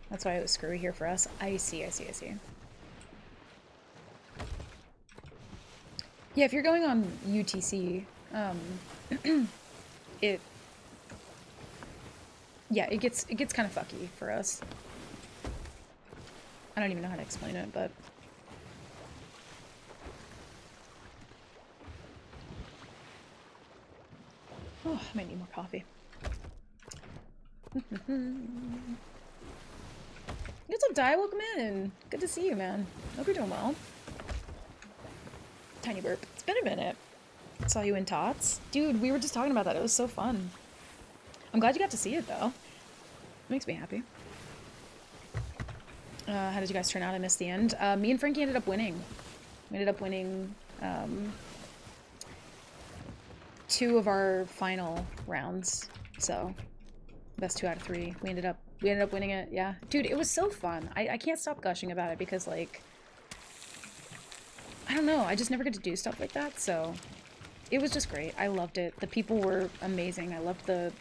That's why it was screwy here for us. I see. Yeah, if you're going on UTC, it gets kind of fucky for us. I don't even know how to explain it, but oh, I might need more coffee. What's up, Di? Welcome in. Good to see you, man. Hope you're doing well. Tiny burp. It's been a minute. Saw you in Tots. Dude, we were just talking about that. It was so fun. I'm glad you got to see it, though. It makes me happy. How did you guys turn out? I missed the end. Me and Frankie ended up winning. We ended up winning 2 of our final rounds. So, best 2 out of 3. We ended up winning it. Yeah. Dude, it was so fun. I can't stop gushing about it because, like, I don't know. I just never get to do stuff like that, so it was just great. I loved it. The people were amazing. I loved the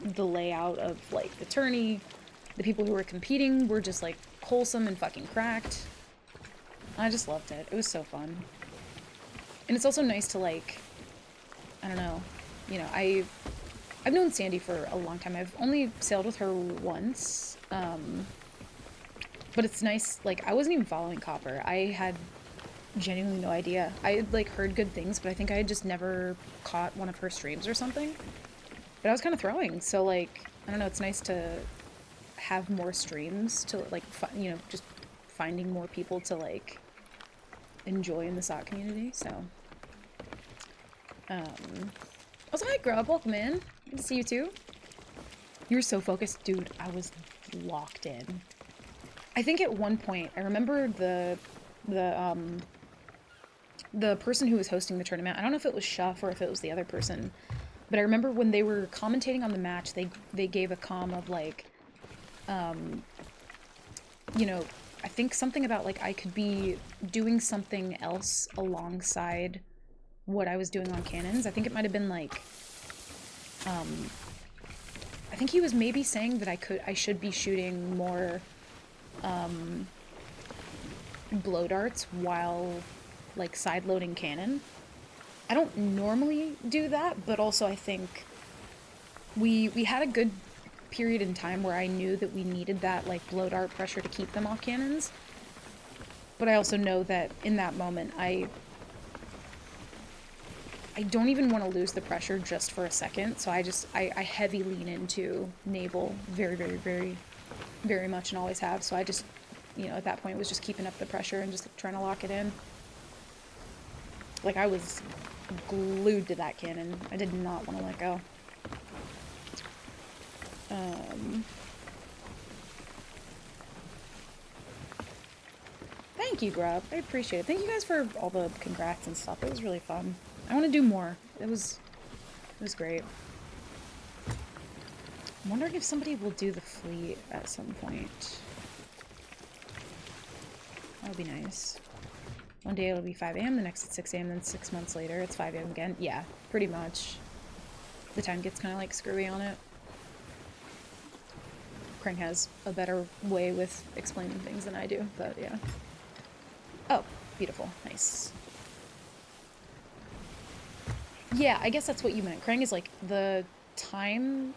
layout of, like, the tourney. The people who were competing were just, like, wholesome and fucking cracked. I just loved it. It was so fun. And it's also nice to, like, I don't know. You know, I've known Sandy for a long time. I've only sailed with her once. But it's nice. Like, I wasn't even following Copper. I had genuinely no idea. I had, like, heard good things, but I think I had just never caught one of her streams or something. But I was kind of throwing, so, like, I don't know, it's nice to have more streams to, like, you know, just finding more people to, like, enjoy in the SOT community, so. Also, hi, Grub, welcome in. Good to see you, too. You were so focused. Dude, I was locked in. I think at one point, I remember the person who was hosting the tournament, I don't know if it was Shuff or if it was the other person, but I remember when they were commentating on the match, they gave a comm of, like, you know, I think something about, like, I could be doing something else alongside what I was doing on cannons. I think it might have been, like, I think he was maybe saying that I should be shooting more, blow darts while, like, side-loading cannon. I don't normally do that, but also I think we had a good period in time where I knew that we needed that, like, blow dart pressure to keep them off cannons. But I also know that in that moment, I don't even want to lose the pressure just for a second, so I heavy lean into naval very, very, very, very much, and always have. So I just, you know, at that point was just keeping up the pressure and just trying to lock it in. Like, I was glued to that cannon. I did not want to let go. Thank you, Grub. I appreciate it. Thank you guys for all the congrats and stuff. It was really fun. I want to do more. It was great. I'm wondering if somebody will do the fleet at some point. That would be nice. One day it'll be 5 a.m., the next at 6 a.m., then 6 months later it's 5 a.m. again. Yeah, pretty much. The time gets kind of, like, screwy on it. Krang has a better way with explaining things than I do, but yeah. Oh, beautiful. Nice. Yeah, I guess that's what you meant. Krang is, like, the time...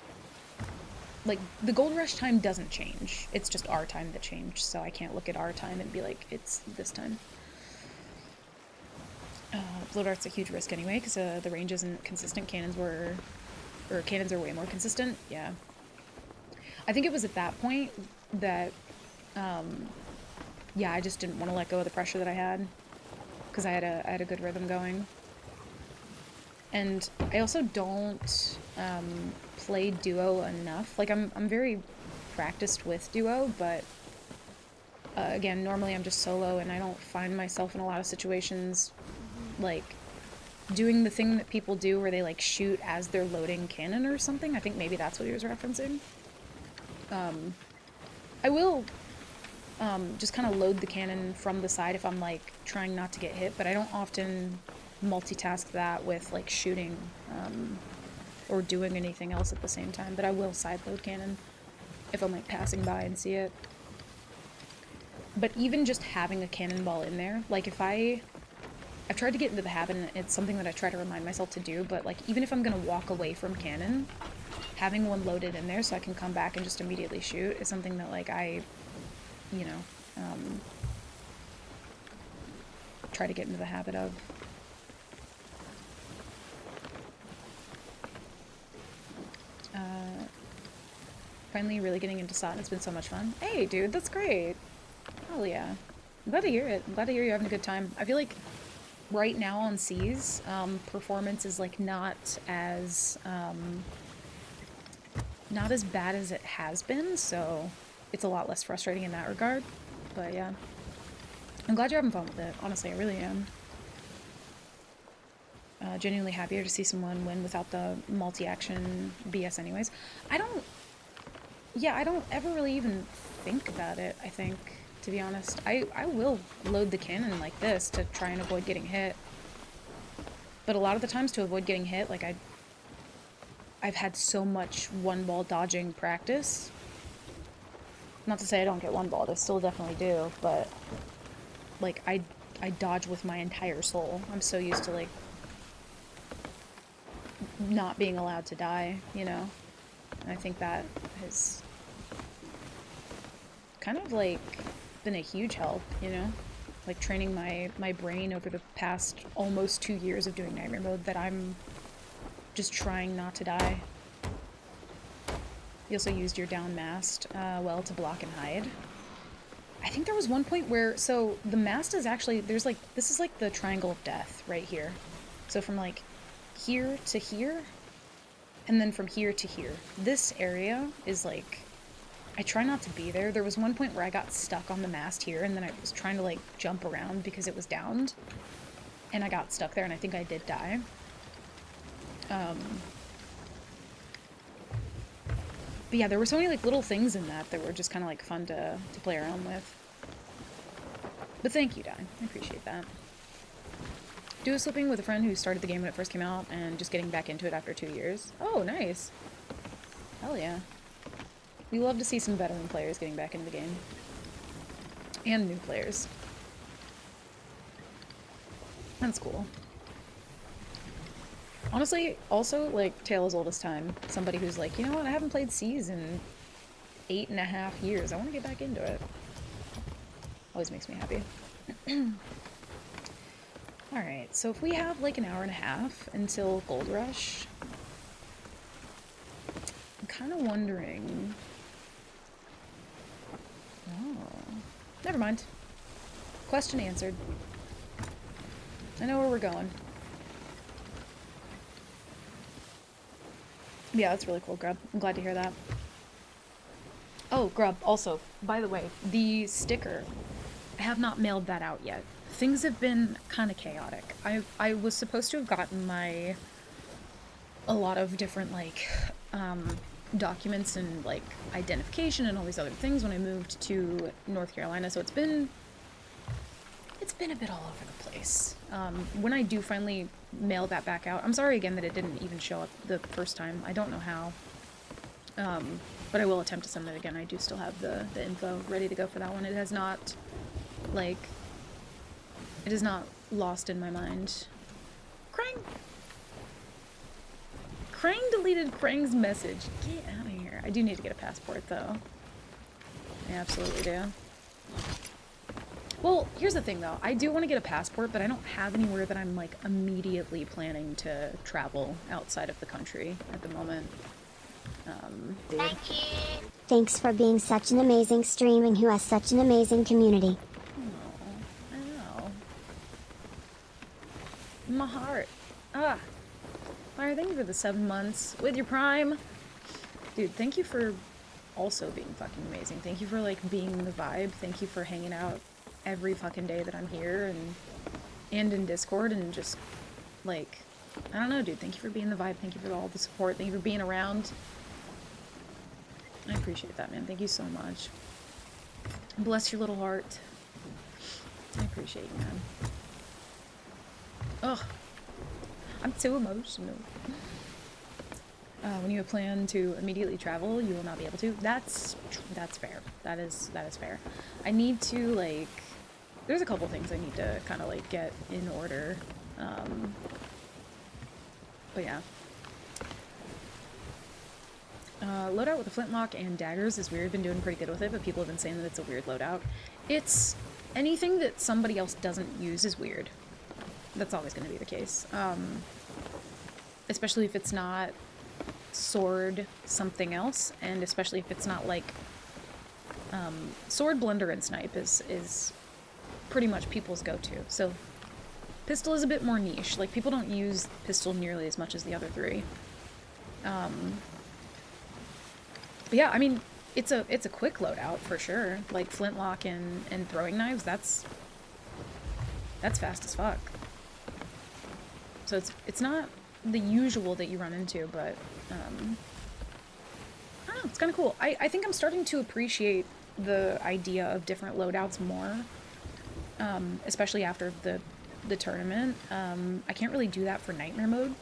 Like, the Gold Rush time doesn't change. It's just our time that changed, so I can't look at our time and be like, it's this time. Blow dart's a huge risk anyway, because the range isn't consistent. Cannons are way more consistent. Yeah. I think it was at that point that, yeah, I just didn't want to let go of the pressure that I had, because I had a good rhythm going. And I also don't play duo enough. Like, I'm very practiced with duo, but again, normally I'm just solo, and I don't find myself in a lot of situations, like, doing the thing that people do where they, like, shoot as they're loading cannon or something. I think maybe that's what he was referencing. I will just kind of load the cannon from the side if I'm, like, trying not to get hit, but I don't often multitask that with, like, shooting or doing anything else at the same time. But I will side load cannon if I'm, like, passing by and see it. But even just having a cannonball in there, like, if I've tried to get into the habit, and it's something that I try to remind myself to do, but, like, even if I'm gonna walk away from cannon, having one loaded in there so I can come back and just immediately shoot is something that, like, I, you know, try to get into the habit of. Finally really getting into SOT, and it's been so much fun. Hey, dude, that's great. Hell yeah. I'm glad to hear it. I'm glad to hear you're having a good time. I feel like right now on Seas, performance is, like, not as bad as it has been, so it's a lot less frustrating in that regard. But yeah, I'm glad you're having fun with it. Honestly, I really am. Genuinely happier to see someone win without the multi-action BS anyways. I don't ever really even think about it, I think, to be honest. I will load the cannon like this to try and avoid getting hit. But a lot of the times to avoid getting hit, like, I've had so much one-ball dodging practice. Not to say I don't get one-balled, I still definitely do, but, like, I dodge with my entire soul. I'm so used to, like, not being allowed to die, you know? And I think that has kind of, like, been a huge help, you know? Like, training my brain over the past almost 2 years of doing Nightmare Mode that I'm just trying not to die. You also used your down mast well to block and hide. I think there was one point where, so the mast is actually, there's, like, this is like the triangle of death right here. So from, like, here to here, and then from here to here. This area is, like, I try not to be there. There was one point where I got stuck on the mast here, and then I was trying to, like, jump around because it was downed, and I got stuck there, and I think I did die. But yeah, there were so many like little things in that that were just kind of like fun to play around with. But thank you, Di. I appreciate that. Duo slipping with a friend who started the game when it first came out and just getting back into it after 2 years. Oh, nice. Hell yeah. We love to see some veteran players getting back into the game. And new players. That's cool. Honestly, also, like, Tale as Old as Time. Somebody who's like, you know what, I haven't played Seas in 8.5 years. I want to get back into it. Always makes me happy. Alright, so if we have like an hour and a half until Gold Rush, I'm kind of wondering... Oh, never mind. Question answered. I know where we're going. Yeah, that's really cool, Grub. I'm glad to hear that. Oh, Grub, also, by the way, the sticker, I have not mailed that out yet. Things have been kind of chaotic. I was supposed to have gotten a lot of different, like, documents and, like, identification and all these other things when I moved to North Carolina, so it's been a bit all over the place. When I do finally mail that back out, I'm sorry again that it didn't even show up the first time. I don't know how. But I will attempt to send it again. I do still have the info ready to go for that one. It has not, like... It is not lost in my mind. Krang! Krang deleted Krang's message. Get out of here. I do need to get a passport, though. I absolutely do. Well, here's the thing, though. I do want to get a passport, but I don't have anywhere that I'm, like, immediately planning to travel outside of the country at the moment. Thank you. Thanks for being such an amazing stream and who has such an amazing community. I know. My heart. Ah. Fire, thank you for the 7 months with your Prime. Dude, thank you for also being fucking amazing. Thank you for, like, being the vibe. Thank you for hanging out every fucking day that I'm here and in Discord and just, like, I don't know, dude. Thank you for being the vibe. Thank you for all the support. Thank you for being around. I appreciate that, man. Thank you so much. Bless your little heart. I appreciate you, man. Ugh. I'm too emotional. When you plan to immediately travel, you will not be able to. That's fair. That is fair. I need to, like... There's a couple things I need to kind of, like, get in order. But yeah. Loadout with a flintlock and daggers is weird. Been doing pretty good with it, but people have been saying that it's a weird loadout. It's... Anything that somebody else doesn't use is weird. That's always going to be the case. Especially if it's not sword something else, and especially if it's not, like... sword, blender, and snipe is pretty much people's go-to. So, pistol is a bit more niche. Like, people don't use pistol nearly as much as the other three. But yeah, I mean, it's a quick loadout for sure. Like flintlock and throwing knives, that's fast as fuck. So it's not the usual that you run into, but I don't know, it's kind of cool. I think I'm starting to appreciate the idea of different loadouts more, especially after the tournament. I can't really do that for nightmare mode,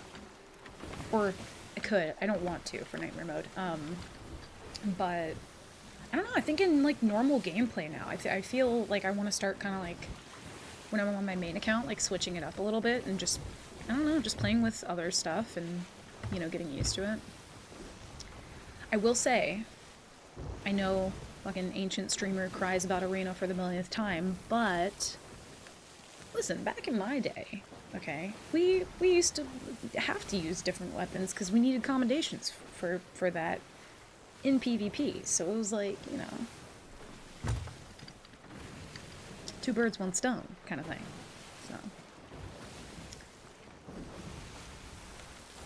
or I could. I don't want to for nightmare mode. But I don't know, I think in like normal gameplay now, I feel like I want to start kind of like, when I'm on my main account, like switching it up a little bit and just, I don't know, just playing with other stuff and, you know, getting used to it. I will say, I know fucking ancient streamer cries about Arena for the millionth time, but listen, back in my day, okay, we used to have to use different weapons because we needed commendations for that in PvP, so it was like, you know, two birds, one stone kind of thing. So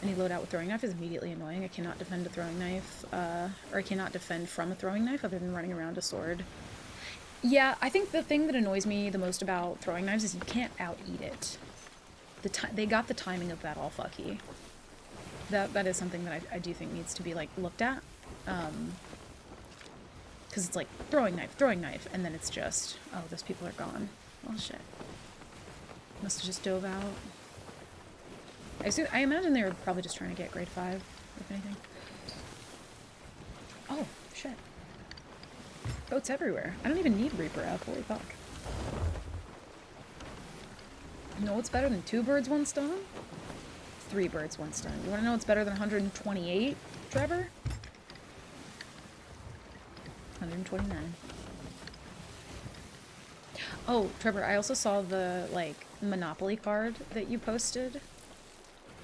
any loadout with throwing knife is immediately annoying. I cannot defend a throwing knife, or I cannot defend from a throwing knife other than running around a sword. Yeah, I think the thing that annoys me the most about throwing knives is you can't out-eat it. They got the timing of that all fucky. That is something that I do think needs to be, like, looked at. Because it's like throwing knife, and then it's just, oh, those people are gone. Well, shit. Must have just dove out. I imagine they were probably just trying to get grade 5, if anything. Oh, shit. Boats everywhere. I don't even need Reaper up, holy fuck. You know what's better than 2 birds, 1 stone? 3 birds, 1 stone. You wanna know what's better than 128, Trevor? 129. Oh, Trevor, I also saw the, like, Monopoly card that you posted.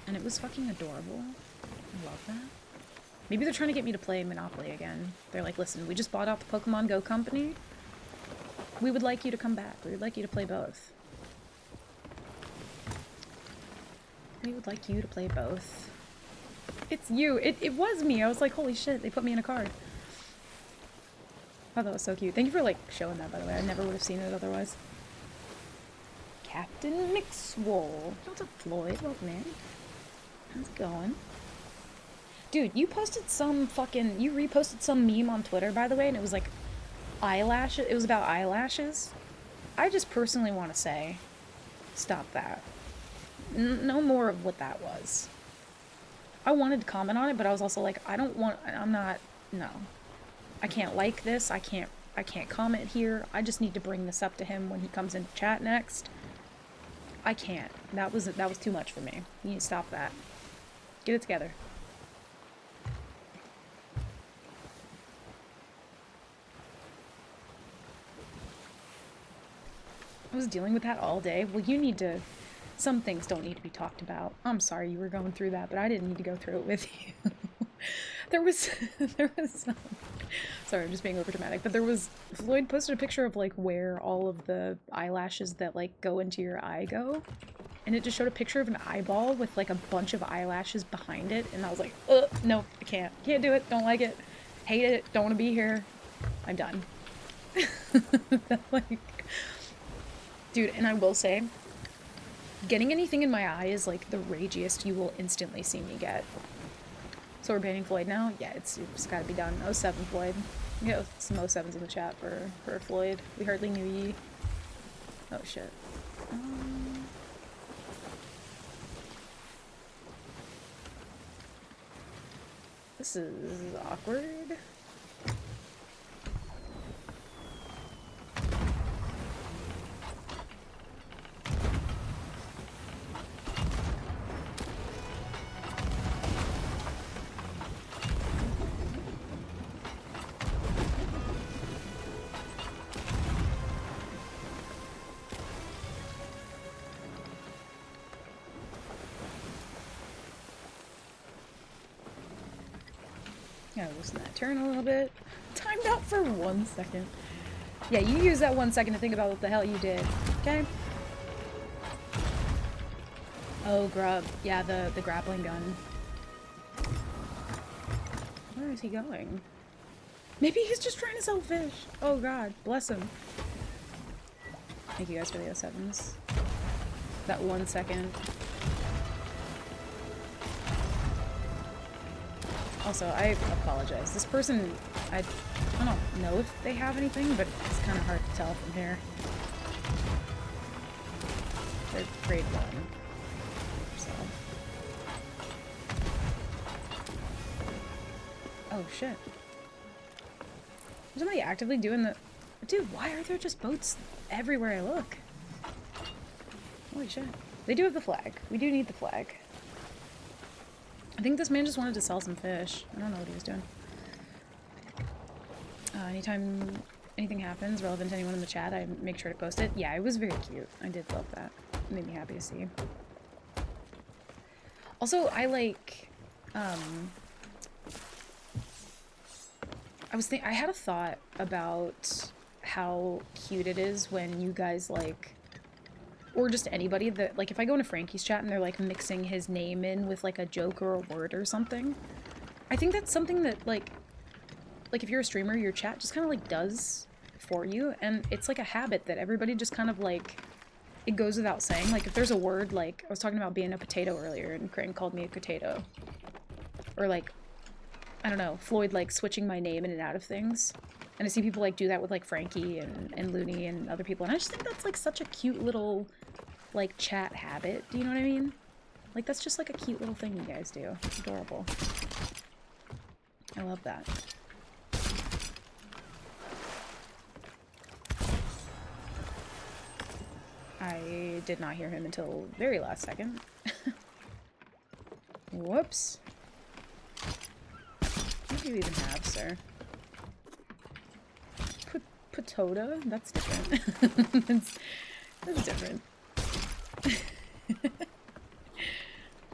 And it was fucking adorable. I love that. Maybe they're trying to get me to play Monopoly again. They're like, listen, we just bought out the Pokemon Go company. We would like you to come back. We would like you to play both. We would like you to play both. It's you. It was me. I was like, holy shit, they put me in a card. Oh, that was so cute. Thank you for, like, showing that, by the way. I never would have seen it otherwise. Captain Mixwell. What's up, Floyd? Welcome in. How's it going? Dude, you posted some fucking... You reposted some meme on Twitter, by the way, and it was, like, eyelashes. It was about eyelashes. I just personally want to say, stop that. No more of what that was. I wanted to comment on it, but I was also like, I'm not... No. I can't like this. I can't comment here. I just need to bring this up to him when he comes into chat next. I can't. That was too much for me. You need to stop that. Get it together. I was dealing with that all day. Well, you need to... Some things don't need to be talked about. I'm sorry you were going through that, but I didn't need to go through it with you. There was sorry, I'm just being over dramatic, but there was... Floyd posted a picture of, like, where all of the eyelashes that, like, go into your eye go. And it just showed a picture of an eyeball with, like, a bunch of eyelashes behind it. And I was like, no, I can't. Can't do it. Don't like it. Hate it. Don't want to be here. I'm done. Like... Dude, and I will say, getting anything in my eye is, like, the ragiest you will instantly see me get. So we're banning Floyd now? Yeah, it's gotta be done. 07 Floyd. We got some 07s in the chat for Floyd. We hardly knew ye. Oh, shit. This is awkward. Gotta loosen that turn a little bit. Timed out for 1 second. Yeah, you use that 1 second to think about what the hell you did. Okay? Oh, grub. Yeah, the grappling gun. Where is he going? Maybe he's just trying to sell fish. Oh god, bless him. Thank you guys for the 07s. That 1 second. Also, I apologize. This person, I don't know if they have anything, but it's kind of hard to tell from here. They're grade 1. So. Oh, shit. Is somebody actively doing the... Dude, why are there just boats everywhere I look? Holy shit. They do have the flag. We do need the flag. I think this man just wanted to sell some fish. I don't know what he was doing. Anytime anything happens relevant to anyone in the chat, I make sure to post it. Yeah, it was very cute. I did love that. It made me happy to see. Also, I like... I had a thought about how cute it is when you guys, like... Or just anybody that, like, if I go into Frankie's chat and they're, like, mixing his name in with, like, a joke or a word or something, I think that's something that, like, if you're a streamer, your chat just kind of, like, does for you, and it's, like, a habit that everybody just kind of, like, it goes without saying. Like, if there's a word, like, I was talking about being a potato earlier, and Crane called me a potato. Or, like, I don't know, Floyd, like, switching my name in and out of things. And I see people, like, do that with, like, Frankie and Looney and other people. And I just think that's, like, such a cute little, like, chat habit. Do you know what I mean? Like, that's just, like, a cute little thing you guys do. It's adorable. I love that. I did not hear him until very last second. Whoops. What do you even have, sir? Patoda? That's different. that's different.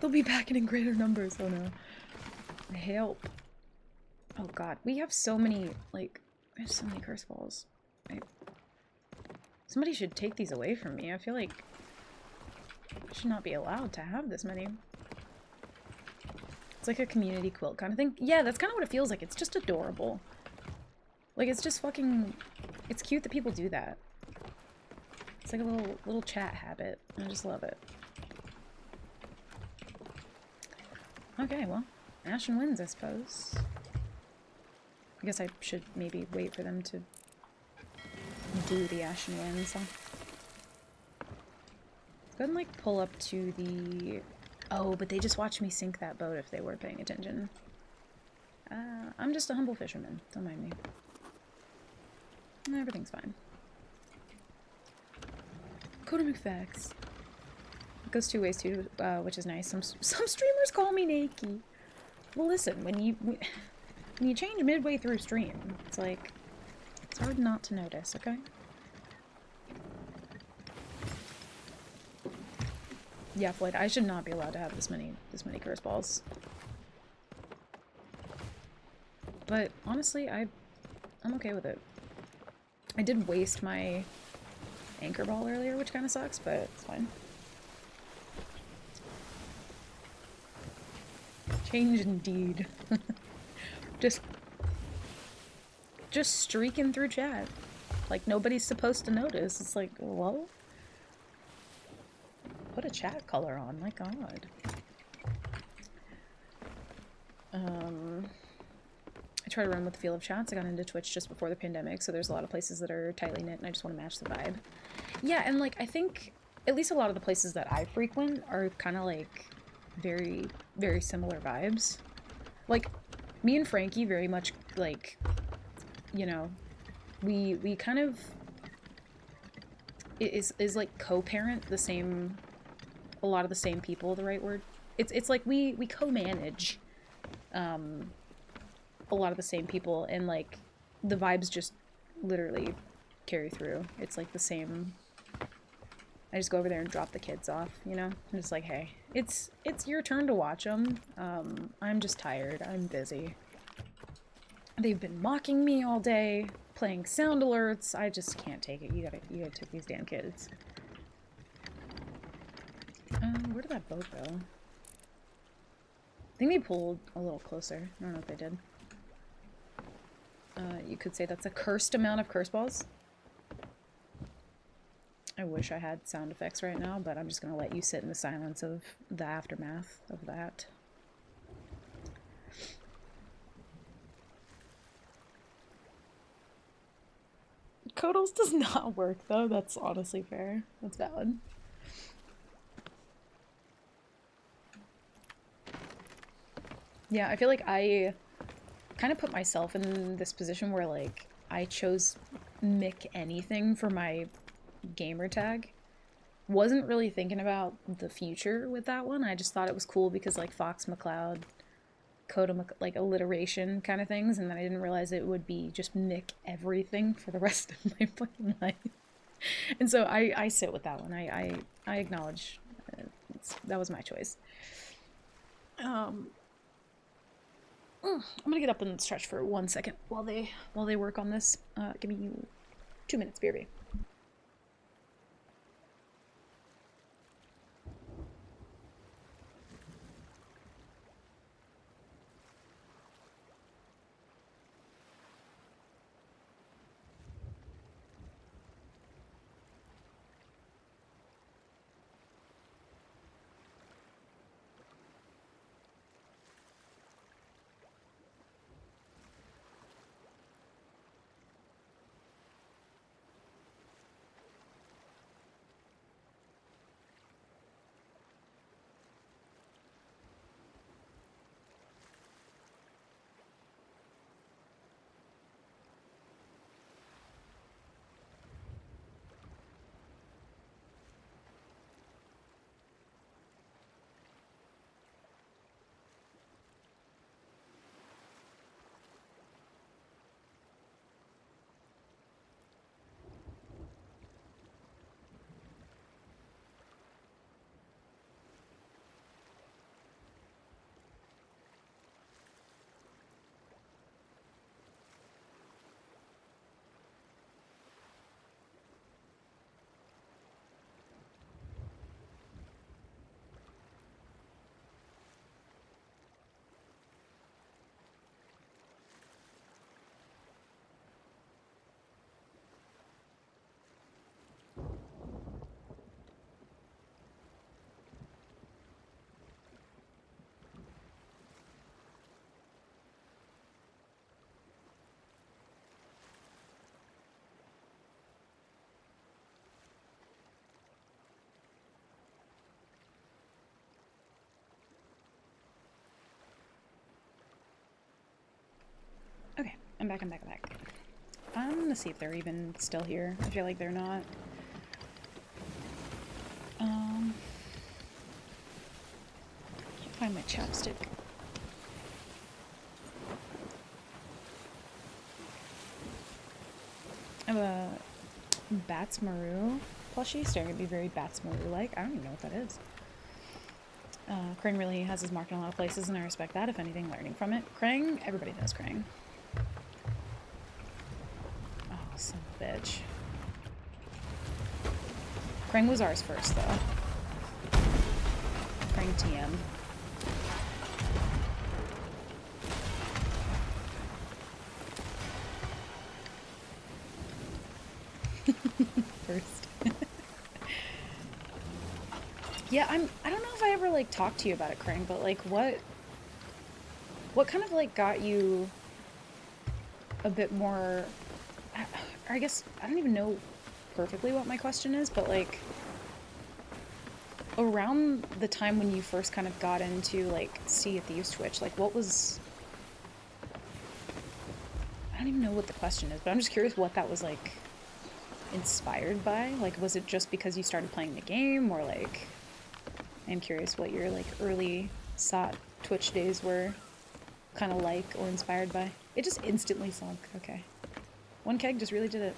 They'll be back in greater numbers. Oh no. Help. Oh god. We have so many, like, I have so many curse balls. Somebody should take these away from me. I feel like I should not be allowed to have this many. It's like a community quilt kind of thing. Yeah, that's kind of what it feels like. It's just adorable. Like, it's just fucking... It's cute that people do that. It's like a little chat habit. I just love it. Okay, well, Ashen wins, I suppose. I guess I should maybe wait for them to do the Ashen wins, huh? Let's go ahead and, like, pull up to the... Oh, but they just watched me sink that boat if they were paying attention. I'm just a humble fisherman. Don't mind me. Everything's fine. Coda McFax. It goes two ways too, which is nice. Some streamers call me Nakey. Well, listen, when you change midway through stream, it's like it's hard not to notice. Okay. Yeah, Floyd, I should not be allowed to have this many curse balls. But honestly, I'm okay with it. I did waste my anchor ball earlier, which kind of sucks, but it's fine. Change indeed. just streaking through chat. Like nobody's supposed to notice. It's like, whoa. Put a chat color on, my god. I try to run with the feel of chats. I got into Twitch just before the pandemic, so there's a lot of places that are tightly knit, and I just want to match the vibe. Yeah, and like, I think at least a lot of the places that I frequent are kind of like very, very similar vibes. Like, me and Frankie very much, like, you know, we kind of is like co-parent the same, a lot of the same people, the right word? It's like we co-manage a lot of the same people, and like the vibes just literally carry through. It's like the same. I just go over there and drop the kids off, you know? I'm just like, hey, it's your turn to watch them. I'm just tired. I'm busy. They've been mocking me all day, playing sound alerts. I just can't take it. You gotta take these damn kids. Where did that boat go? I think they pulled a little closer. I don't know if they did. You could say that's a cursed amount of curse balls. I wish I had sound effects right now, but I'm just gonna let you sit in the silence of the aftermath of that. Codals does not work, though. That's honestly fair. That's valid. Yeah, I feel like I kind of put myself in this position where, like, I chose Mick anything for my gamer tag. Wasn't really thinking about the future with that one. I just thought it was cool because, like, Fox McCloud, Coda, like, alliteration kind of things, and then I didn't realize it would be just Mick everything for the rest of my fucking life. And so I sit with that one. I acknowledge that was my choice. I'm gonna get up and stretch for 1 second while they work on this. Give me 2 minutes, BRB. I'm back. I'm gonna see if they're even still here. I feel like they're not. Can't find my chapstick. I have a Bats Maru plushie staring at me very Bats Maru-like. I don't even know what that is. Krang really has his mark in a lot of places, and I respect that. If anything, learning from it. Krang, everybody knows Krang. Oh, son of a bitch. Krang was ours first, though. Krang TM. First. Yeah, I don't know if I ever, like, talked to you about it, Krang, but, like, what kind of, like, got you a bit more, I guess, I don't even know perfectly what my question is, but, like, around the time when you first kind of got into, like, Sea of Thieves Twitch, like, what was, I don't even know what the question is, but I'm just curious what that was, like, inspired by. Like, was it just because you started playing the game, or, like, I'm curious what your, like, early SOT Twitch days were kind of like or inspired by. It just instantly sunk. Okay. One keg just really did it.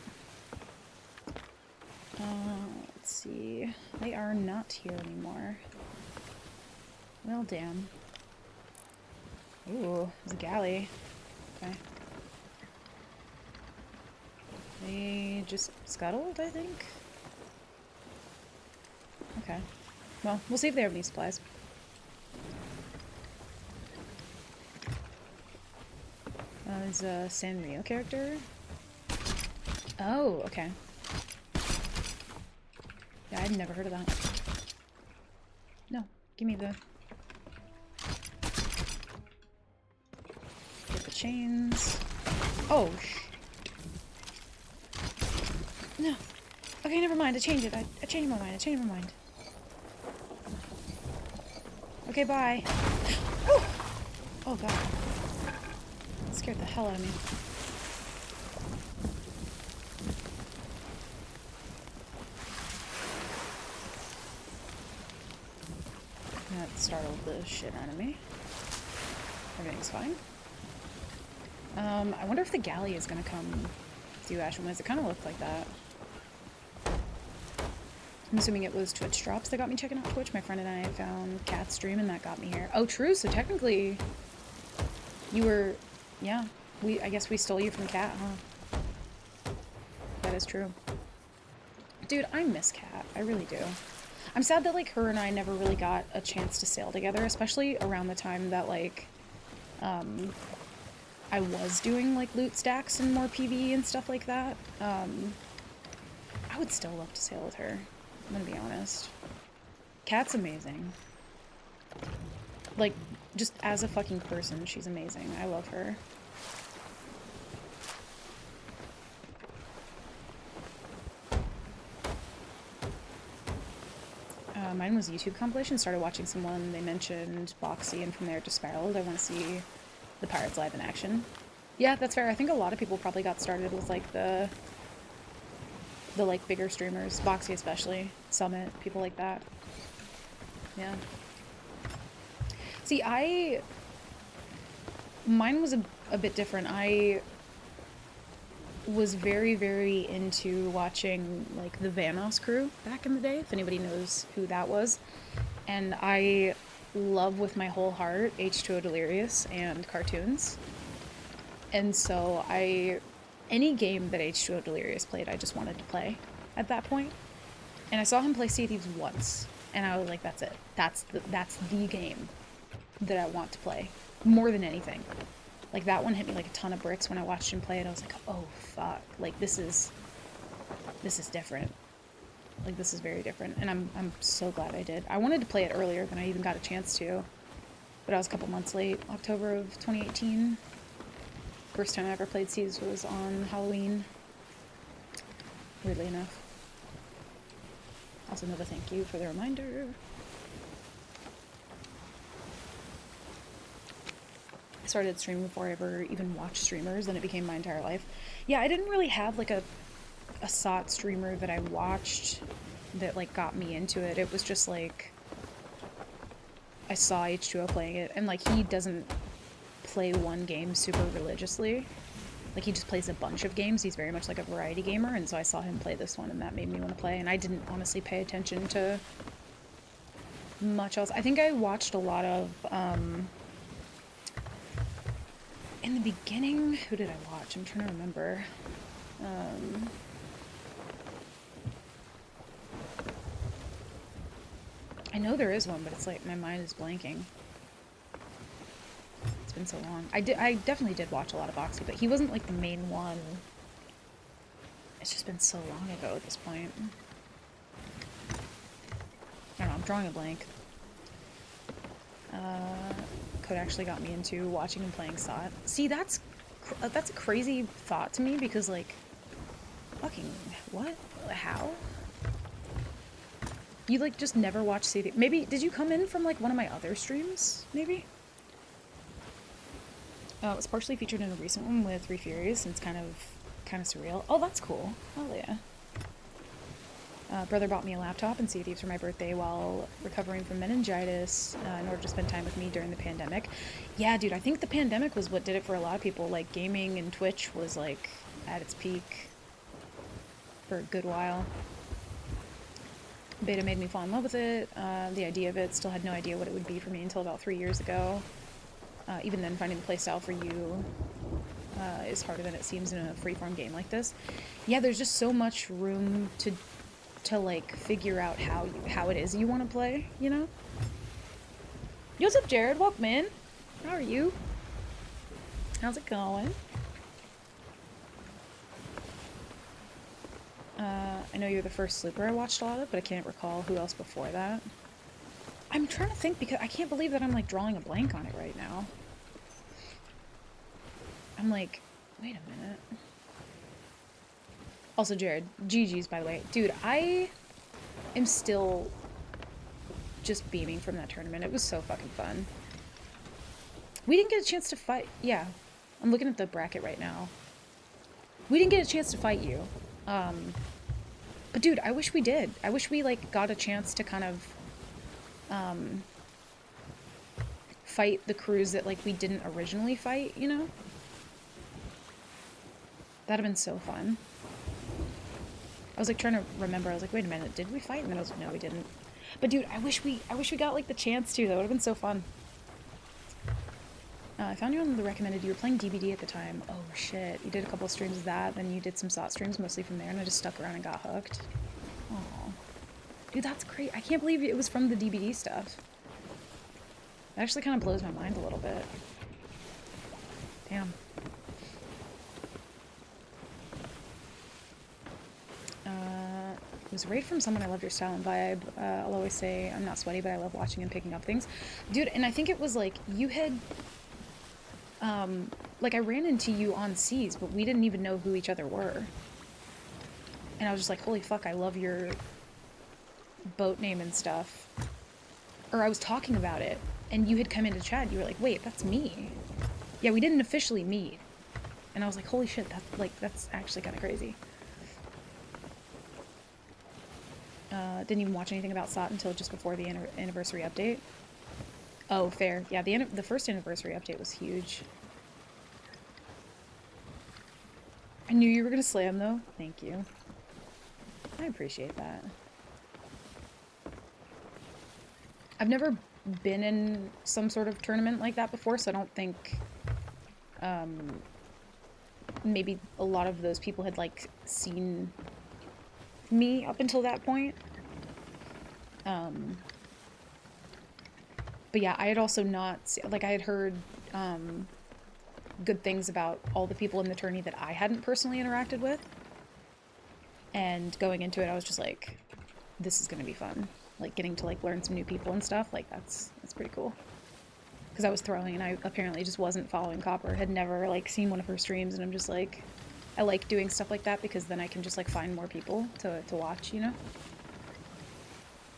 Let's see. They are not here anymore. Well, damn. Ooh, there's a galley. Okay. They just scuttled, I think? Okay. Well, we'll see if they have any supplies. There's a Sanrio character. Oh, okay. Yeah, I'd never heard of that. No, give me the... Get the chains. Oh, no. Okay, never mind. I changed it. I changed my mind. Okay, bye. Oh, God. That scared the hell out of me. That startled the shit out of me. Everything's fine. I wonder if the galley is gonna come to Ashland Woods. It kind of looked like that. I'm assuming it was Twitch drops that got me checking out Twitch. My friend and I found Cat's stream and that got me here. Oh, true. So technically, you were, yeah. I guess we stole you from Cat, huh? That is true. Dude, I miss Cat. I really do. I'm sad that, like, her and I never really got a chance to sail together, especially around the time that, like, I was doing, like, loot stacks and more PvE and stuff like that. I would still love to sail with her. I'm gonna be honest. Cat's amazing. Like, just as a fucking person, she's amazing. I love her. Mine was a YouTube compilation. Started watching someone, they mentioned Boxy, and from there just spiraled. I want to see the Pirates live in action. Yeah, that's fair. I think a lot of people probably got started with, like, the like, bigger streamers. Boxy especially. Summit, people like that. Yeah. See, mine was a bit different. I was very, very into watching, like, the Vanoss crew back in the day, if anybody knows who that was. And I love with my whole heart H2O Delirious and cartoons. And so any game that H2O Delirious played, I just wanted to play at that point. And I saw him play Sea of Thieves once, and I was like, that's it. That's the game that I want to play, more than anything. Like, that one hit me like a ton of bricks when I watched him play it. I was like, oh, fuck. Like, this is different. Like, this is very different. And I'm so glad I did. I wanted to play it earlier than I even got a chance to. But I was a couple months late. October of 2018. First time I ever played Seas was on Halloween. Weirdly enough. Also another thank you for the reminder. started streaming before I ever even watched streamers, and it became my entire life. Yeah, I didn't really have like a SOT streamer that I watched that like got me into it. It was just like I saw H2O playing it, and like he doesn't play one game super religiously. Like he just plays a bunch of games. He's very much like a variety gamer, and so I saw him play this one, and that made me want to play. And I didn't honestly pay attention to much else. I think I watched a lot of in the beginning, who did I watch? I'm trying to remember. I know there is one, but it's like my mind is blanking. It's been so long. I definitely did watch a lot of Boxy, but he wasn't like the main one. It's just been so long ago at this point. I don't know, I'm drawing a blank. Code actually got me into watching and playing SOT. See, that's a crazy thought to me because, like, fucking, what? How? You, like, just never watch CD. Maybe, did you come in from, like, one of my other streams, maybe? It was partially featured in a recent one with Three Furies, and it's kind of surreal. Oh, that's cool. Hell yeah. Brother bought me a laptop and Sea of Thieves for my birthday while recovering from meningitis in order to spend time with me during the pandemic. Yeah, dude, I think the pandemic was what did it for a lot of people. Like, gaming and Twitch was, like, at its peak for a good while. Beta made me fall in love with it. The idea of it, still had no idea what it would be for me until about 3 years ago. Even then, finding the playstyle for you is harder than it seems in a freeform game like this. Yeah, there's just so much room to like figure out how it is you want to play, you know? Yo, what's up, Jared? Welcome in. How are you? How's it going? I know you're the first Slooper I watched a lot of, but I can't recall who else before that. I'm trying to think because I can't believe that I'm like drawing a blank on it right now. I'm like, wait a minute. Also, Jared, GG's, by the way. Dude, I am still just beaming from that tournament. It was so fucking fun. We didn't get a chance to fight. Yeah, I'm looking at the bracket right now. We didn't get a chance to fight you. But dude, I wish we did. I wish we, like, got a chance to kind of, fight the crews that, like, we didn't originally fight, you know? That'd have been so fun. I was like trying to remember. I was like, wait a minute, did we fight? And then I was like, no, we didn't. But dude, I wish we got like the chance to. That would have been so fun. I found you on the recommended. You were playing DBD at the time. Oh shit, you did a couple of streams of that. Then you did some SOT streams, mostly from there, and I just stuck around and got hooked. Oh, dude, that's great. I can't believe it was from the DBD stuff. It actually kind of blows my mind a little bit. Damn. It was a raid from someone. I love your style and vibe. I'll always say I'm not sweaty, but I love watching and picking up things. Dude, and I think it was like you had... like I ran into you on Seas, but we didn't even know who each other were. And I was just like, holy fuck, I love your boat name and stuff. Or I was talking about it, and you had come into chat, and you were like, wait, that's me. Yeah, we didn't officially meet. And I was like, holy shit, that's actually kind of crazy. Didn't even watch anything about SOT until just before the anniversary update. Oh, fair. Yeah, the first anniversary update was huge. I knew you were gonna slam, though. Thank you. I appreciate that. I've never been in some sort of tournament like that before, so I don't think... maybe a lot of those people had, like, seen me up until that point. But yeah, I had also not, like, I had heard good things about all the people in the tourney that I hadn't personally interacted with. And going into it, I was just like, this is gonna be fun. Like, getting to, like, learn some new people and stuff, like, that's pretty cool. Because I was throwing, and I apparently just wasn't following Copper, had never, like, seen one of her streams, and I'm just like, I like doing stuff like that because then I can just, like, find more people to watch, you know?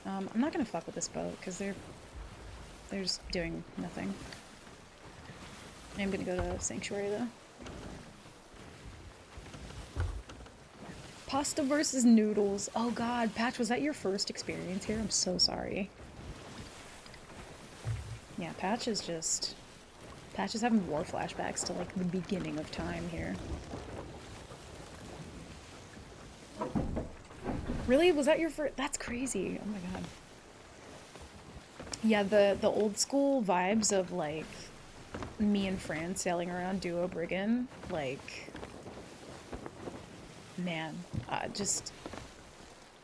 I'm not gonna fuck with this boat, because they're just doing nothing. I'm gonna go to Sanctuary though. Pasta versus noodles. Oh god, Patch, was that your first experience here? I'm so sorry. Yeah, Patch is having war flashbacks to like the beginning of time here. Really? Was that your first? That's crazy. Oh my god. Yeah, the old school vibes of like me and Fran sailing around Duo Brigand, like, man, just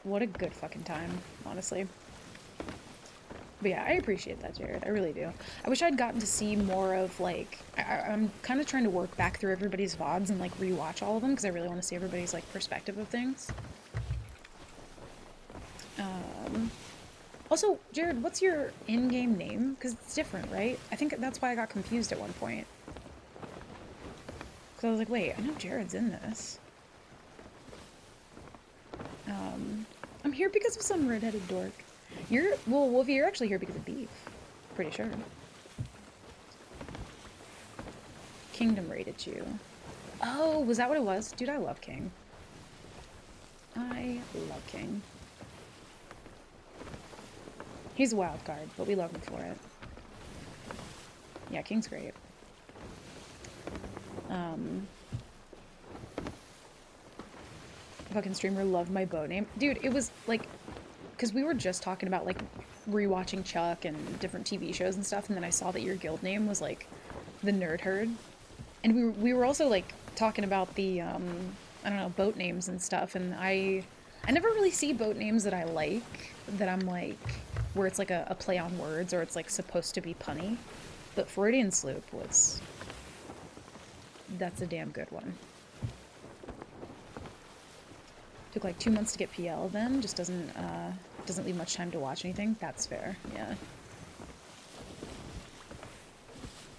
what a good fucking time, honestly. But yeah, I appreciate that, Jared. I really do. I wish I'd gotten to see more of, like, I'm kind of trying to work back through everybody's VODs and, like, rewatch all of them, because I really want to see everybody's, like, perspective of things. Also, Jared, what's your in-game name? Because it's different, right? I think that's why I got confused at one point. Because I was like, wait, I know Jared's in this. I'm here because of some redheaded dork. Well, Wolfie, you're actually here because of beef. Pretty sure. Kingdom raided you. Oh, was that what it was? Dude, I love King. I love King. He's a wild card, but we love him for it. Yeah, King's great. Fucking streamer loved my boat name. Dude, it was like, because we were just talking about like rewatching Chuck and different TV shows and stuff, and then I saw that your guild name was like the Nerd Herd, and we were also like talking about the I don't know, boat names and stuff, and I never really see boat names that I like, that I'm like, where it's like a play on words or it's like supposed to be punny, but Freudian Sloop that's a damn good one. Took like 2 months to get PL then, just doesn't leave much time to watch anything. That's fair, yeah.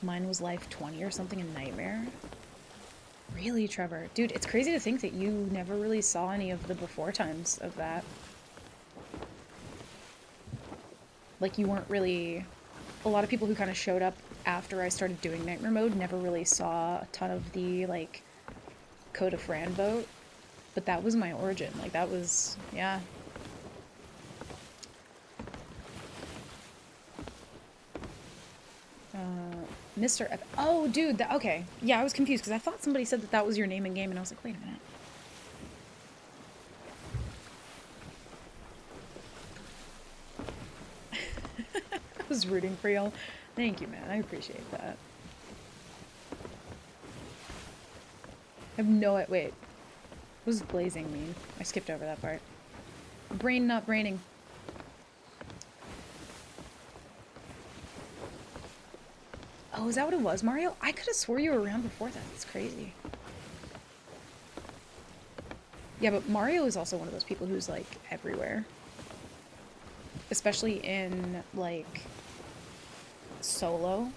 Mine was Life 20 or something in Nightmare. Really, Trevor? Dude, it's crazy to think that you never really saw any of the before times of that. Like, you weren't really... A lot of people who kind of showed up after I started doing Nightmare Mode never really saw a ton of the, like, Code of Fran vote. But that was my origin. Like, that was... yeah. Mr. Oh, dude, okay. Yeah, I was confused because I thought somebody said that was your name in game, and I was like, wait a minute. I was rooting for y'all. Thank you, man. I appreciate that. I have no... Wait. What does blazing mean? I skipped over that part. Brain not braining. Oh, is that what it was, Mario? I could have swore you were around before that. That's crazy. Yeah, but Mario is also one of those people who's, like, everywhere. Especially in, like, solo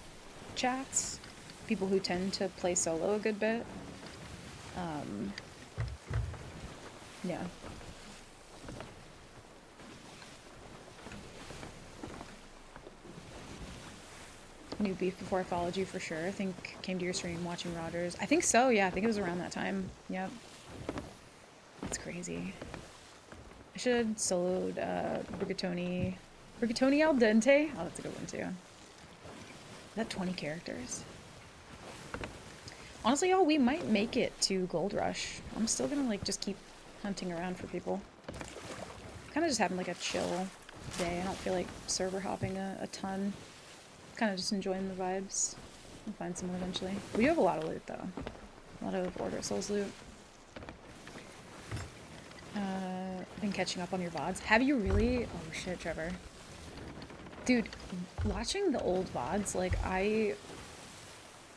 chats. People who tend to play solo a good bit. Yeah. New beef before I followed you for sure. I think came to your stream watching Rodders. I think so, yeah. I think it was around that time. Yep. That's crazy. I should have soloed Rigatoni. Rigatoni al dente? Oh, that's a good one too. Is that 20 characters? Honestly, y'all, we might make it to Gold Rush. I'm still gonna like just keep hunting around for people. Kind of just having like a chill day. I don't feel like server hopping a ton. Kind of just enjoying the vibes. I'll find someone eventually. We do have a lot of loot though. A lot of Order of Souls loot. Been catching up on your VODs. Have you really? Oh shit, Trevor. Dude, watching the old VODs, like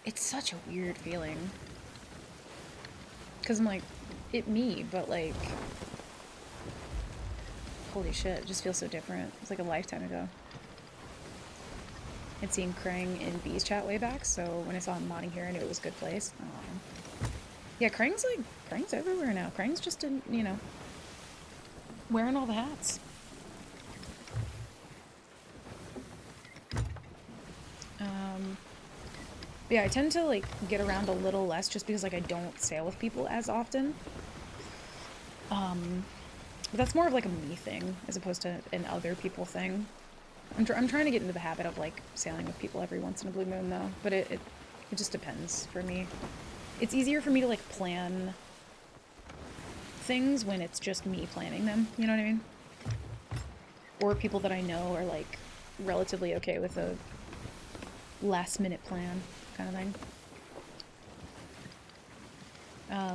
it's such a weird feeling. Cause I'm like, but like, holy shit, it just feels so different. It's like a lifetime ago. I'd seen Krang in B's chat way back, so when I saw him modding here, I knew it was a good place. Yeah, Krang's everywhere now. Krang's just in, you know, wearing all the hats. But yeah, I tend to like get around a little less just because like I don't sail with people as often. But that's more of like a me thing as opposed to an other people thing. I'm trying to get into the habit of like sailing with people every once in a blue moon though, but it just depends for me. It's easier for me to like plan things when it's just me planning them, you know what I mean? Or people that I know are like relatively okay with a last minute plan kind of thing.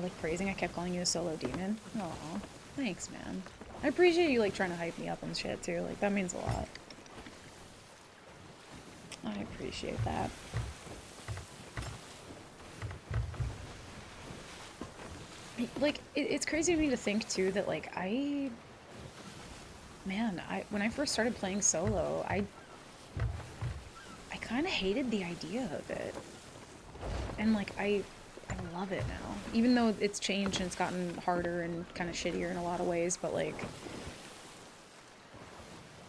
Like praising, I kept calling you a solo demon. Aw, thanks, man. I appreciate you like trying to hype me up and shit too. Like that means a lot. I appreciate that. Like it's crazy to me to think too that like when I first started playing solo, I kind of hated the idea of it, and like I love it now, even though it's changed and it's gotten harder and kind of shittier in a lot of ways. But like,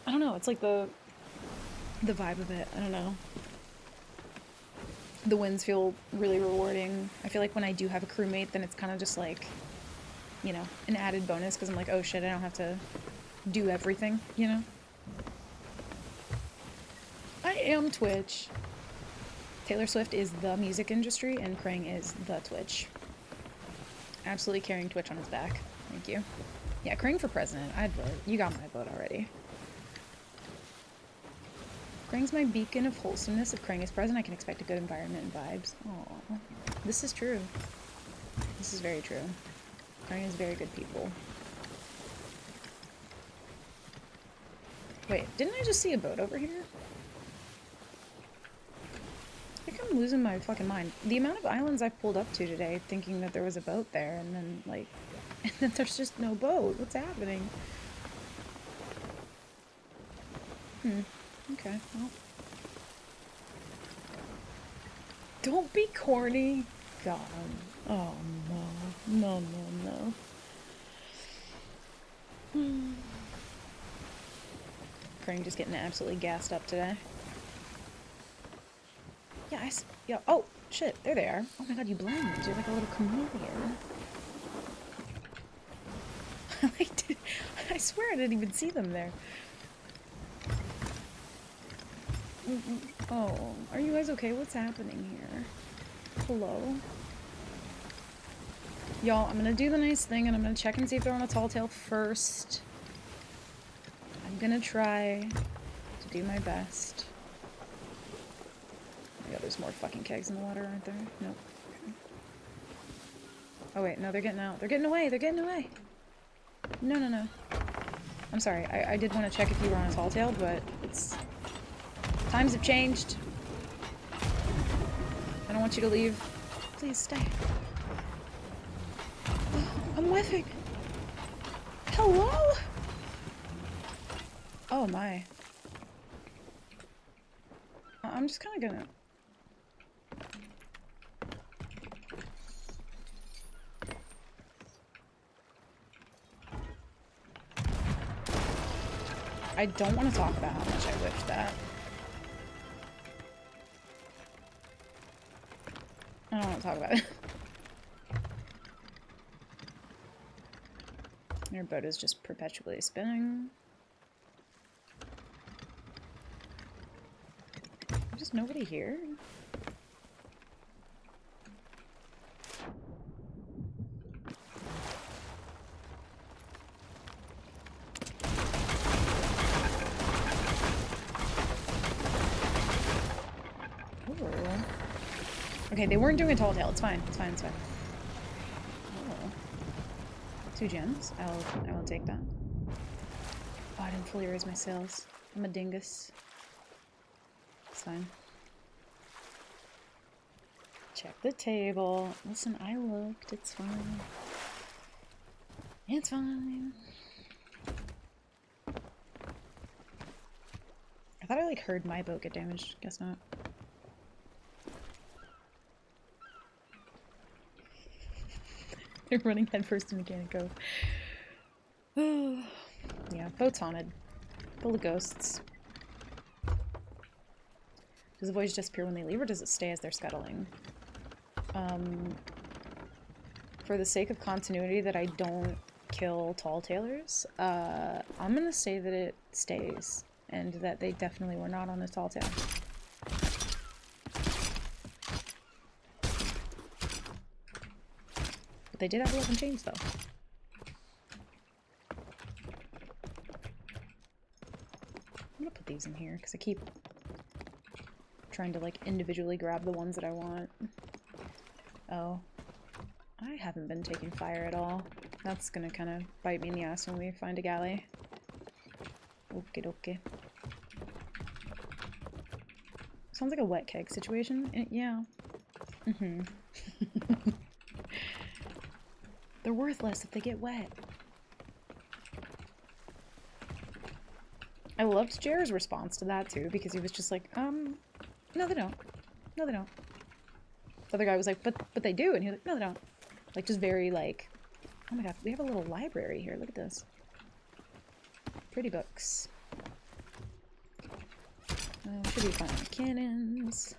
I don't know. It's like the vibe of it. I don't know. The wins feel really rewarding. I feel like when I do have a crewmate, then it's kind of just like, you know, an added bonus because I'm like, oh shit, I don't have to do everything, you know? I am Twitch. Taylor Swift is the music industry and Krang is the Twitch. Absolutely carrying Twitch on his back. Thank you. Yeah, Krang for president. I'd vote. You got my vote already. Krang's my beacon of wholesomeness. If Krang is present, I can expect a good environment and vibes. Aww. This is true. This is very true. Krang is very good people. Wait, didn't I just see a boat over here? I think I'm losing my fucking mind. The amount of islands I've pulled up to today thinking that there was a boat there and then like, and then there's just no boat. What's happening? Okay, well. Don't be corny. God. Oh no. No, no, no. Krang just getting absolutely gassed up today. Yeah, yeah, oh, shit, there they are. Oh my god, you blend. You're like a little chameleon. I swear I didn't even see them there. Oh, are you guys okay? What's happening here? Hello? Y'all, I'm gonna do the nice thing and I'm gonna check and see if they're on a tall tale first. I'm gonna try to do my best. Oh yeah, there's more fucking kegs in the water, aren't there? Nope. Oh wait, no, they're getting out. They're getting away! They're getting away! No, no, no. I'm sorry, I did want to check if you were on a tall tale, but it's... Times have changed. I don't want you to leave. Please stay. I'm whiffing. Hello? Oh my. I'm just kind of gonna... I don't want to talk about how much I whiffed that. I don't want to talk about it. Your boat is just perpetually spinning. There's just nobody here? Okay, they weren't doing a tall tale. It's fine. It's fine. It's fine. Oh. 2 gems. I will take that. Oh, I didn't fully raise my sails. I'm a dingus. It's fine. Check the table. Listen, I looked. It's fine. It's fine. I thought I like heard my boat get damaged. Guess not. They're running headfirst to Mechanic Cove. Yeah, boat's haunted. Full of ghosts. Does the voyage disappear when they leave, or does it stay as they're scuttling? For the sake of continuity that I don't kill tall tailors, I'm gonna say that it stays, and that they definitely were not on a tall tail. But they did have 11 chains, though. I'm gonna put these in here, because I keep trying to, like, individually grab the ones that I want. Oh. I haven't been taking fire at all. That's gonna kind of bite me in the ass when we find a galley. Okie dokie. Sounds like a wet keg situation. Yeah. Mm-hmm. They're worthless if they get wet. I loved Jared's response to that too, because he was just like, no they don't. No they don't. The other guy was like, but they do, and he was like, no they don't. Like, just very, like, oh my god, we have a little library here, look at this. Pretty books. We should be finding cannons.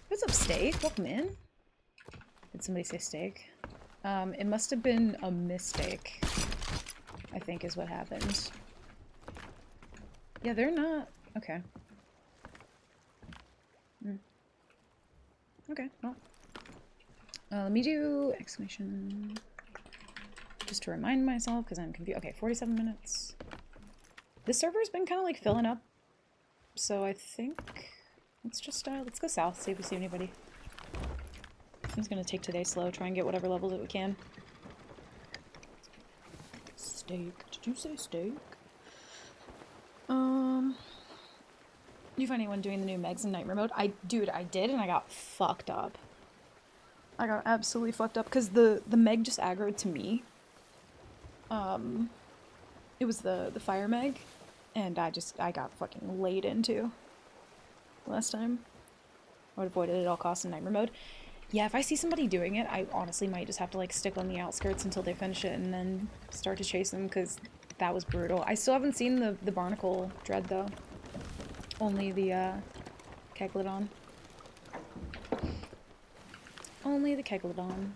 What's up, Steak? Welcome in. Did somebody say steak? It must have been a mistake, I think is what happened. Yeah, they're not... Okay. Okay, well. Let me do exclamation just to remind myself because I'm confused. Okay, 47 minutes. This server's been kind of like filling up, so I think let's go south, see if we see anybody. I'm just gonna take today slow, try and get whatever levels that we can. Steak? Did you say steak? Do you find anyone doing the new Megs in Nightmare mode? Dude, I did, and I got fucked up. I got absolutely fucked up because the Meg just aggroed to me. It was the fire Meg, and I got fucking laid into last time. I would avoid it at all costs in Nightmare mode. Yeah, if I see somebody doing it, I honestly might just have to like stick on the outskirts until they finish it and then start to chase them because that was brutal. I still haven't seen the Barnacle Dread though. Only the Keglodon. Only the Keglodon.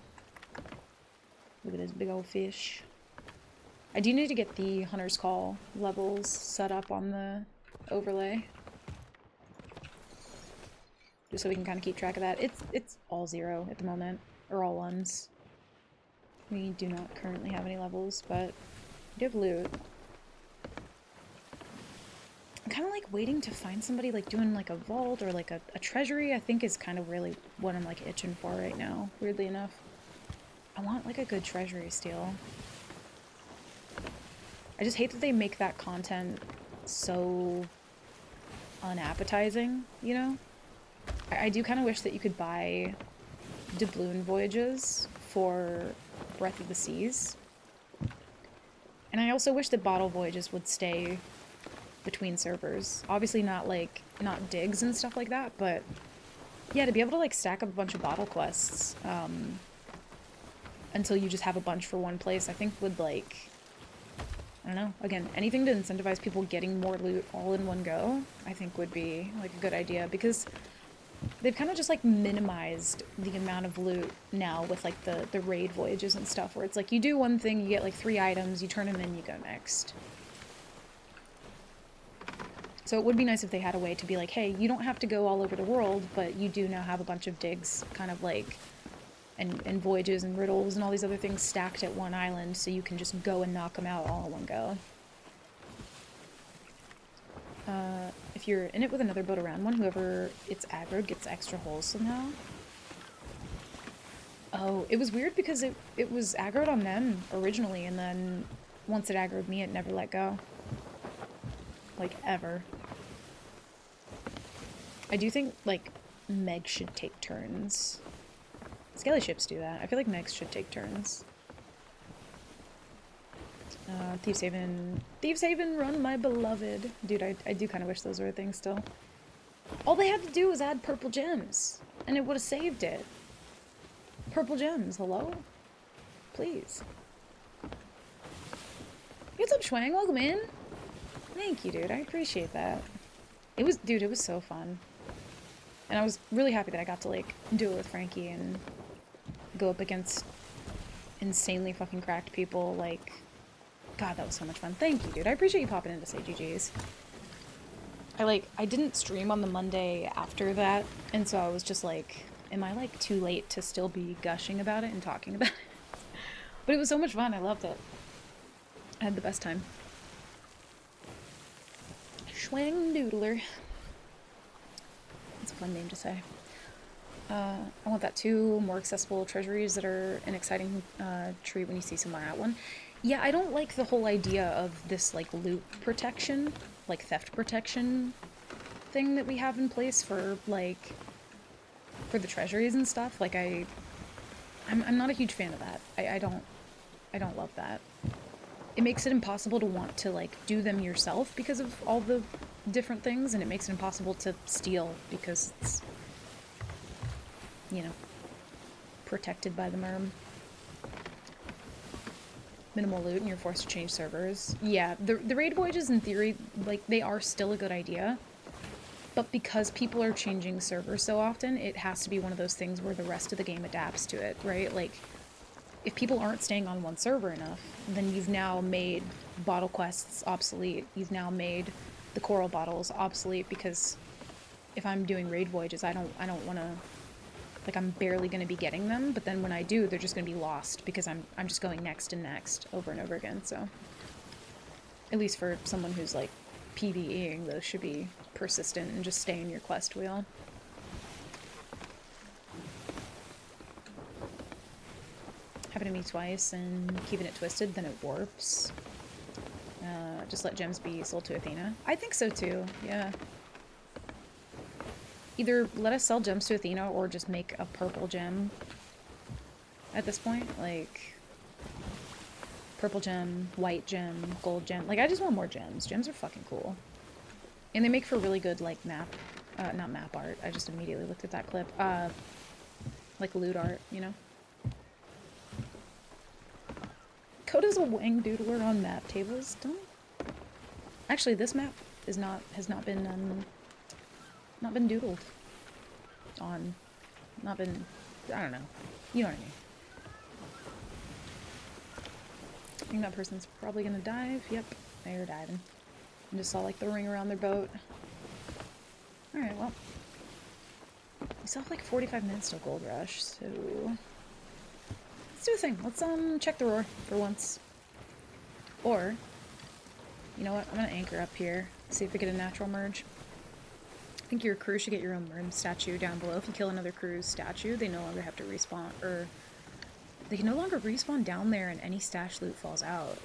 Look at this big old fish. I do need to get the Hunter's Call levels set up on the overlay. Just so we can kind of keep track of that. It's all 0 at the moment. Or all 1s. We do not currently have any levels, but we do have loot. I'm kind of like waiting to find somebody like doing like a vault or like a treasury, I think is kind of really what I'm like itching for right now, weirdly enough. I want like a good treasury steal. I just hate that they make that content so unappetizing, you know? I do kind of wish that you could buy doubloon voyages for Breath of the Seas. And I also wish that bottle voyages would stay between servers. Obviously not digs and stuff like that, but yeah, to be able to like stack up a bunch of bottle quests until you just have a bunch for one place, I think would like, I don't know, again, anything to incentivize people getting more loot all in one go, I think would be like a good idea, because they've kind of just like minimized the amount of loot now with like the raid voyages and stuff, where it's like you do one thing, you get like 3 items, you turn them in, you go next. So it would be nice if they had a way to be like, hey, you don't have to go all over the world, but you do now have a bunch of digs kind of like, and voyages and riddles and all these other things stacked at one island, so you can just go and knock them out all in one go. If you're in it with another boat around one, whoever it's aggroed gets extra holes somehow. Oh, it was weird because it was aggroed on them originally, and then once it aggroed me, it never let go. Like, ever. I do think, like, Meg should take turns. Scaly ships do that. I feel like Megs should take turns. Thieves Haven. Thieves Haven, run my beloved. Dude, I do kind of wish those were a thing still. All they had to do was add purple gems, and it would have saved it. Purple gems, hello? Please. What's up, Schwang? Welcome in. Thank you, dude. I appreciate that. It was, dude, it was so fun. And I was really happy that I got to, like, do it with Frankie and go up against insanely fucking cracked people. Like, God, that was so much fun. Thank you, dude. I appreciate you popping in to say GG's. I didn't stream on the Monday after that, and so I was just like, am I, like, too late to still be gushing about it and talking about it? But it was so much fun. I loved it. I had the best time. Schwang-doodler. That's a fun name to say. I want that too. More accessible treasuries that are an exciting treat when you see someone at one. Yeah, I don't like the whole idea of this, like, loot protection, like, theft protection thing that we have in place for, like, for the treasuries and stuff. Like, I'm not a huge fan of that. I don't love that. It makes it impossible to want to, like, do them yourself because of all the different things, and it makes it impossible to steal because it's, you know, protected by the merm. Minimal loot and you're forced to change servers. Yeah, the raid voyages in theory, like, they are still a good idea, but because people are changing servers so often, it has to be one of those things where the rest of the game adapts to it, right? Like, if people aren't staying on one server enough, then you've now made bottle quests obsolete. You've now made the coral bottles obsolete, because if I'm doing raid voyages, I don't want to, like, I'm barely going to be getting them, but then when I do, they're just going to be lost because I'm just going next and next over and over again. So at least for someone who's, like, PvEing, those should be persistent and just stay in your quest wheel. Happened to me twice, and keeping it twisted, then it warps. Just let gems be sold to Athena. I think so too, yeah. Either let us sell gems to Athena or just make a purple gem at this point. Like, purple gem, white gem, gold gem. Like, I just want more gems. Gems are fucking cool. And they make for really good, like, map, not map art. I just immediately looked at that clip. Like loot art, you know? Coda's a wang doodler on map tables. Don't. Actually, this map has not been doodled on. Not been. I don't know. You know what I mean. I think that person's probably gonna dive. Yep, they're diving. I just saw, like, the ring around their boat. All right, well, we still have like 45 minutes till Gold Rush, so let's do a thing. Let's check the roar for once. Or, you know what? I'm gonna anchor up here, see if we get a natural merge. I think your crew should get your own merm statue down below. If you kill another crew's statue, they no longer have to respawn, or they can no longer respawn down there, and any stash loot falls out.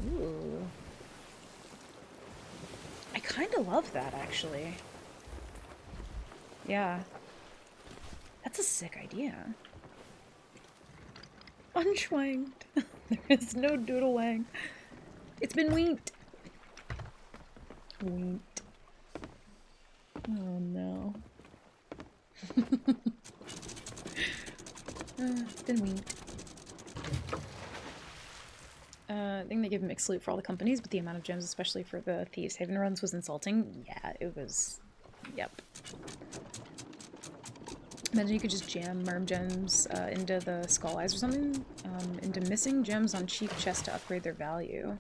Ooh. I kind of love that, actually. Yeah. That's a sick idea. Unschwanged. There is no doodle wang. It's been winked. Winked. Oh no. It's been winked. I think they give mixed loot for all the companies, but the amount of gems, especially for the Thieves Haven runs, was insulting. Yeah, it was. Yep. Imagine you could just jam merm gems into the skull eyes or something, into missing gems on cheap chests to upgrade their value.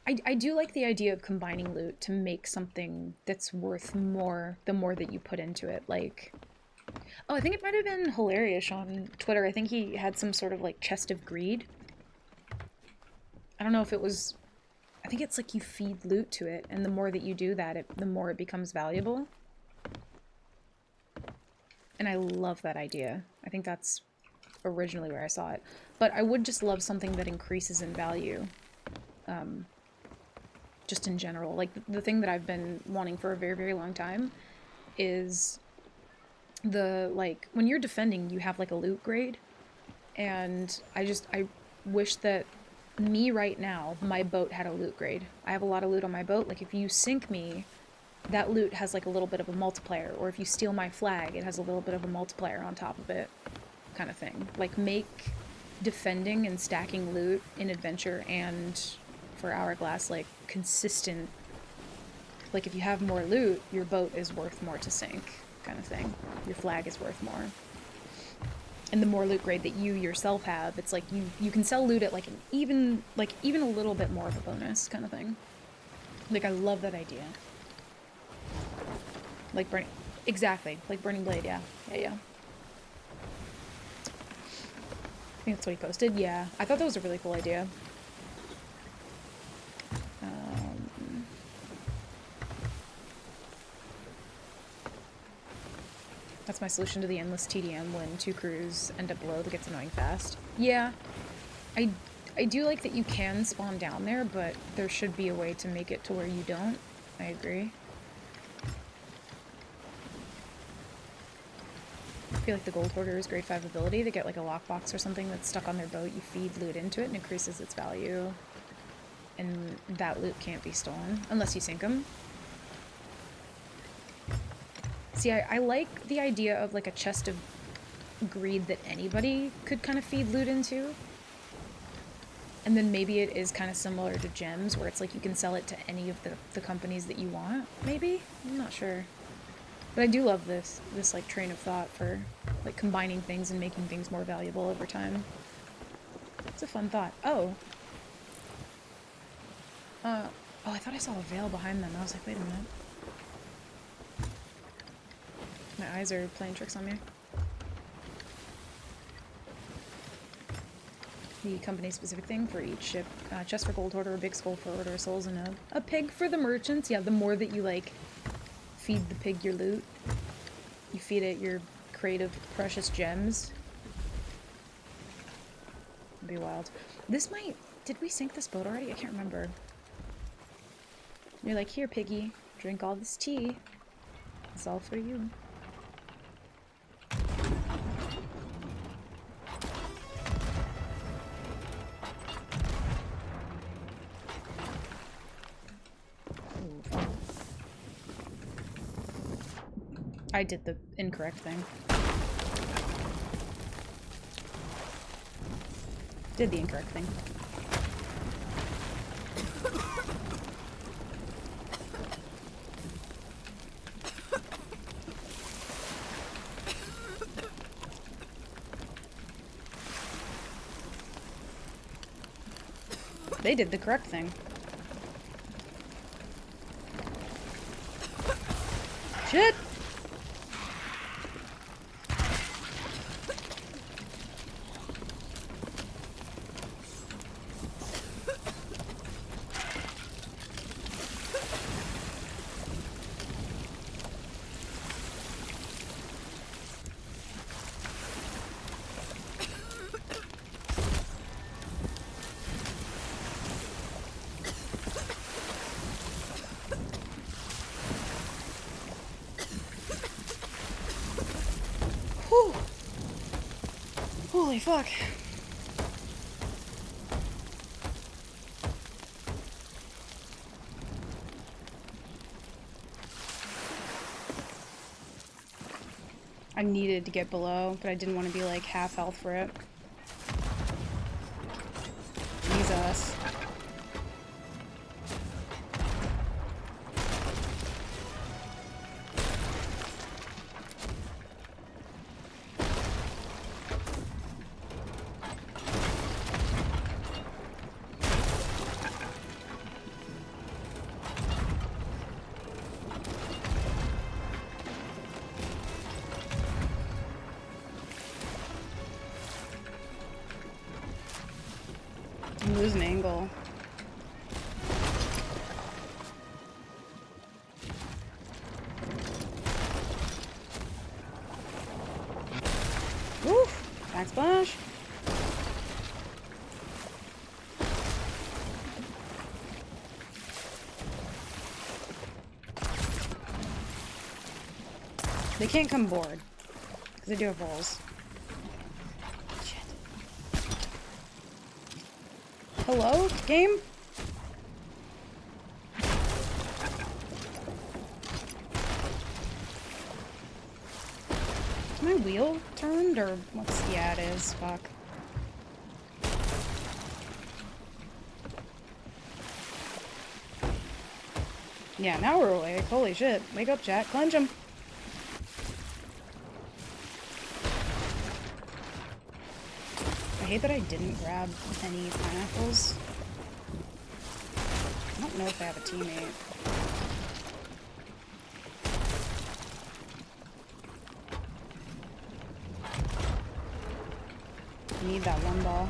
I do like the idea of combining loot to make something that's worth more the more that you put into it. Like, oh, I think it might have been Hilarious on Twitter. I think he had some sort of, like, chest of greed. I don't know if it was, I think it's like you feed loot to it, and the more that you do that, the more it becomes valuable. And I love that idea. I think that's originally where I saw it. But I would just love something that increases in value. Just in general. Like, the thing that I've been wanting for a very, very long time is like, when you're defending, you have, like, a loot grade. And I wish that me right now, my boat had a loot grade. I have a lot of loot on my boat. Like, if you sink me, that loot has, like, a little bit of a multiplier. Or if you steal my flag, it has a little bit of a multiplier on top of it, kind of thing. Like, make defending and stacking loot in Adventure and for Hourglass, like, consistent Like, if you have more loot, your boat is worth more to sink, kind of thing. Your flag is worth more. And the more loot grade that you yourself have, it's like you can sell loot at like an even a little bit more of a bonus kind of thing. Like, I love that idea. Like exactly, like Burning Blade, yeah. Yeah. I think that's what he posted, yeah. I thought that was a really cool idea. That's my solution to the endless TDM when 2 crews end up below that gets annoying fast. Yeah, I do like that you can spawn down there, but there should be a way to make it to where you don't. I agree. I feel like the Gold Hoarder's grade 5 ability, they get like a lockbox or something that's stuck on their boat, you feed loot into it and increases its value. And that loot can't be stolen, unless you sink them. See, I like the idea of like a chest of greed that anybody could kind of feed loot into. And then maybe it is kind of similar to gems, where it's like you can sell it to any of the companies that you want, maybe? I'm not sure. But I do love this like train of thought for like combining things and making things more valuable over time. It's a fun thought. Oh, I thought I saw a veil behind them. I was like, wait a minute. My eyes are playing tricks on me. The company-specific thing for each ship. Chest for Gold Hoarder, a big skull for Order of Souls, and a pig for the merchants. Yeah, the more that you, like, feed the pig your loot, you feed it your crate of precious gems. It'd be wild. This might... Did we sink this boat already? I can't remember. You're like, here, piggy, drink all this tea. It's all for you. I did the incorrect thing. Did the incorrect thing. They did the correct thing. Shit! Holy fuck. I needed to get below, but I didn't want to be like half health for it. Jesus. I'm losing angle. Woof! Backsplash. They can't come board because they do have walls. Hello, game? Is my wheel turned or what's... Yeah, it is. Fuck. Yeah, now we're awake. Holy shit. Wake up, chat. Clench him. I hate that I didn't grab any pineapples. I don't know if I have a teammate. I need that one ball.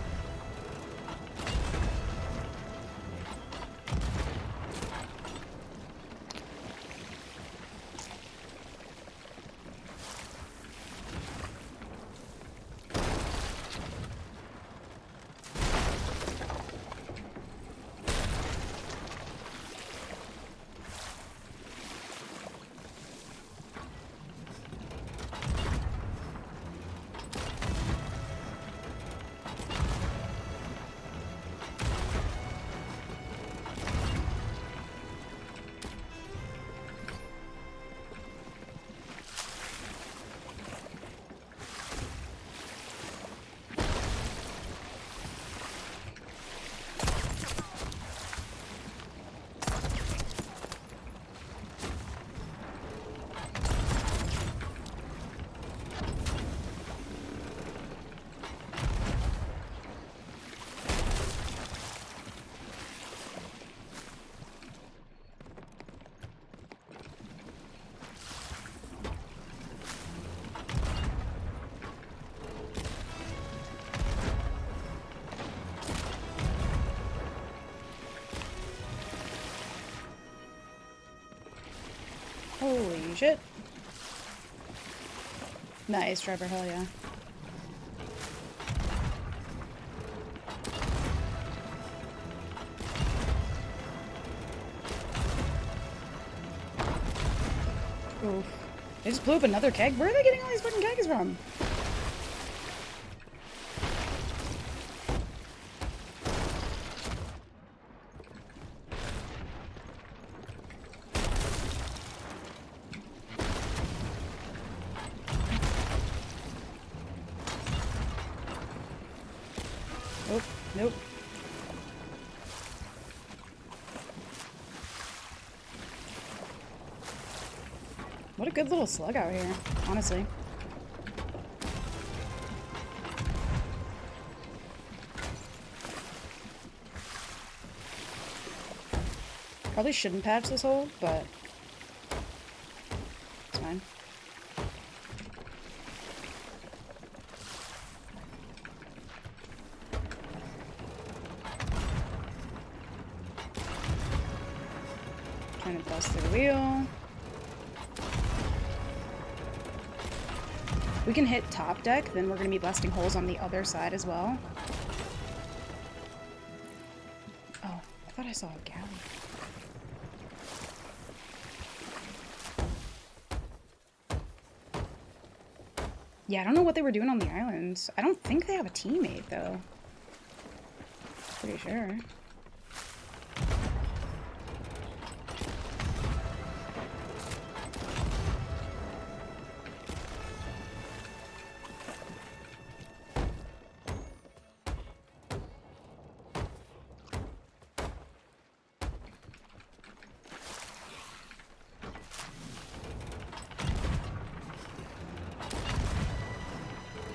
Holy shit. Nice, Trevor, hell yeah. Oof. They just blew up another keg? Where are they getting all these fucking kegs from? Nope, nope. What a good little slug out here, honestly. Probably shouldn't patch this hole, but it's fine. Trying to bust through the wheel. We can hit top deck, then we're going to be busting holes on the other side as well. Oh, I thought I saw a galley. Yeah, I don't know what they were doing on the island. I don't think they have a teammate, though. Pretty sure.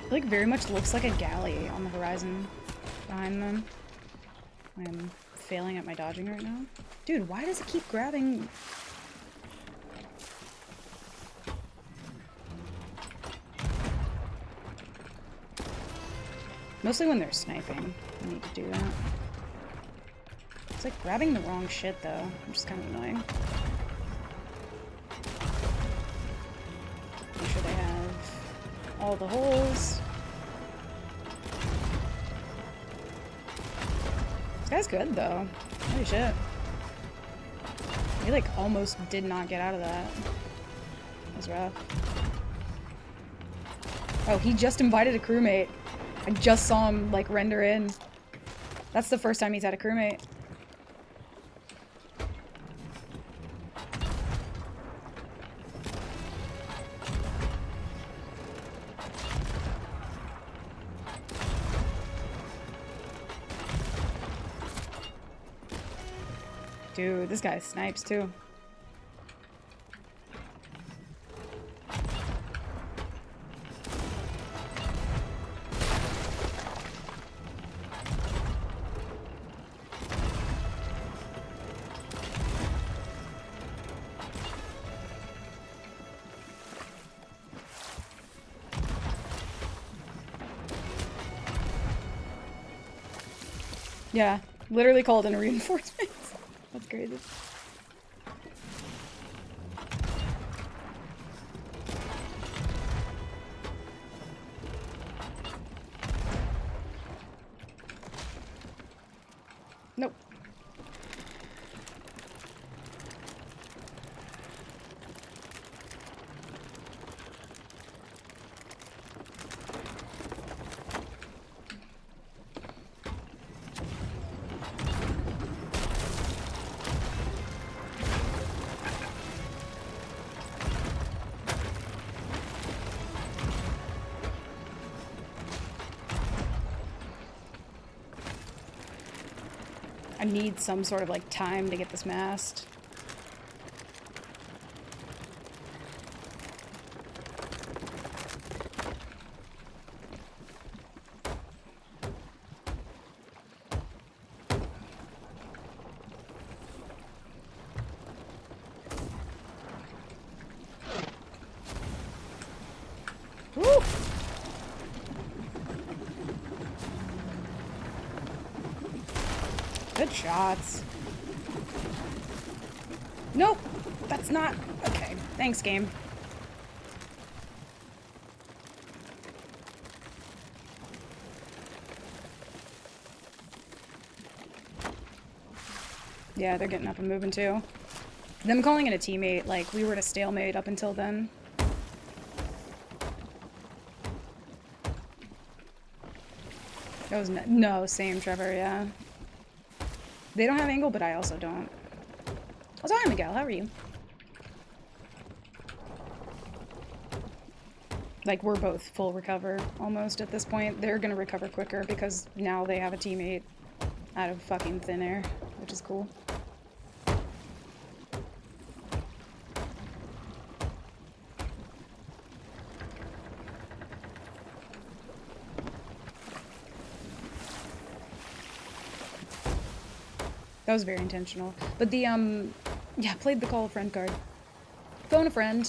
It like very much looks like a galley on the horizon behind them. I'm failing at my dodging right now. Dude, why does it keep grabbing? Mostly when they're sniping, I need to do that. It's like grabbing the wrong shit though, which is kind of annoying. Make sure they have all the holes. This guy's good though. Holy shit. He like almost did not get out of that. That was rough. Oh, he just invited a crewmate. I just saw him like render in. That's the first time he's had a crewmate. Dude, this guy snipes too. Yeah, literally called in reinforcements. That's crazy. Nope. I need some sort of like time to get this mast. Woo! Good shots. Nope, that's not okay. Thanks, game. Yeah, they're getting up and moving too. Them calling it a teammate, like we were at a stalemate up until then. That was no, same Trevor, yeah. They don't have angle, but I also don't. Oh, hi, Miguel. How are you? Like, we're both full recover almost at this point. They're gonna recover quicker because now they have a teammate out of fucking thin air, which is cool. That was very intentional. But the, yeah, played the call a friend card. Phone a friend.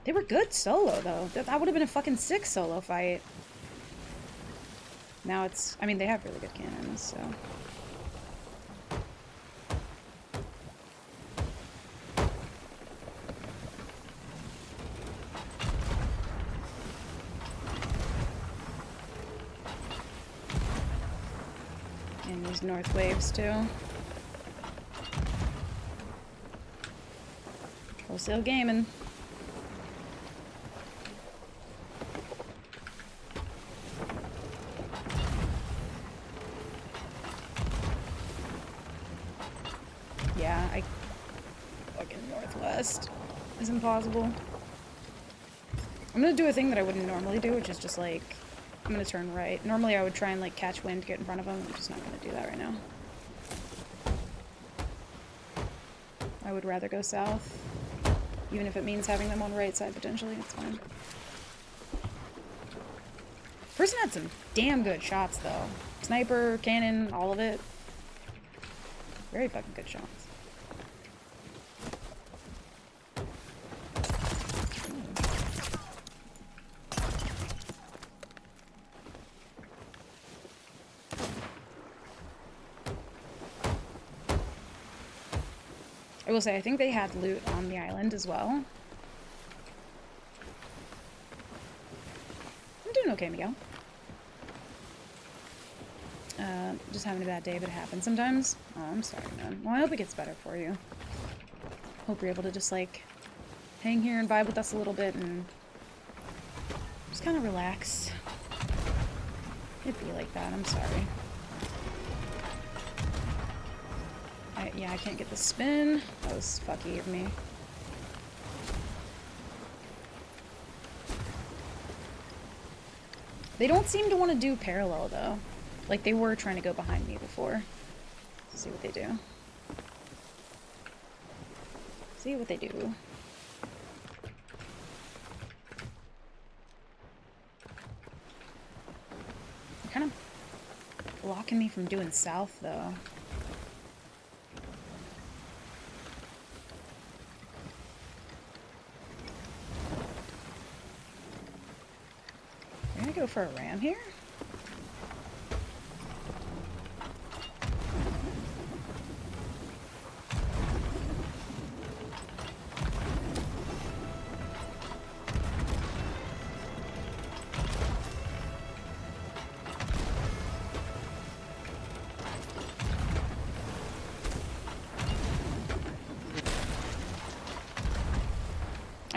They were good solo, though. That would have been a fucking sick solo fight. Now it's, I mean, they have really good cannons, so. And there's north waves, too. Wholesale gaming. Yeah, fucking northwest is impossible. I'm gonna do a thing that I wouldn't normally do, which is just like, I'm gonna turn right. Normally I would try and like catch wind, get in front of them. I'm just not gonna do that right now. I would rather go south, even if it means having them on right side potentially. It's fine. Person had some damn good shots though. Sniper, cannon, all of it. Very fucking good shots. I will say, I think they had loot on the island as well. I'm doing okay, Miguel. Just having a bad day, but it happens sometimes. Oh, I'm sorry, man. Well, I hope it gets better for you. Hope you're able to just, like, hang here and vibe with us a little bit and just kind of relax. It'd be like that, I'm sorry. Yeah, I can't get the spin. That was fucky of me. They don't seem to want to do parallel, though. Like, they were trying to go behind me before. Let's see what they do. See what they do. They're kind of blocking me from doing south, though. We're gonna go for a ram here?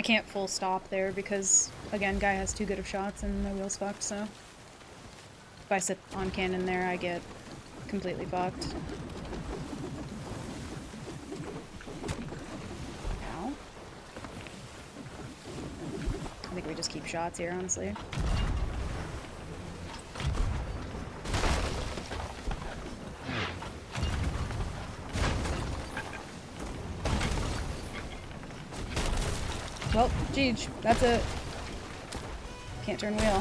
I can't full stop there because, again, guy has too good of shots and my wheel's fucked, so... If I sit on cannon there, I get completely fucked. Ow. I think we just keep shots here, honestly. Well, Jeej, that's it. Can't turn wheel.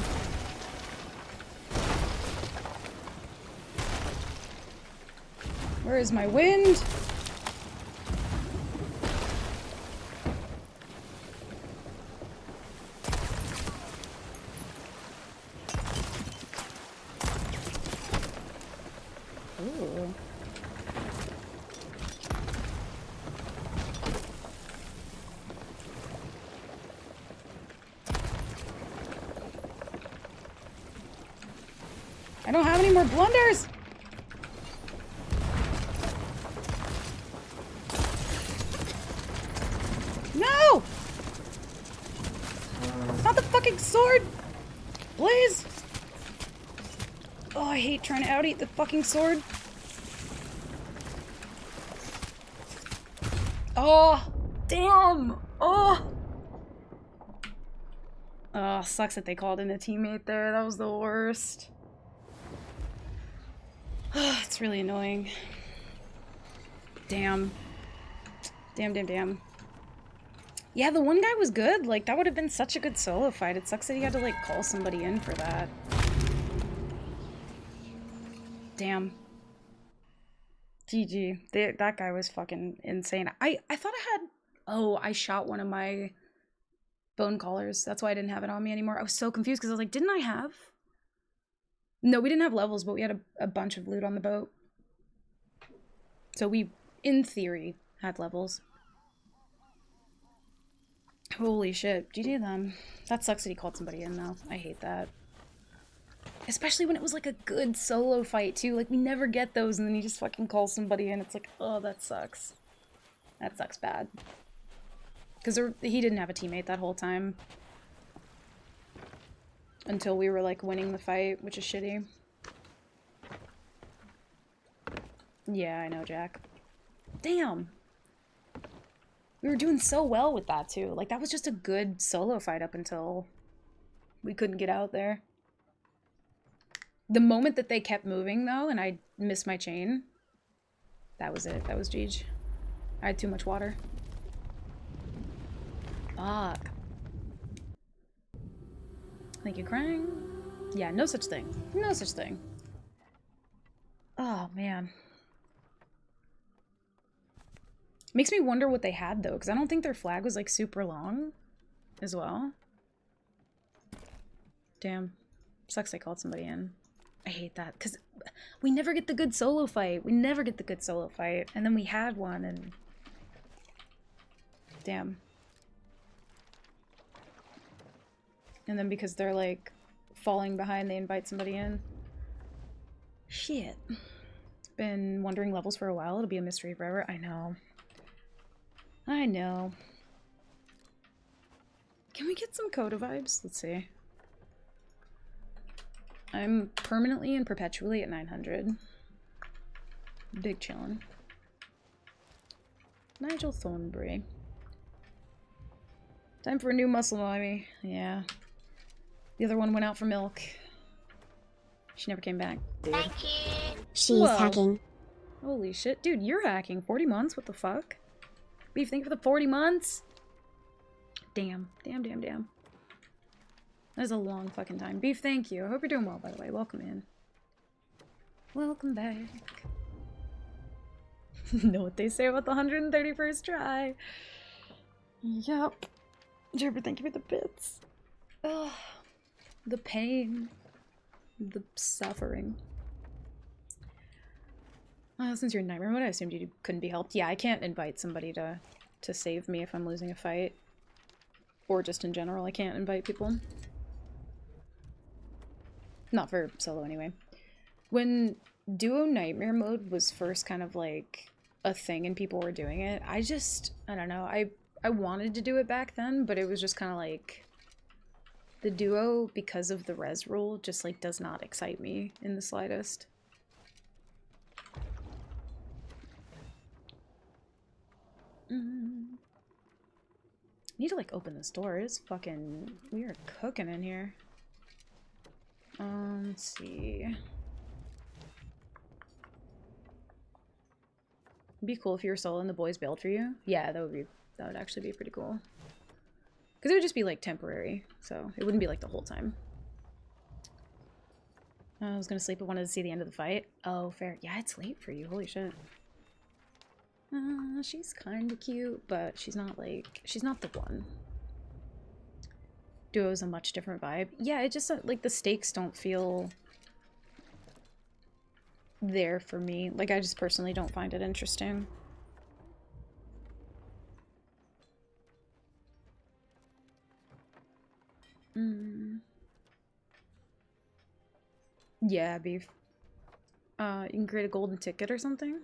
Where is my wind? Ooh. I don't have any more blunders! No! Not the fucking sword! Blaze! Oh, I hate trying to out-eat the fucking sword. Oh! Damn! Oh! Oh, sucks that they called in a teammate there. That was the worst. It's really annoying. Damn. Damn. Yeah, the one guy was good. Like, that would have been such a good solo fight. It sucks that he had to, like, call somebody in for that. Damn. GG. That guy was fucking insane. I thought I had... Oh, I shot one of my bone collars. That's why I didn't have it on me anymore. I was so confused because I was like, didn't I have... No, we didn't have levels, but we had a bunch of loot on the boat. So we, in theory, had levels. Holy shit. GG them. That sucks that he called somebody in, though. I hate that. Especially when it was, like, a good solo fight, too. Like, we never get those, and then he just fucking calls somebody in. It's like, oh, that sucks. That sucks bad. Because he didn't have a teammate that whole time. Until we were, like, winning the fight, which is shitty. Yeah, I know, Jack. Damn! We were doing so well with that, too. Like, that was just a good solo fight up until we couldn't get out there. The moment that they kept moving, though, and I missed my chain, that was it. That was Jeej. I had too much water. Fuck. Thank you, crying. Yeah, no such thing. No such thing. Oh, man. Makes me wonder what they had, though, because I don't think their flag was, like, super long as well. Damn. Sucks they called somebody in. I hate that, because we never get the good solo fight. We never get the good solo fight. And then we had one, and... Damn. And then because they're, like, falling behind, they invite somebody in. Shit. Been wondering levels for a while. It'll be a mystery forever. I know. I know. Can we get some Coda vibes? Let's see. I'm permanently and perpetually at 900. Big chillin'. Nigel Thornbury. Time for a new muscle mommy. Yeah. The other one went out for milk. She never came back. Thank you. She's Whoa. hacking. Holy shit. Dude, you're hacking. 40 months? What the fuck? Beef, thank you for the 40 months? Damn. Damn. That is a long fucking time. Beef, thank you. I hope you're doing well, by the way. Welcome in. Welcome back. Know what they say about the 131st try. Yup. Gerber, thank you for the bits. Ugh. The pain. The suffering. Since you're in nightmare mode, I assumed you couldn't be helped. Yeah, I can't invite somebody to save me if I'm losing a fight. Or just in general, I can't invite people. Not for solo, anyway. When duo nightmare mode was first kind of, like, a thing and people were doing it, I don't know, I wanted to do it back then, but it was just kind of like the duo, because of the res rule, just like does not excite me in the slightest. Need to like open this door. It's fucking, we are cooking in here. Let's see. It'd be cool if you were solo and the boys bailed for you. Yeah, that would actually be pretty cool. Because it would just be like temporary, so it wouldn't be like the whole time. I was gonna sleep, but wanted to see the end of the fight. Oh, fair. Yeah, it's late for you. Holy shit. She's kind of cute, but she's not like, she's not the one. Duo is a much different vibe. Yeah, it just, like, the stakes don't feel there for me. Like, I just personally don't find it interesting. Yeah, beef. You can create a golden ticket or something?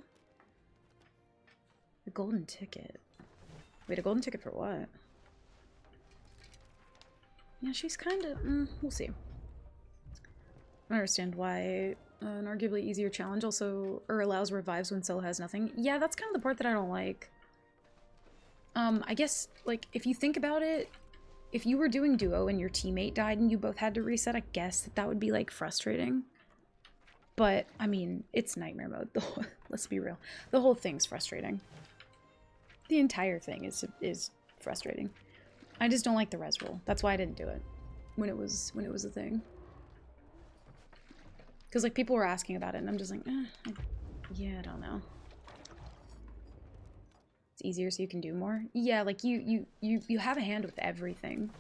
A golden ticket? Wait, a golden ticket for what? Yeah, she's kind of... we'll see. I understand why an arguably easier challenge also allows revives when Solo has nothing. Yeah, that's kind of the part that I don't like. I guess, like, if you think about it, if you were doing duo and your teammate died and you both had to reset, I guess that would be, like, frustrating. But, I mean, it's nightmare mode. Let's be real. The whole thing's frustrating. The entire thing is frustrating. I just don't like the res roll. That's why I didn't do it when it was a thing. Because, like, people were asking about it, and I'm just like, yeah, I don't know. It's easier so you can do more. Yeah, like, you have a hand with everything.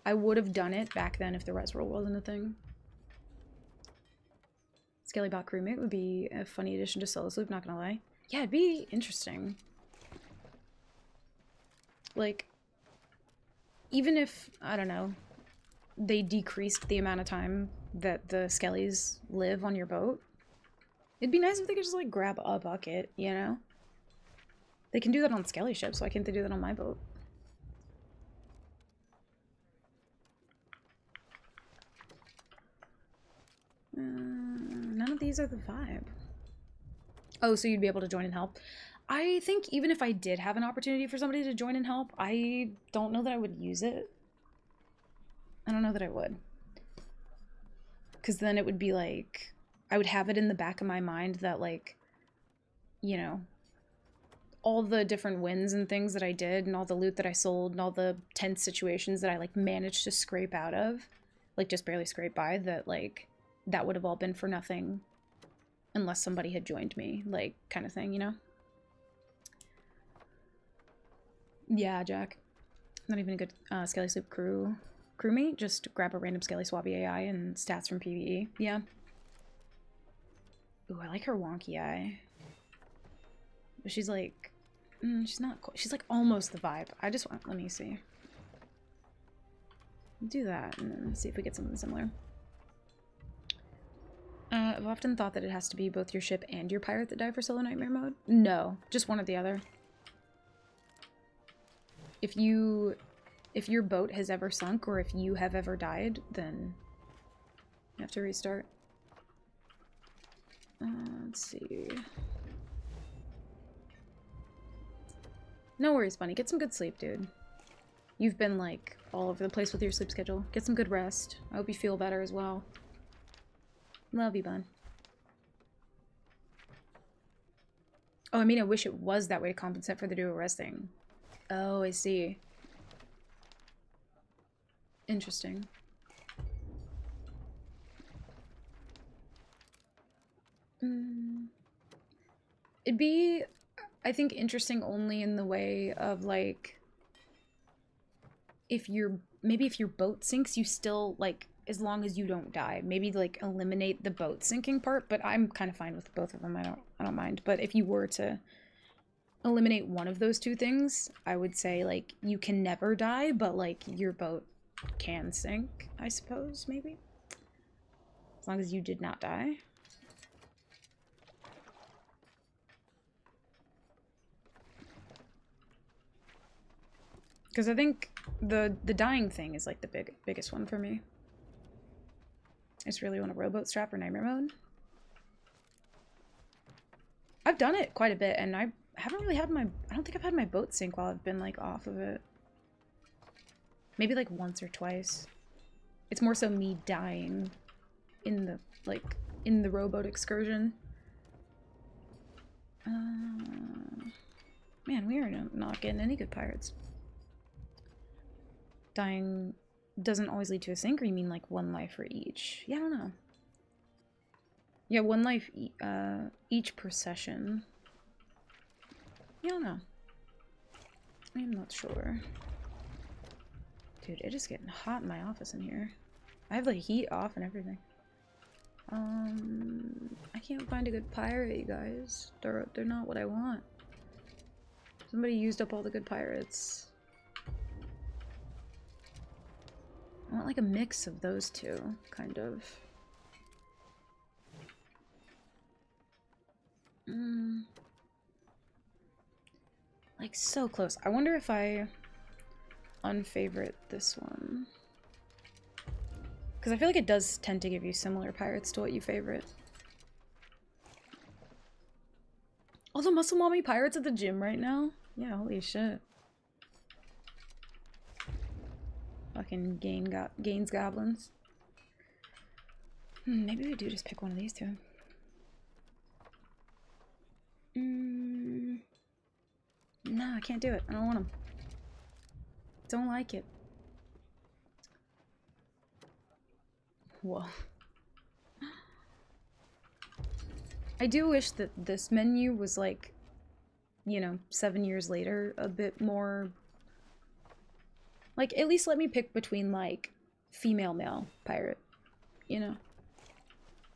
I would have done it back then if the res roll wasn't a thing. Skellybot crewmate would be a funny addition to Solo Sleep, not gonna lie. Yeah, it'd be interesting. Like, even if, I don't know, they decreased the amount of time that the Skellies live on your boat, it'd be nice if they could just, like, grab a bucket, you know? They can do that on Skelly ships, so why can't they do that on my boat? None of these are the vibe. Oh, so you'd be able to join and help. I think even if I did have an opportunity for somebody to join and help, I don't know that I would use it. I don't know that I would. Because then it would be like, I would have it in the back of my mind that, like, you know, all the different wins and things that I did and all the loot that I sold and all the tense situations that I, like, managed to scrape out of, like, just barely scrape by, that, like, that would have all been for nothing unless somebody had joined me, like, kind of thing, you know? Yeah, Jack. Not even a good Skelly Sleep crewmate. Just grab a random Skelly Swabby AI and stats from PvE. Yeah. Ooh, I like her wonky eye. But she's like... she's not quite... She's like almost the vibe. I just want... Let me see. Do that and then see if we get something similar. I've often thought that it has to be both your ship and your pirate that die for solo nightmare mode. No, just one or the other. If your boat has ever sunk or if you have ever died, then you have to restart. Let's see. No worries, Bunny. Get some good sleep, dude. You've been, like, all over the place with your sleep schedule. Get some good rest. I hope you feel better as well. Love you, Bun. Oh, I mean, I wish it was that way to compensate for the duo resting. Oh, I see. Interesting. It'd be, I think, interesting only in the way of, like, maybe if your boat sinks, you still, like, as long as you don't die, maybe, like, eliminate the boat sinking part, but I'm kind of fine with both of them. I don't mind. But if you were to eliminate one of those two things, I would say, like, you can never die, but, like, your boat can sink, I suppose, maybe. As long as you did not die. Because I think the dying thing is like the biggest one for me. I just really want a rowboat strap or nightmare mode. I've done it quite a bit, and I haven't really had my... I don't think I've had my boat sink while I've been, like, off of it. Maybe, like, once or twice. It's more so me dying in the, like, in the rowboat excursion. Man, we are not getting any good pirates. Dying doesn't always lead to a sink, or you mean, like, 1 life for each? Yeah, I don't know. Yeah, 1 life each per session. Yeah, I don't know. I'm not sure. Dude, it is getting hot in my office in here. I have the heat off and everything. I can't find a good pirate, you guys. They're not what I want. Somebody used up all the good pirates. I want like a mix of those two, kind of. Like, so close. I wonder if I unfavorite this one. Because I feel like it does tend to give you similar pirates to what you favorite. All the muscle mommy pirates at the gym right now? Yeah, holy shit. Fucking Gaines goblins. Maybe we do just pick one of these two. No, I can't do it. I don't want them. Don't like it. Whoa. I do wish that this menu was like, you know, 7 years later, a bit more... Like, at least let me pick between, like, female-male pirate, you know?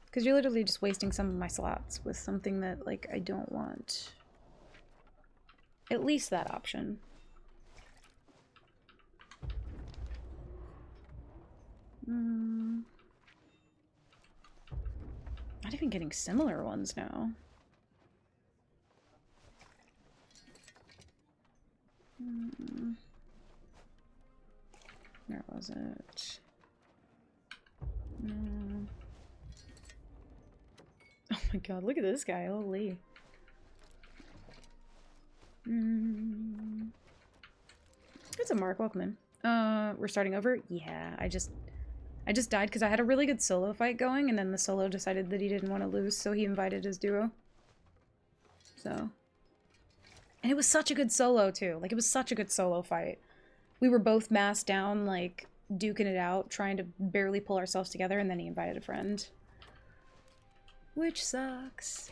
Because you're literally just wasting some of my slots with something that, like, I don't want. At least that option. Not even getting similar ones now. Where was it? Oh my god, look at this guy, holy. It's a Mark, welcome in. We're starting over? Yeah, I just died because I had a really good solo fight going, and then the solo decided that he didn't want to lose, so he invited his duo. So. And it was such a good solo, too. Like, it was such a good solo fight. We were both masked down, like, duking it out, trying to barely pull ourselves together, and then he invited a friend. Which sucks.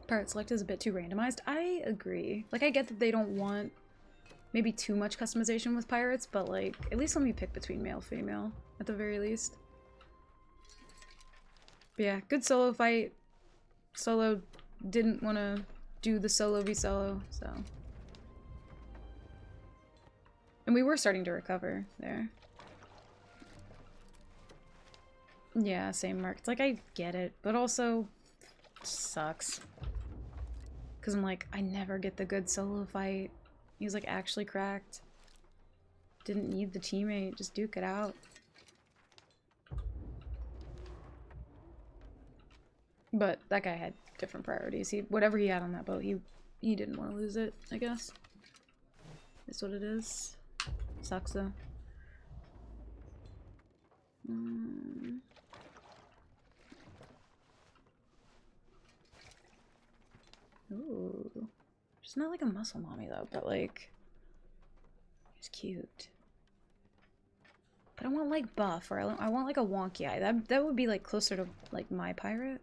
Pirate select is a bit too randomized. I agree. Like, I get that they don't want maybe too much customization with pirates, but, like, at least let me pick between male, female, at the very least. But yeah, good solo fight. Solo didn't want to do the solo v solo, so. And we were starting to recover there. Yeah, same Mark. It's like, I get it, but also sucks. Because I'm like, I never get the good solo fight. He's like actually cracked. Didn't need the teammate, just duke it out. But that guy had different priorities. Whatever he had on that boat, he didn't want to lose it, I guess. That's what it is. Sucks though. Ooh. She's not like a muscle mommy though, but like, she's cute. But I want like buff, or I want like a wonky eye. That would be like closer to like my pirate.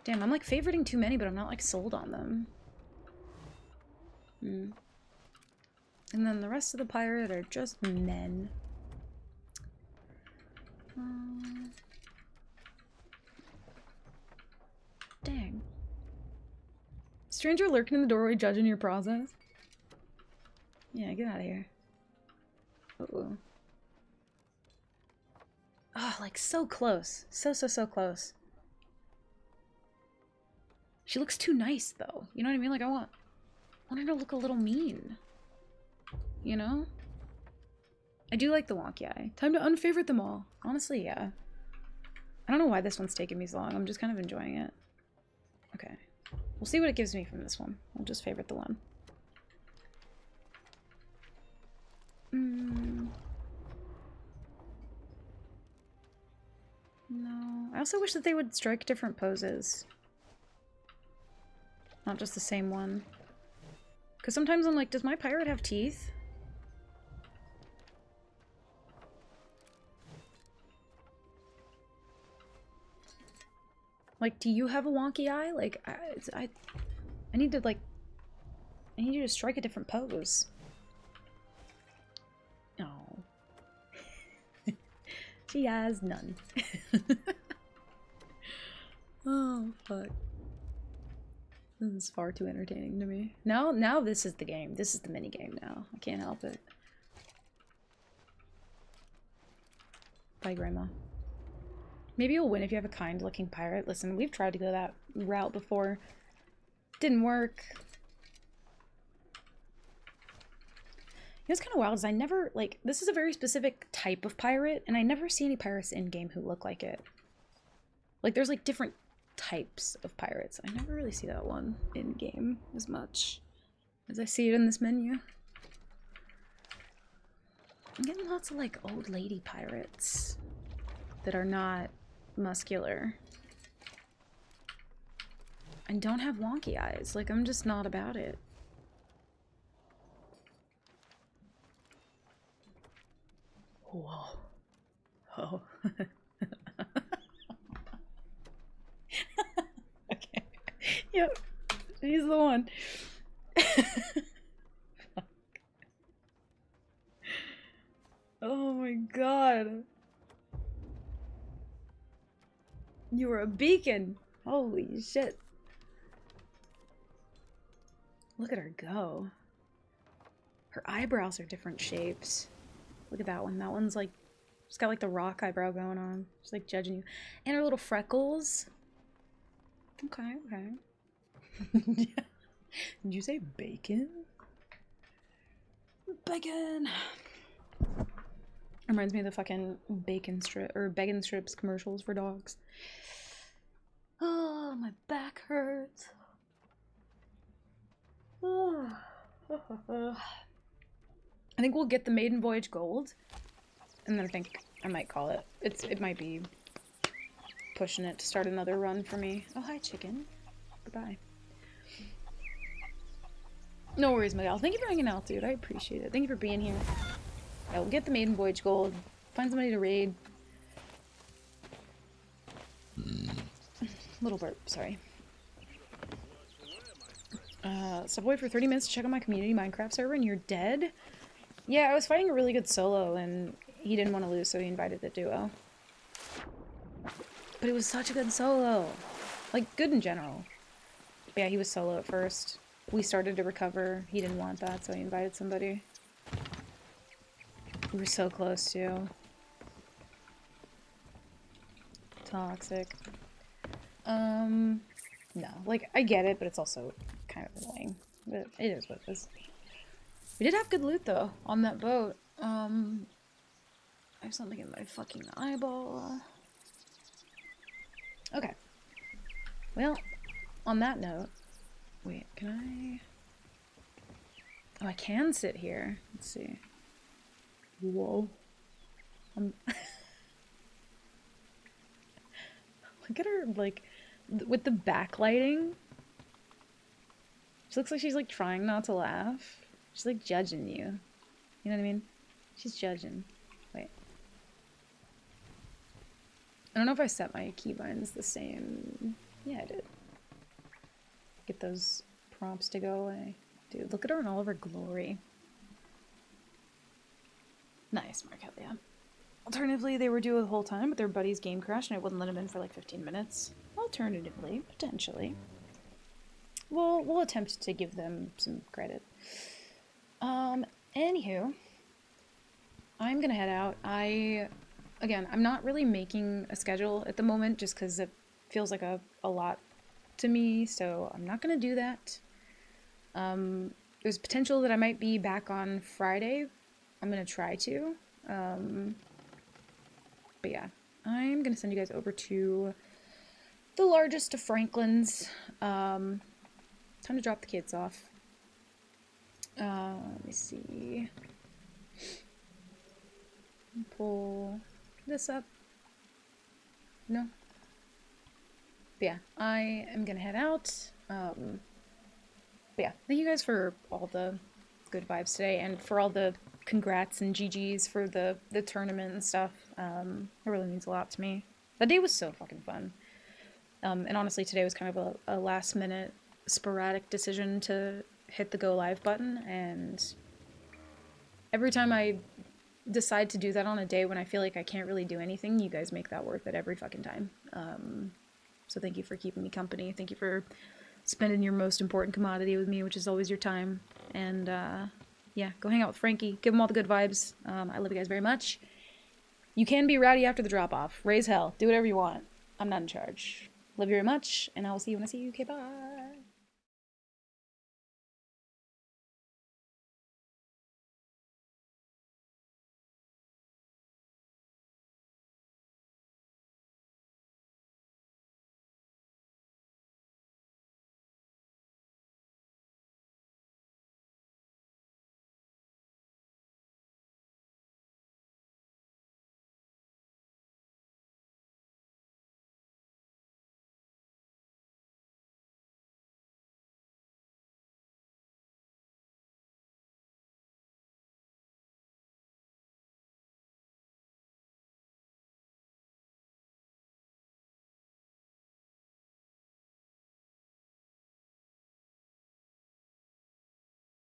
Damn, I'm like favoriting too many, but I'm not like sold on them. And then the rest of the pirate are just men. Dang. Stranger lurking in the doorway judging your process? Yeah, get out of here. Uh-oh. Oh, like so close. So close. She looks too nice though. You know what I mean? Like I want want her to look a little mean. You know? I do like the wonky eye. Time to unfavorite them all. Honestly, yeah. I don't know why this one's taking me so long. I'm just kind of enjoying it. Okay. We'll see what it gives me from this one. I'll just favorite the one. No. I also wish that they would strike different poses. Not just the same one. Because sometimes I'm like, does my pirate have teeth? Like, do you have a wonky eye? Like, I need to, like... I need you to strike a different pose. Oh. She has none. Oh, fuck. This is far too entertaining to me. Now this is the game. This is the mini game now. I can't help it. Bye, Grandma. Maybe you'll win if you have a kind-looking pirate. Listen, we've tried to go that route before. Didn't work. You know what's kind of wild is I never, like, this is a very specific type of pirate, and I never see any pirates in-game who look like it. Like, there's, like, different types of pirates. I never really see that one in-game as much as I see it in this menu. I'm getting lots of, like, old lady pirates that are not muscular and don't have wonky eyes. Like, I'm just not about it. Whoa. Oh. Okay. Yep. He's the one. Fuck. Oh my god. You were a beacon. Holy shit. Look at her go. Her eyebrows are different shapes. Look at that one. That one's like, she's got like the rock eyebrow going on. She's like judging you. And her little freckles. Okay, okay. Did you say bacon? Bacon! Reminds me of the fucking bacon strip, or bacon strips commercials for dogs. Oh, my back hurts. Oh. I think we'll get the Maiden Voyage Gold, and then I think I might call it. It might be pushing it to start another run for me. Oh, hi, chicken. Goodbye. No worries, Miguel. Thank you for hanging out, dude. I appreciate it. Thank you for being here. Yeah, we'll get the Maiden Voyage Gold. Find somebody to raid. Little burp, sorry. Step away for 30 minutes to check on my community Minecraft server and you're dead? Yeah, I was fighting a really good solo and he didn't want to lose, so he invited the duo. But it was such a good solo. Like, good in general. But yeah, he was solo at first. We started to recover. He didn't want that, so he invited somebody. We were so close, too. Toxic. No. Like, I get it, but it's also kind of annoying. But it is what it is. We did have good loot, though, on that boat. I have something in my fucking eyeball. Okay. Well, on that note... Wait, can I... Oh, I can sit here. Let's see. Whoa. Look at her, like, with the backlighting. She looks like she's, like, trying not to laugh. She's, like, judging you. You know what I mean? She's judging. Wait. I don't know if I set my keybinds the same. Yeah, I did. Get those prompts to go away. Dude, look at her in all of her glory. Nice, Markelia. Alternatively, they were due the whole time, but their buddy's game crashed and I wouldn't let him in for like 15 minutes. Alternatively, potentially. We'll attempt to give them some credit. Anywho, I'm gonna head out. Again, I'm not really making a schedule at the moment just because it feels like a lot to me, so I'm not gonna do that. there's potential that I might be back on Friday. I'm gonna try to. But yeah, I'm gonna send you guys over to the largest of Franklin's. Time to drop the kids off. Let me see. Pull this up. No. But yeah, I am gonna head out. But yeah, thank you guys for all the good vibes today and for all the congrats and GGs for the tournament and stuff. It really means a lot to me. That day was so fucking fun. And honestly, today was kind of a last minute sporadic decision to hit the go live button, and every time I decide to do that on a day when I feel like I can't really do anything, you guys make that worth it every fucking time. So thank you for keeping me company. Thank you for spending your most important commodity with me, which is always your time. And yeah, go hang out with Frankie. Give him all the good vibes. I love you guys very much. You can be rowdy after the drop-off. Raise hell. Do whatever you want. I'm not in charge. Love you very much, and I will see you when I see you. Okay, bye.